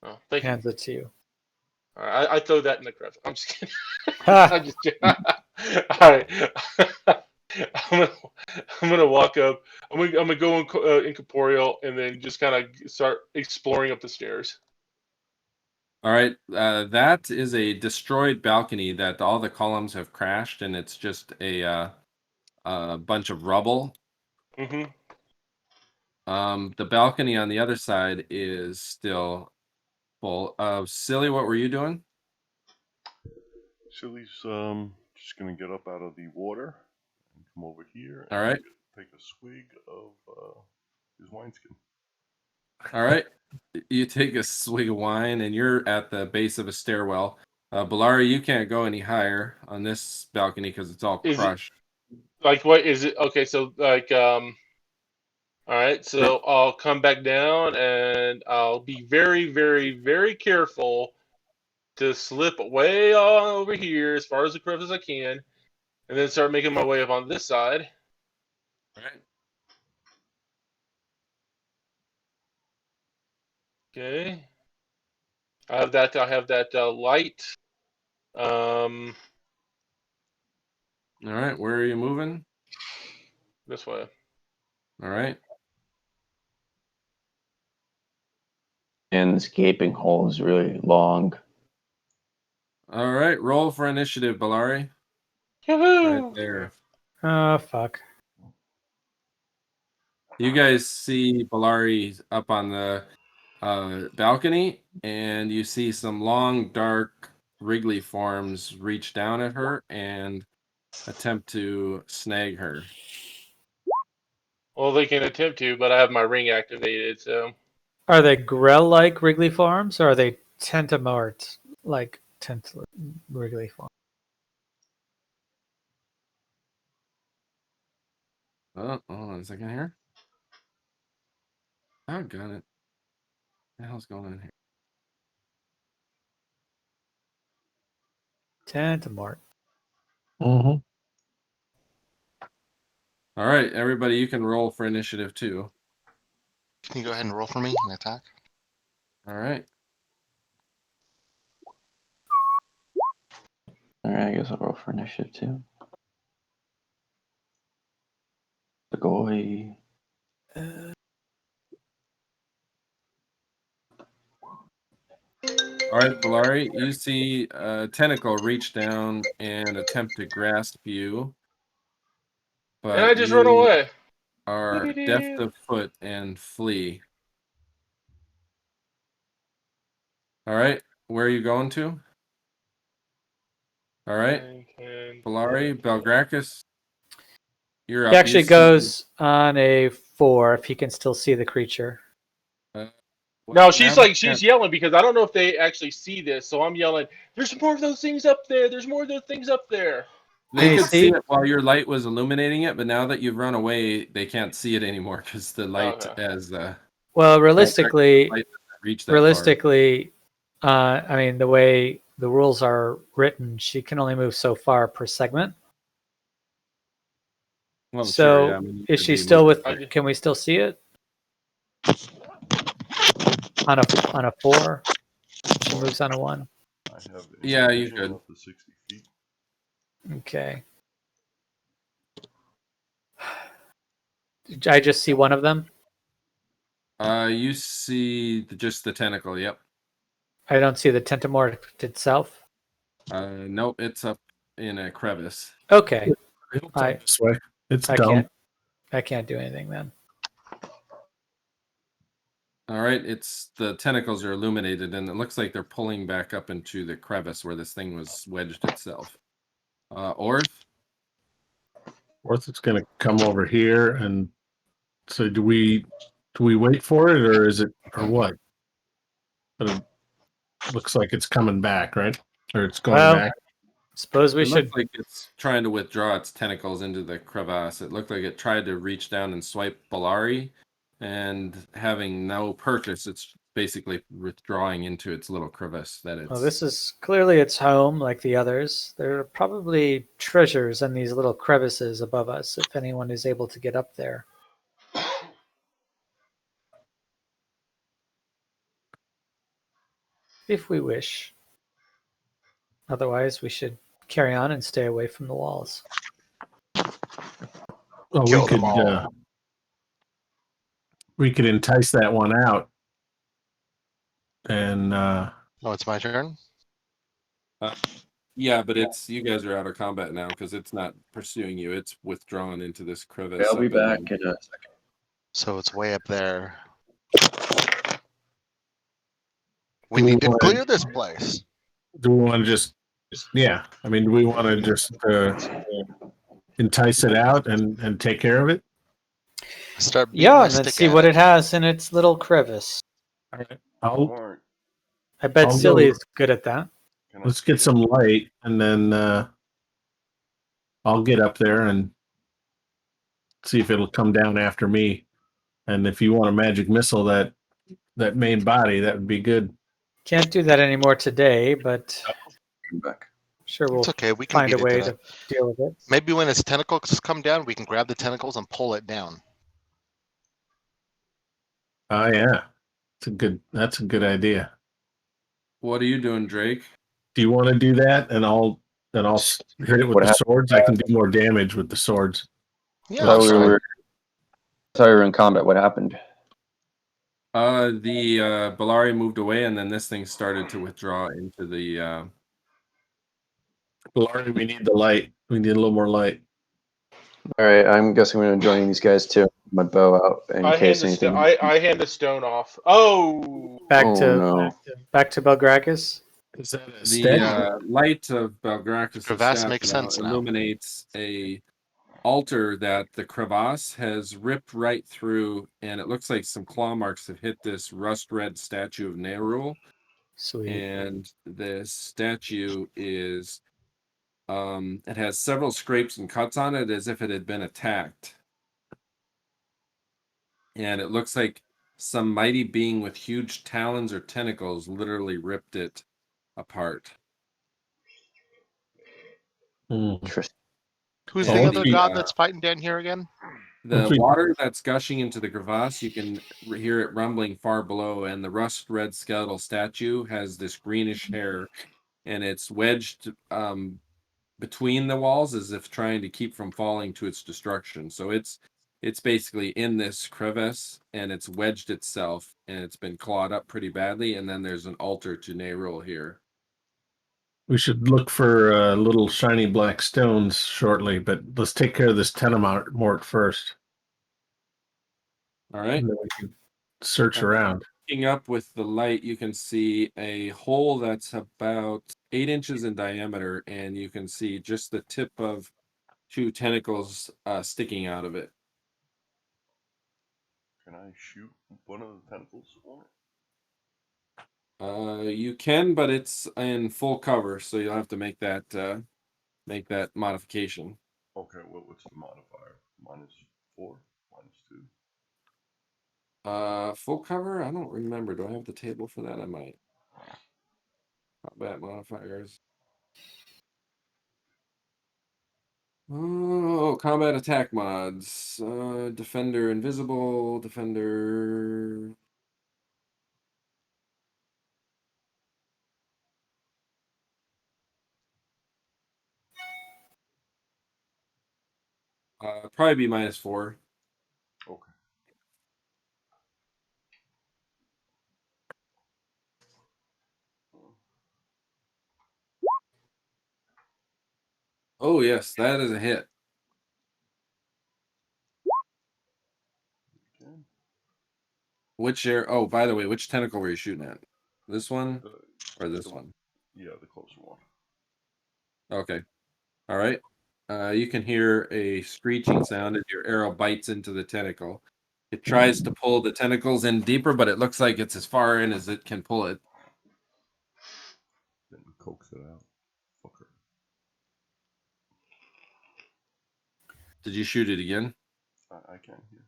Oh, thank you. hands it to you. All right, I throw that in the crevice. I'm just kidding. Ha! I'm just kidding. All right. I'm gonna walk up. I'm gonna go incorporeal and then just kind of start exploring up the stairs. All right, that is a destroyed balcony that all the columns have crashed, and it's just a bunch of rubble. Mm-hmm. The balcony on the other side is still full. Silly, what were you doing? Silly's just gonna get up out of the water and come over here. All right. Take a swig of his wineskin. All right. You take a swig of wine, and you're at the base of a stairwell. Belari, you can't go any higher on this balcony because it's all crushed. Like, what is it? Okay, so like all right, so I'll come back down and I'll be very, very, very careful to slip way on over here as far as the crevice as I can, and then start making my way up on this side. All right. Okay. I have that light. All right. Where are you moving? This way. All right. And this gaping hole is really long. All right. Roll for initiative, Belari. Yoo-hoo! Right there. Oh fuck! You guys see Belari up on the balcony, and you see some long, dark, wriggly forms reach down at her and attempt to snag her. Well, they can attempt to, but I have my ring activated, so. Are they Grell-like Wrigley forms, or are they Tentamort like Wrigley forms? Oh, hold on a second here. Oh, got it. What the hell's going on here? Tentamort. Mm-hmm. All right, everybody, you can roll for initiative too. Can you go ahead and roll for me and attack? All right. All right, I guess I'll roll for initiative too. The goy. All right, Belari, you see a tentacle reach down and attempt to grasp you. But And I just you run away. are deft of foot and flee. All right, where are you going to? All right, Belari, Belgrakas, you're up. He actually You see- goes on a 4 if he can still see the creature. No, she's Now like she's yelling because I don't know if they actually see this, so I'm yelling. There's more of those things up there. There's more of those things up there. they Hey, could see Steve. it while your light was illuminating it, but now that you've run away, they can't see it anymore because the light Okay. as Well, light realistically, doesn't reach that far. I mean, the way the rules are written, she can only move so far per segment. Well, So sure, yeah. I mean, you is could she be still moving with? I- Can we still see it on a 4? She moves on a 1. I have Yeah, you vision could. up to 60 feet. Okay. Did I just see one of them? You see just the tentacle. Yep. I don't see the tentamort itself. Nope, it's up in a crevice. Okay. It'll I- come this way. It's I dumb. can't do anything then. All right, it's the tentacles are illuminated, and it looks like they're pulling back up into the crevice where this thing was wedged itself. Orth, Orth is going to come over here, and so do we wait for it, or is it, or what? But it looks like it's coming back, right? Or it's going Well, back. suppose we it should. looks like it's trying to withdraw its tentacles into the crevasse. It looked like it tried to reach down and swipe Belari, and having no purchase, it's basically withdrawing into its little crevice that it's. Well, this is clearly its home, like the others. There are probably treasures in these little crevices above us, if anyone is able to get up there. If we wish. Otherwise, we should carry on and stay away from the walls. Well, Kill them all. We could entice that one out, and Oh, it's my turn. Yeah, but it's you guys are out of combat now because it's not pursuing you. It's withdrawn into this crevice. Yeah, I'll be up in back the- in a second. So it's way up there. Do we We need to wanna- clear this place. do we want to just? Yeah, I mean, do we want to just entice it out and take care of it? Start beating Yeah, my and then stick see at what it. it has in its little crevice. All right, Mark, I bet I'll Silly go- is good at that. can I let's see get it? some light, and then I'll get up there and see if it'll come down after me. And if you want a magic missile that main body, that would be good. Can't do that anymore today, but I'm back. sure we'll It's okay. We can find a beat it way today. to deal with it. Maybe when its tentacles come down, we can grab the tentacles and pull it down. Oh yeah, that's a good idea. What are you doing, Drake? Do you want to do that? And I'll hit it with What the happened? swords. I can do more damage with the swords. Yeah, I thought that's we fine. were. I thought we were in combat. What happened? The Belari moved away, and then this thing started to withdraw into the. Lauren, we need the light. We need a little more light. All right, I'm guessing we're joining these guys too. My bow out in case anything. I hand the stone off. Oh, Back Oh, to no. back to Belgrakas. Is that a The stick? light of Belgrakas' Crevasse staff makes sense now. illuminates a altar that the crevasse has ripped right through, and it looks like some claw marks have hit this rust red statue of Nerul. Sweet. And this statue is it has several scrapes and cuts on it as if it had been attacked. And it looks like some mighty being with huge talons or tentacles literally ripped it apart. Interesting. Who's And the other the, god that's fighting down here again? The Okay. water that's gushing into the crevasse, you can hear it rumbling far below, and the rust red skeletal statue has this greenish hair, and it's wedged between the walls as if trying to keep from falling to its destruction. So it's basically in this crevice, and it's wedged itself, and it's been clawed up pretty badly, and then there's an altar to Nerul here. We should look for little shiny black stones shortly, but let's take care of this tenemort first. All right. And then we can search around. Looking up with the light, you can see a hole that's about 8 inches in diameter, and you can see just the tip of 2 tentacles sticking out of it. Can I shoot one of the tentacles on it? You can, but it's in full cover, so you'll have to make that modification. Okay, what's the modifier? -4, -2. Full cover? I don't remember. Do I have the table for that? I might. Combat modifiers. Oh, combat attack mods. Defender invisible, defender. Probably be -4. Okay. Oh yes, that is a hit. Okay. Which air? Oh, by the way, which tentacle were you shooting at? This one or this The- one? Yeah, the closer one. Okay. All right. You can hear a screeching sound as your arrow bites into the tentacle. It tries to pull the tentacles in deeper, but it looks like it's as far in as it can pull it. Then coax it out. Fucker. Did you shoot it again? I can't hear.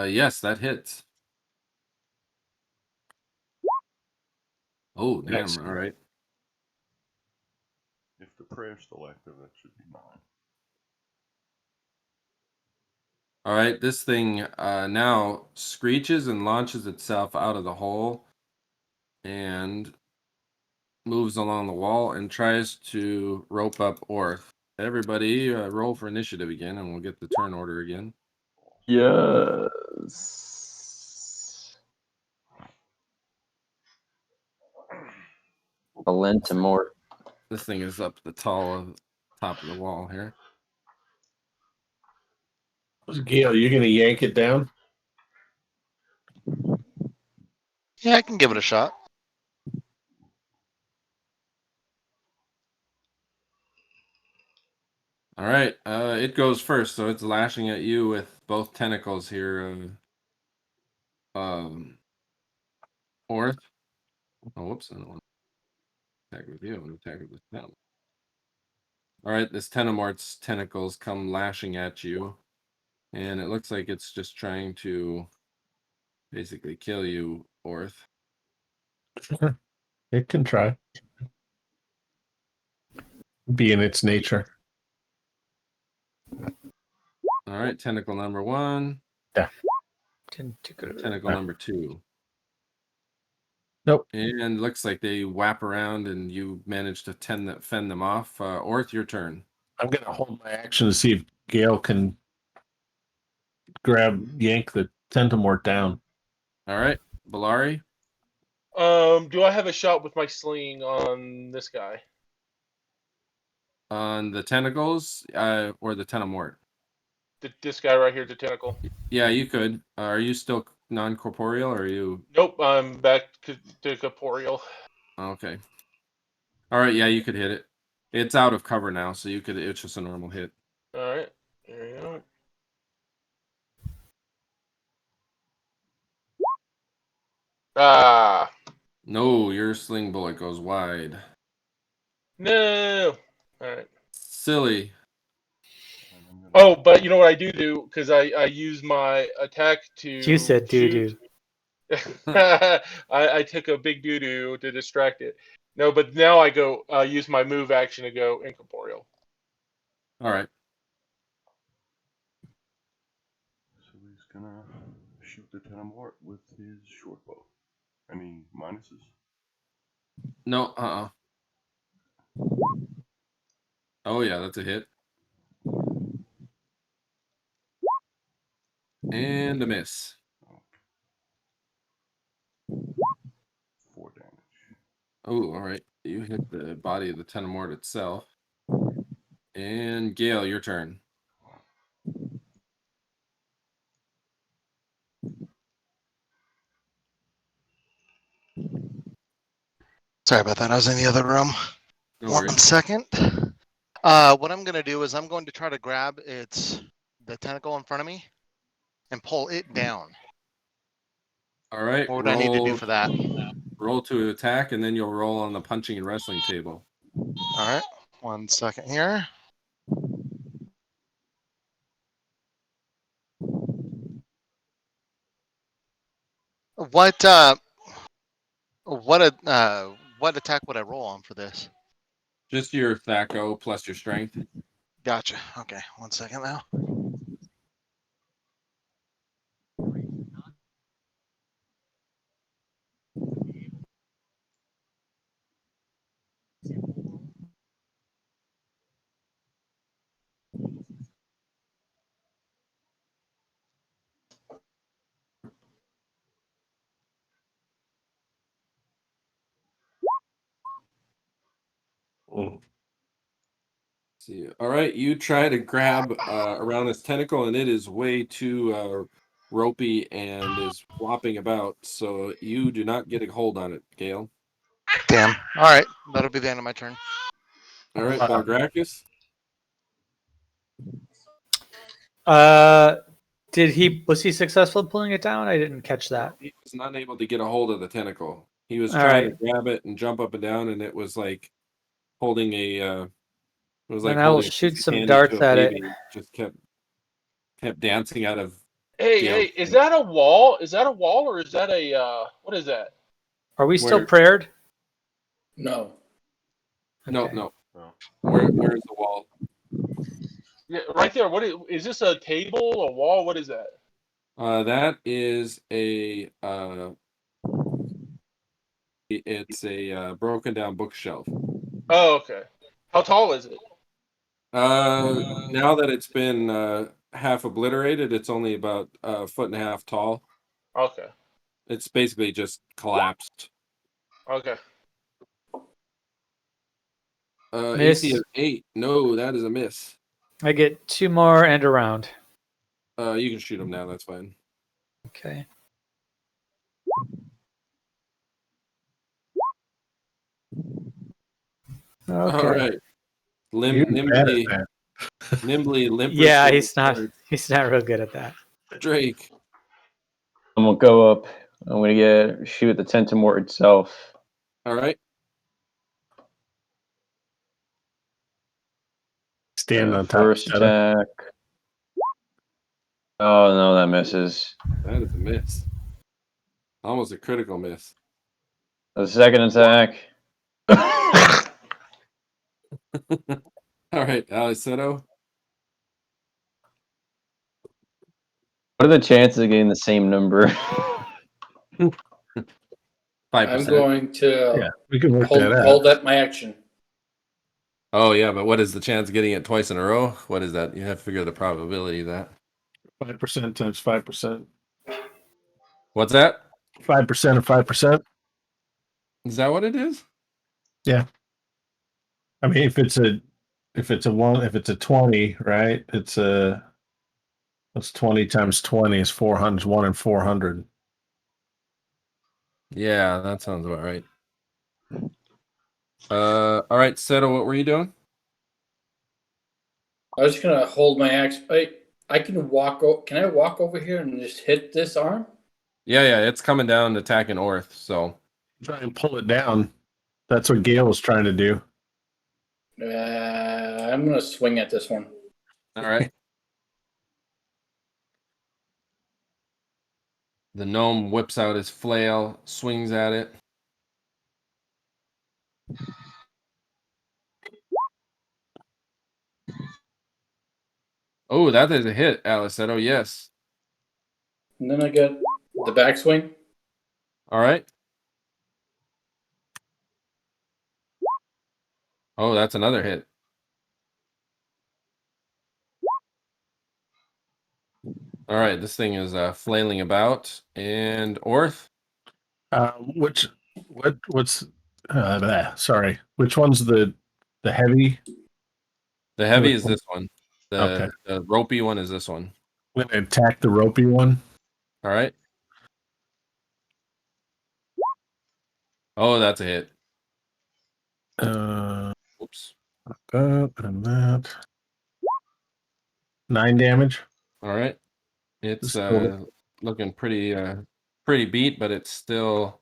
Yes, that hits. Oh, damn. Nice. All right. If the prayer's still active, that should be 9. All right. This thing now screeches and launches itself out of the hole and moves along the wall and tries to rope up Orth. Everybody roll for initiative again, and we'll get the turn order again. Yes. Valentimort. This thing is up the top of the wall here. Gale, you're gonna yank it down? Yeah, I can give it a shot. All right. It goes first, so it's lashing at you with both tentacles here. Orth. Oh, whoops! I don't want to attack with you. I want to attack with this tentacle. All right, this Tenamort's tentacles come lashing at you, and it looks like it's just trying to basically kill you, Orth. It can try. Be in its nature. All right, tentacle number 1. Tentacle number 2. Nope. And looks like they wrap around, and you manage to fend them off. Orth, your turn. I'm gonna hold my action to see if Gale can yank the Tentamort down. All right, Belari. Do I have a shot with my sling on this guy? On the tentacles, or the Tenamort? This guy right here, the tentacle. Yeah, you could. Are you still non-corporeal, or are you? Nope, I'm back to corporeal. Okay. All right, yeah, you could hit it. It's out of cover now, so you could. It's just a normal hit. All right, there you go. Ah, No, your sling bullet goes wide. no. All right. Silly. Oh, but you know what I do because I use my attack to. You said doo-doo. I took a big doo-doo to distract it. No, but now I go use my move action to go incorporeal. All right. So he's gonna shoot the Tenamort with his short bow. Any minuses? No, Oh yeah, that's a hit. And a miss. 4 damage. Oh, all right. You hit the body of the Tenamort itself. And Gale, your turn. Sorry about that. I was in the other room. No One worries. second. What I'm gonna do is I'm going to try to grab the tentacle in front of me and pull it down. All right, What would I need to do for that? roll to attack, and then you'll roll on the punching and wrestling table. All right, 1 second here. What attack would I roll on for this? Just your Thaco plus your strength. Gotcha. Okay, 1 second now. See, all right, you try to grab around this tentacle, and it is way too ropey and is flopping about, so you do not get a hold on it, Gale. Damn. All right, that'll be the end of my turn. All right, Belgrakas. Was he successful in pulling it down? I didn't catch that. He was not able to get a hold of the tentacle. He was All trying right. to grab it and jump up and down, and it was like holding a. It was like Then I will holding a shoot piece of some candy darts to a at it. baby. Just kept dancing out of. Hey, Gale. hey, is that a wall? Is that a wall or is that a what is that? Are we still Where- prayed? No. Okay. No. Where's the wall? Yeah, right there. What is this? A table? A wall? What is that? That is a. It's a broken down bookshelf. Oh, okay. How tall is it? Now that it's been half obliterated, it's only about a foot and a half tall. Okay. It's basically just collapsed. Okay. Miss. AC of 8. No, that is a miss. I get 2 more and around. You can shoot him now. That's fine. Okay. Okay. All right. You're bad at that. Nimbly, limp. Yeah, he's not real good at that. Drake. I'm gonna go up. I'm gonna shoot the Tentamort itself. All right. Stand on top. First attack. Oh no, that misses. That is a miss. Almost a critical miss. The second attack. All right, Alleseto. What are the chances of getting the same number? 5%. I'm going to Yeah, we can work that out. hold up my action. Oh yeah, but what is the chance of getting it twice in a row? What is that? You have to figure the probability of that. 5% times 5%. What's that? 5% of 5%. Is that what it is? Yeah. I mean, if it's a 20, right? That's 20 times 20 is 400. 1 in 400. Yeah, that sounds about right. All right, Seto, what were you doing? I was just gonna hold my action. I can walk. Can I walk over here and just hit this arm? Yeah, it's coming down attacking Orth. So Try and pull it down. That's what Gale was trying to do. I'm gonna swing at this one. all right. The gnome whips out his flail, swings at it. Oh, that is a hit, Alleseto. Yes. And then I get the backswing. All right. Oh, that's another hit. All right, this thing is flailing about. And Orth? What's sorry. Which one's the heavy? The heavy Which is one? this one. Okay. The ropey one is this one. I'm gonna attack the ropey one. All right. Oh, that's a hit. Uh, Oops. That and that. 9 damage. All right. It's Still- looking pretty beat, but it's still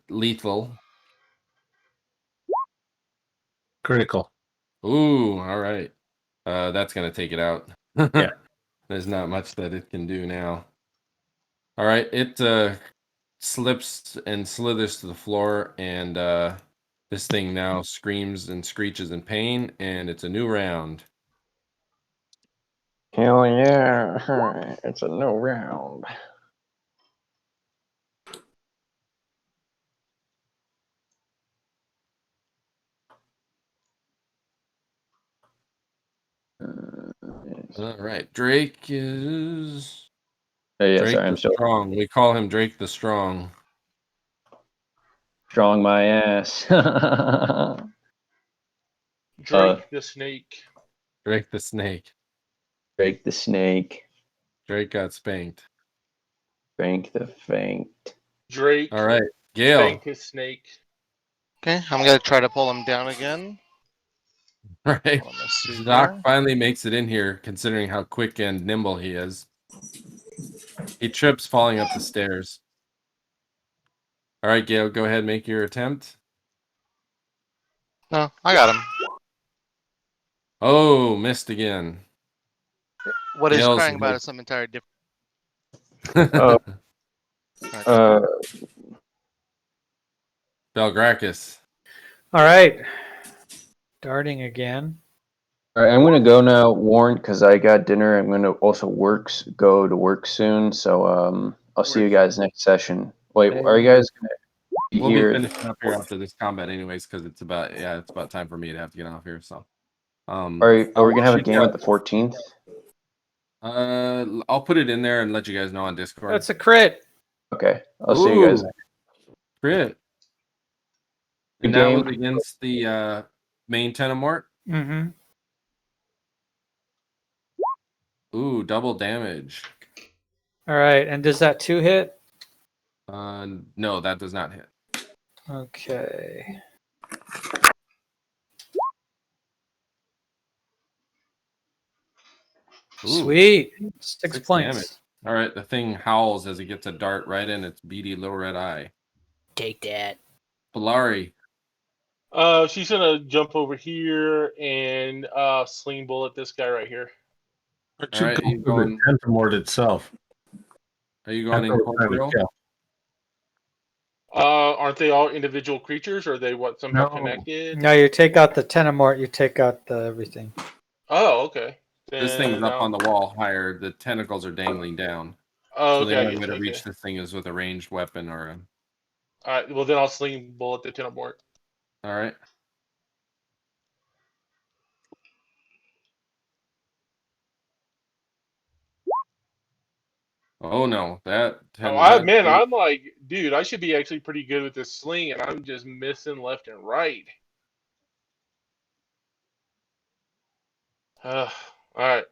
lethal. Critical. Ooh, all right. That's gonna take it out. Yeah. There's not much that it can do now. All right, it slips and slithers to the floor, and this thing now screams and screeches in pain, and it's a new round. Hell yeah. It's a no round. All right, Drake is Oh, yeah, Drake sorry, the I'm still Strong. We call him Drake the Strong. strong my ass. Drake the snake. Drake the Snake. Break the snake. Drake got spanked. Bank the fanked. Drake All right, Gale. spanked his snake. Okay, I'm gonna try to pull him down again. All right, Hold on, let's see Doc here. finally makes it in here, considering how quick and nimble he is. He trips falling up the stairs. All right, Gale, go ahead, make your attempt. No, I got him. Oh, missed again. What he's Gale's crying about like- is something entirely different. Oh. Belgrakas. All right. Darting again. All right, I'm gonna go now, Warren, because I got dinner. I'm gonna also go to work soon. So I'll see you guys next session. Wait, are you guys gonna be We'll be here? finishing up here after this combat, anyways, because it's about time for me to have to get off here. So, Are we gonna have a game at at the 14th? I'll put it in there and let you guys know on Discord. That's a crit. Okay, I'll see you guys. Ooh, crit. Good And that game. was against the main Tenemort. Mm-hmm. Ooh, double damage. All right. And does that 2 hit? No, that does not hit. Okay. Ooh, Sweet. 6 6 points. damage. All right, the thing howls as it gets a dart right in its beady little red eye. Take that. Belari. She's gonna jump over here and sling bullet this guy right here. Or All right, go you for going? the Tentamort itself. Are you going That's what we're trying to incorporeal? kill. Aren't they all individual creatures, or are they somehow No. connected? No, you take out the Tenemort, you take out the everything. Oh, okay. This thing's Then up on the wall higher. The tentacles are dangling down. Oh, So okay. the I only get way you, to reach okay. this thing is with a ranged weapon or a... All right. Well, then I'll sling bullet the Tenemort. All right. Oh no, that Man, I'm like, dude, I should be actually pretty good with this sling, and I'm just missing left and right. All right.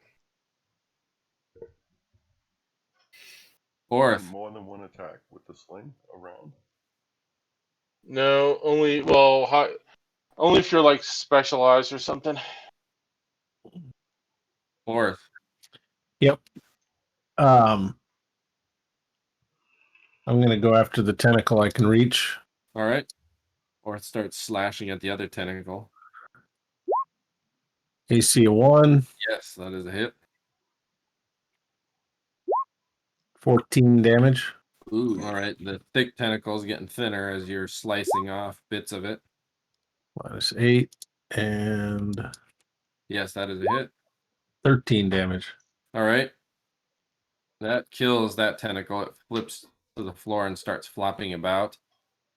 Orth. More than one attack with the sling around. No, only only if you're like specialized or something. Orth. Yep. I'm gonna go after the tentacle I can reach. All right. Orth starts slashing at the other tentacle. AC 1, Yes, that is a hit. 14 damage. Ooh, all right. The thick tentacle's getting thinner as you're slicing off bits of it. Minus 8 and Yes, that is a hit. 13 damage. All right. That kills that tentacle. It flips to the floor and starts flopping about.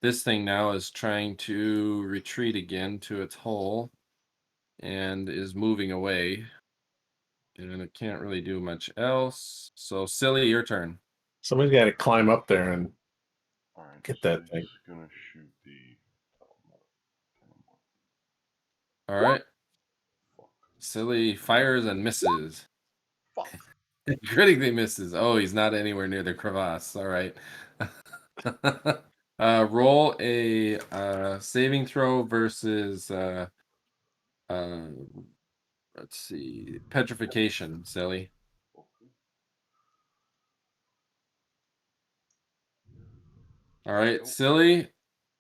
This thing now is trying to retreat again to its hole and is moving away. And it can't really do much else. So, Silli, your turn. Somebody's got to climb up there and All right, get so that thing. he's gonna shoot the. All right. Silli fires and misses. Fuck. Critically misses. Oh, he's not anywhere near the crevasse. All right. Roll a saving throw versus let's see. Petrification, Silly. All right, Silly.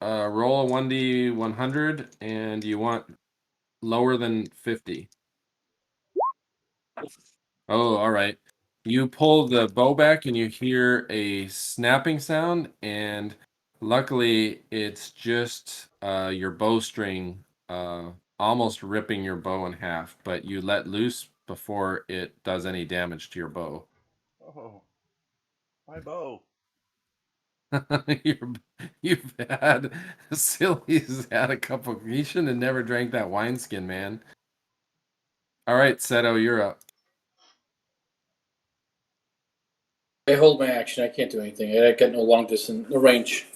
Roll a 1d100, and you want lower than 50. Oh, all right. You pull the bow back and you hear a snapping sound, and luckily it's just your bowstring almost ripping your bow in half, but you let loose before it does any damage to your bow. Oh, my bow. You've had Silly's had a cup of he shouldn't have never drank that wineskin, man. All right, Seto, you're up. I hold my action. I can't do anything. I got no long distance, no range.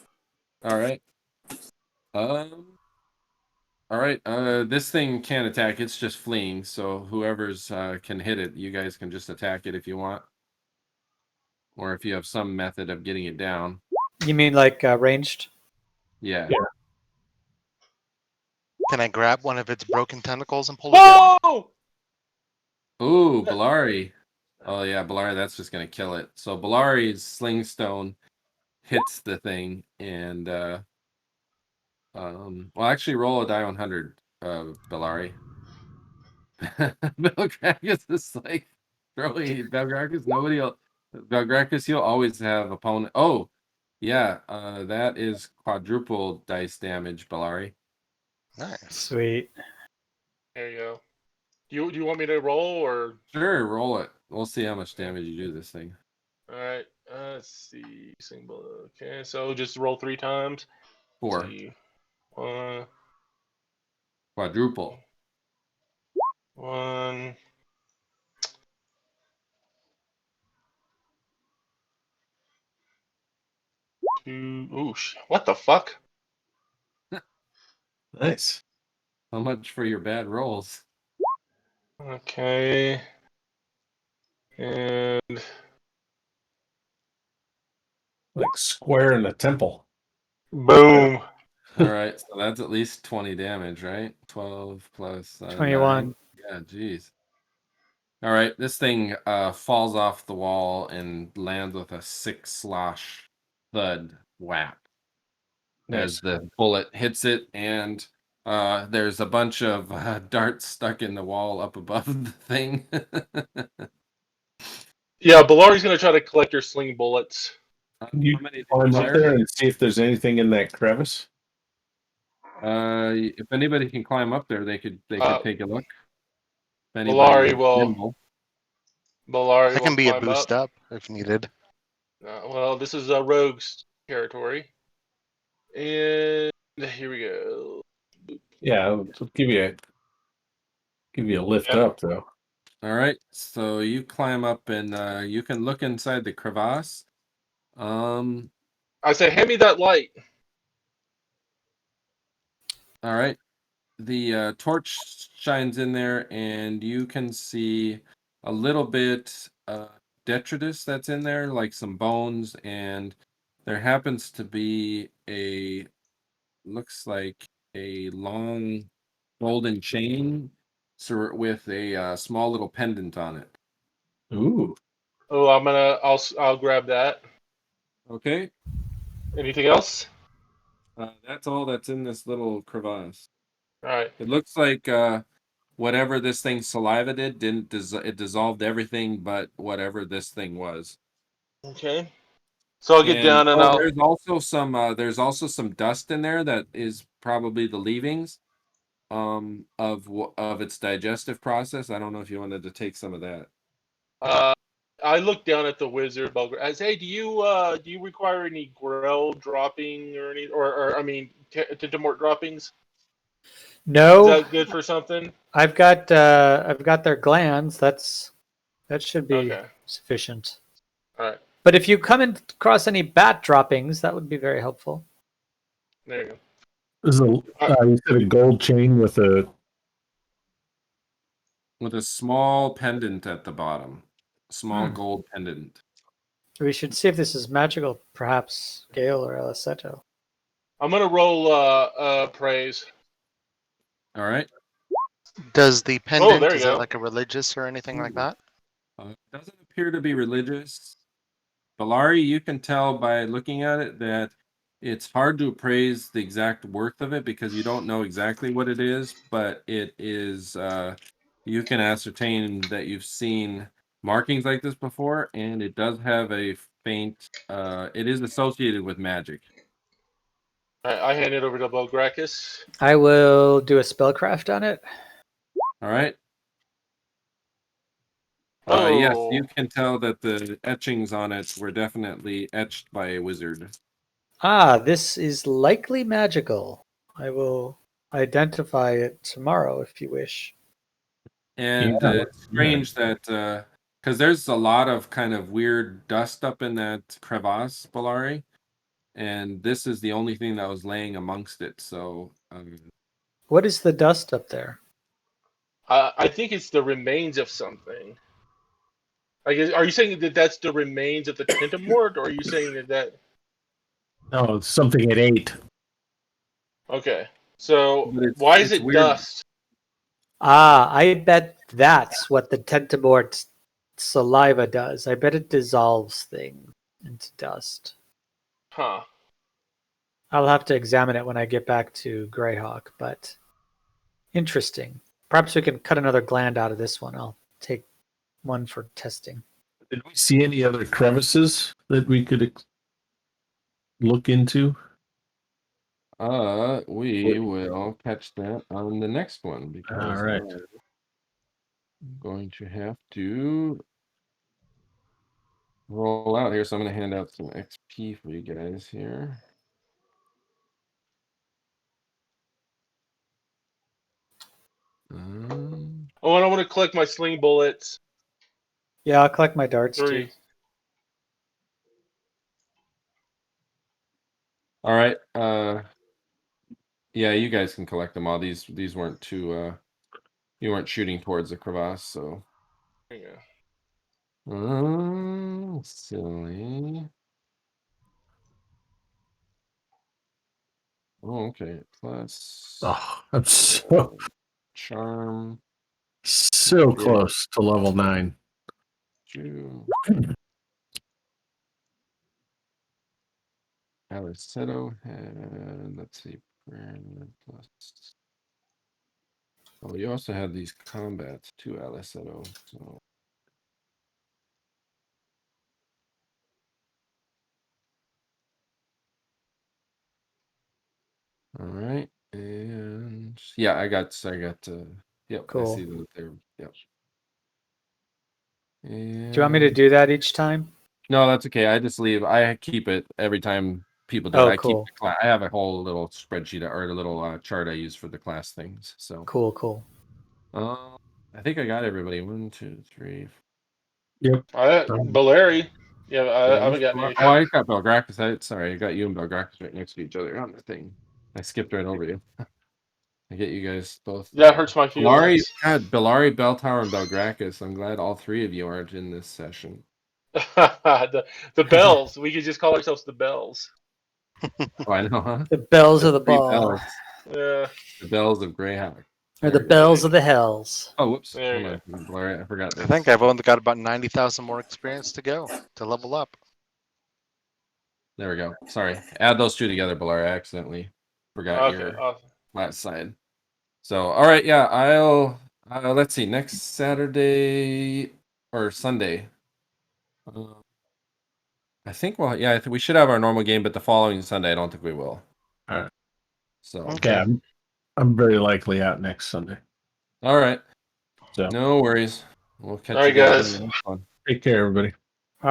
All right. All right. This thing can't attack. It's just fleeing. So whoever's can hit it, you guys can just attack it if you want, or if you have some method of getting it down. You mean like ranged? Yeah. Can I grab one of its broken tentacles and pull it down? Whoa! Ooh, Belari. Oh yeah, Belari. That's just gonna kill it. So Belari's sling stone hits the thing, and well, actually, roll a die 100, Belari. Belgrakas is like throwing Belgrakas. Belgrakas. You'll always have opponent. Oh, yeah. That is quadruple dice damage, Belari. Nice. Sweet. There you go. Do you want me to roll or? Sure, roll it. We'll see how much damage you do this thing. All right. Let's see. Single. Okay, so just roll 3 times. 4. See. 1. Quadruple. 1. 2. Ooh, what the fuck? Nice. How much for your bad rolls? Okay. And Like square in the temple. boom. All right, so that's at least 20 damage, right? 12 plus 21. 9. Yeah, geez. All right, this thing falls off the wall and lands with a 6 slosh thud whap as Nice. the bullet hits it, and there's a bunch of darts stuck in the wall up above the thing. Yeah, Belari's gonna try to collect your sling bullets. Can you How many did climb you up fire? there and see if there's anything in that crevice? If anybody can climb up there, they could take a look. If Belari anybody's will. nimble. Belari I can will be a climb boost up. up if needed. Well, this is a rogue's territory, and here we go. Yeah, it'll give you a lift Yeah. up though. All right, so you climb up and you can look inside the crevasse. I say, hand me that light. All right, the torch shines in there, and you can see a little bit detritus that's in there, like some bones, and there happens to be looks like a long golden chain with a small little pendant on it. Ooh. Oh, I'll grab that. Okay, Anything else? that's all that's in this little crevasse. All right. It looks like whatever this thing's saliva didn't it dissolved everything but whatever this thing was. Okay. So I'll get down and I'll. There's also some dust in there that is probably the leavings of its digestive process. I don't know if you wanted to take some of that. I look down at the wizard. I say, hey, do you require any grow dropping or any or I mean Tintamort droppings? No, Is that good for something? I've got their glands. That should be Okay. sufficient. All right. But if you come across any bat droppings, that would be very helpful. There you go. There's you said a gold chain with a small pendant at the bottom. Small Hmm. gold pendant. We should see if this is magical. Perhaps Gale or Alleseto. I'm gonna roll praise. All right. Does the pendant, there you is it go. like a religious or anything like that? It doesn't appear to be religious. Belari, you can tell by looking at it that it's hard to appraise the exact worth of it because you don't know exactly what it is, but it is, you can ascertain that you've seen markings like this before, and it does have a faint, it is associated with magic. I hand it over to Belgrakas. I will do a spellcraft on it. All right. Oh, Yes, you can tell that the etchings on it were definitely etched by a wizard. Ah, this is likely magical. I will identify it tomorrow if you wish. And Yeah. it's strange that because there's a lot of kind of weird dust up in that crevasse, Belari, and this is the only thing that was laying amongst it. So What is the dust up there? I think it's the remains of something. I guess, are you saying that that's the remains of the Tentamort, or are you saying that? No, it's something it ate. Okay, so but why is it's it weird. dust? Ah, I bet that's what the Tentamort saliva does. I bet it dissolves things into dust. Huh. I'll have to examine it when I get back to Greyhawk, but interesting. Perhaps we can cut another gland out of this one. I'll take one for testing. Did we see any other crevices that we could look into? We will catch that on the next one because All right. I'm going to have to roll out here. So I'm going to hand out some XP for you guys here. Oh, and I want to collect my sling bullets. Yeah, I'll collect my darts 3. too. All right. Yeah, you guys can collect them all. These weren't too you weren't shooting towards the crevasse, so There you go. silly. Oh, okay. Plus Oh, I'm so charm. so Yeah. close to level 9. Alleseto had, let's see, plus. Oh, you also have these combats too, Alleseto. So all right, and yeah, I got yep, Cool. I see that there. Yep. Do you want me to do that each time? No, that's okay. I just leave. I keep it every time people do it. Oh, I keep cool. I have a whole little spreadsheet or a little chart I use for the class things. So Cool. I think I got everybody. 1, 2, 3. Yep. Belari. Yeah, I haven't gotten anything. I got Belgrakas. Sorry, I got you and Belgrakas right next to each other on the thing. I skipped right over you. I get you guys both. That hurts my Belari, feelings. God, Belari, Beltower, and Belgrakas. I'm glad all three of you aren't in this session. the bells. We could just call ourselves the bells. Oh, I know, huh? The bells of the Three ball. bells. Yeah. The bells of Greyhawk. Or the Very good. bells of the hells. Oh, whoops. There Hold you on, Belari, I forgot I this. think I've only got about 90,000 more experience to go to level up. There we go. Sorry. Add those two together, Belari. I accidentally forgot Okay. your Awesome. last side. So, all right, yeah, I'll let's see, next Saturday or Sunday. I think we should have our normal game, but the following Sunday, I don't think we will. All right. So, Okay. Yeah, I'm very likely out next Sunday. all right, So no worries. We'll catch All you right, guys. guys. On the next one. take care, everybody.